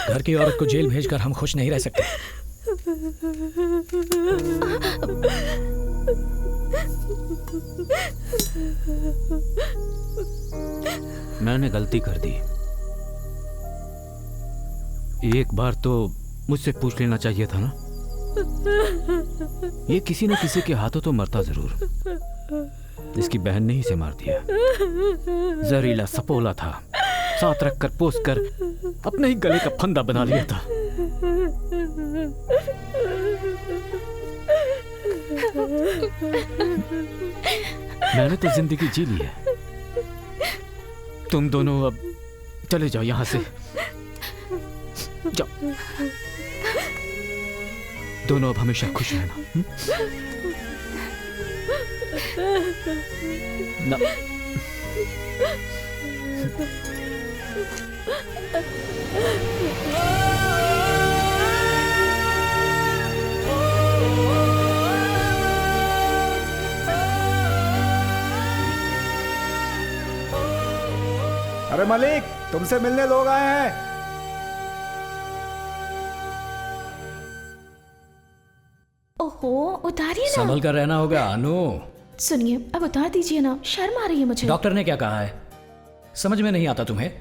घर की औरत को जेल भेजकर हम खुश नहीं रह सकते। मैंने गलती कर दी। एक बार तो मुझसे पूछ लेना चाहिए था ना। ये किसी न किसी के हाथों तो मरता जरूर। इसकी बहन ने ही इसे मार दिया। जहरीला सपोला था, साथ रखकर पोस कर अपने ही गले का फंदा बना लिया था। मैंने तो जिंदगी जी ली है। तुम दोनों अब चले जाओ यहां से, जाओ। दोनों अब हमेशा खुश रहना। ना। अरे मलिक, तुमसे मिलने लोग आए हैं। ओहो, उतारिए ना। संभल कर रहना होगा अनु। सुनिए, अब उतार दीजिए ना, शर्म आ रही है मुझे। डॉक्टर ने क्या कहा है? समझ में नहीं आता तुम्हें?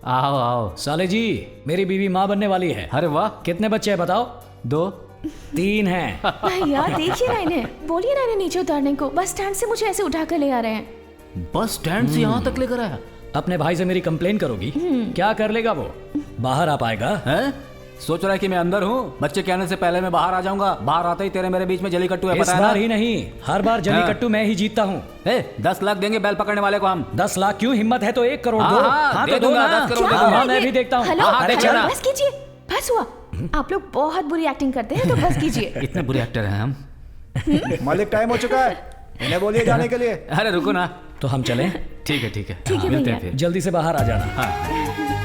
आओ आओ। साले जी, मेरी बीवी माँ बनने वाली है। अरे वाह, कितने बच्चे हैं बताओ? 2 3 हैं। भैया देखिए ना इन्हें, बोलिए ना इन्हें नीचे उतारने को। बस स्टैंड से मुझे ऐसे उठा कर ले आ रहे हैं। बस स्टैंड से यहाँ तक लेकर आया? अपने भाई से मेरी कंप्लेन करोगी? क्या कर लेगा वो? बाहर आ पाएगा? हैं? सोच रहा है कि मैं अंदर हूँ, बच्चे के आने से पहले मैं बाहर आ जाऊंगा। बाहर आते ही तेरे मेरे बीच में जली कट्टू है, इस बार ही नहीं, हर बार जली कट्टू मैं ही जीतता हूँ। 10 लाख देंगे बैल पकड़ने वाले को हम। 10 लाख क्यों? हिम्मत है तो 1 करोड़ दो। हाँ दे तो दूंगा, 10 करोड़ दे दूंगा। मैं भी देखता हूँ। अरे चलो बस कीजिए, बस हुआ। आप लोग बहुत बुरी एक्टिंग करते हैं, तो बस कीजिए। इतने बुरे एक्टर हैं हम। मालिक, टाइम हो चुका है, इन्हें बोलिए जाने के लिए। अरे रुको ना, तो हम चलें? ठीक है, ठीक है मिलते भैया। हैं फिर। जल्दी से बाहर आ जाना। हाँ।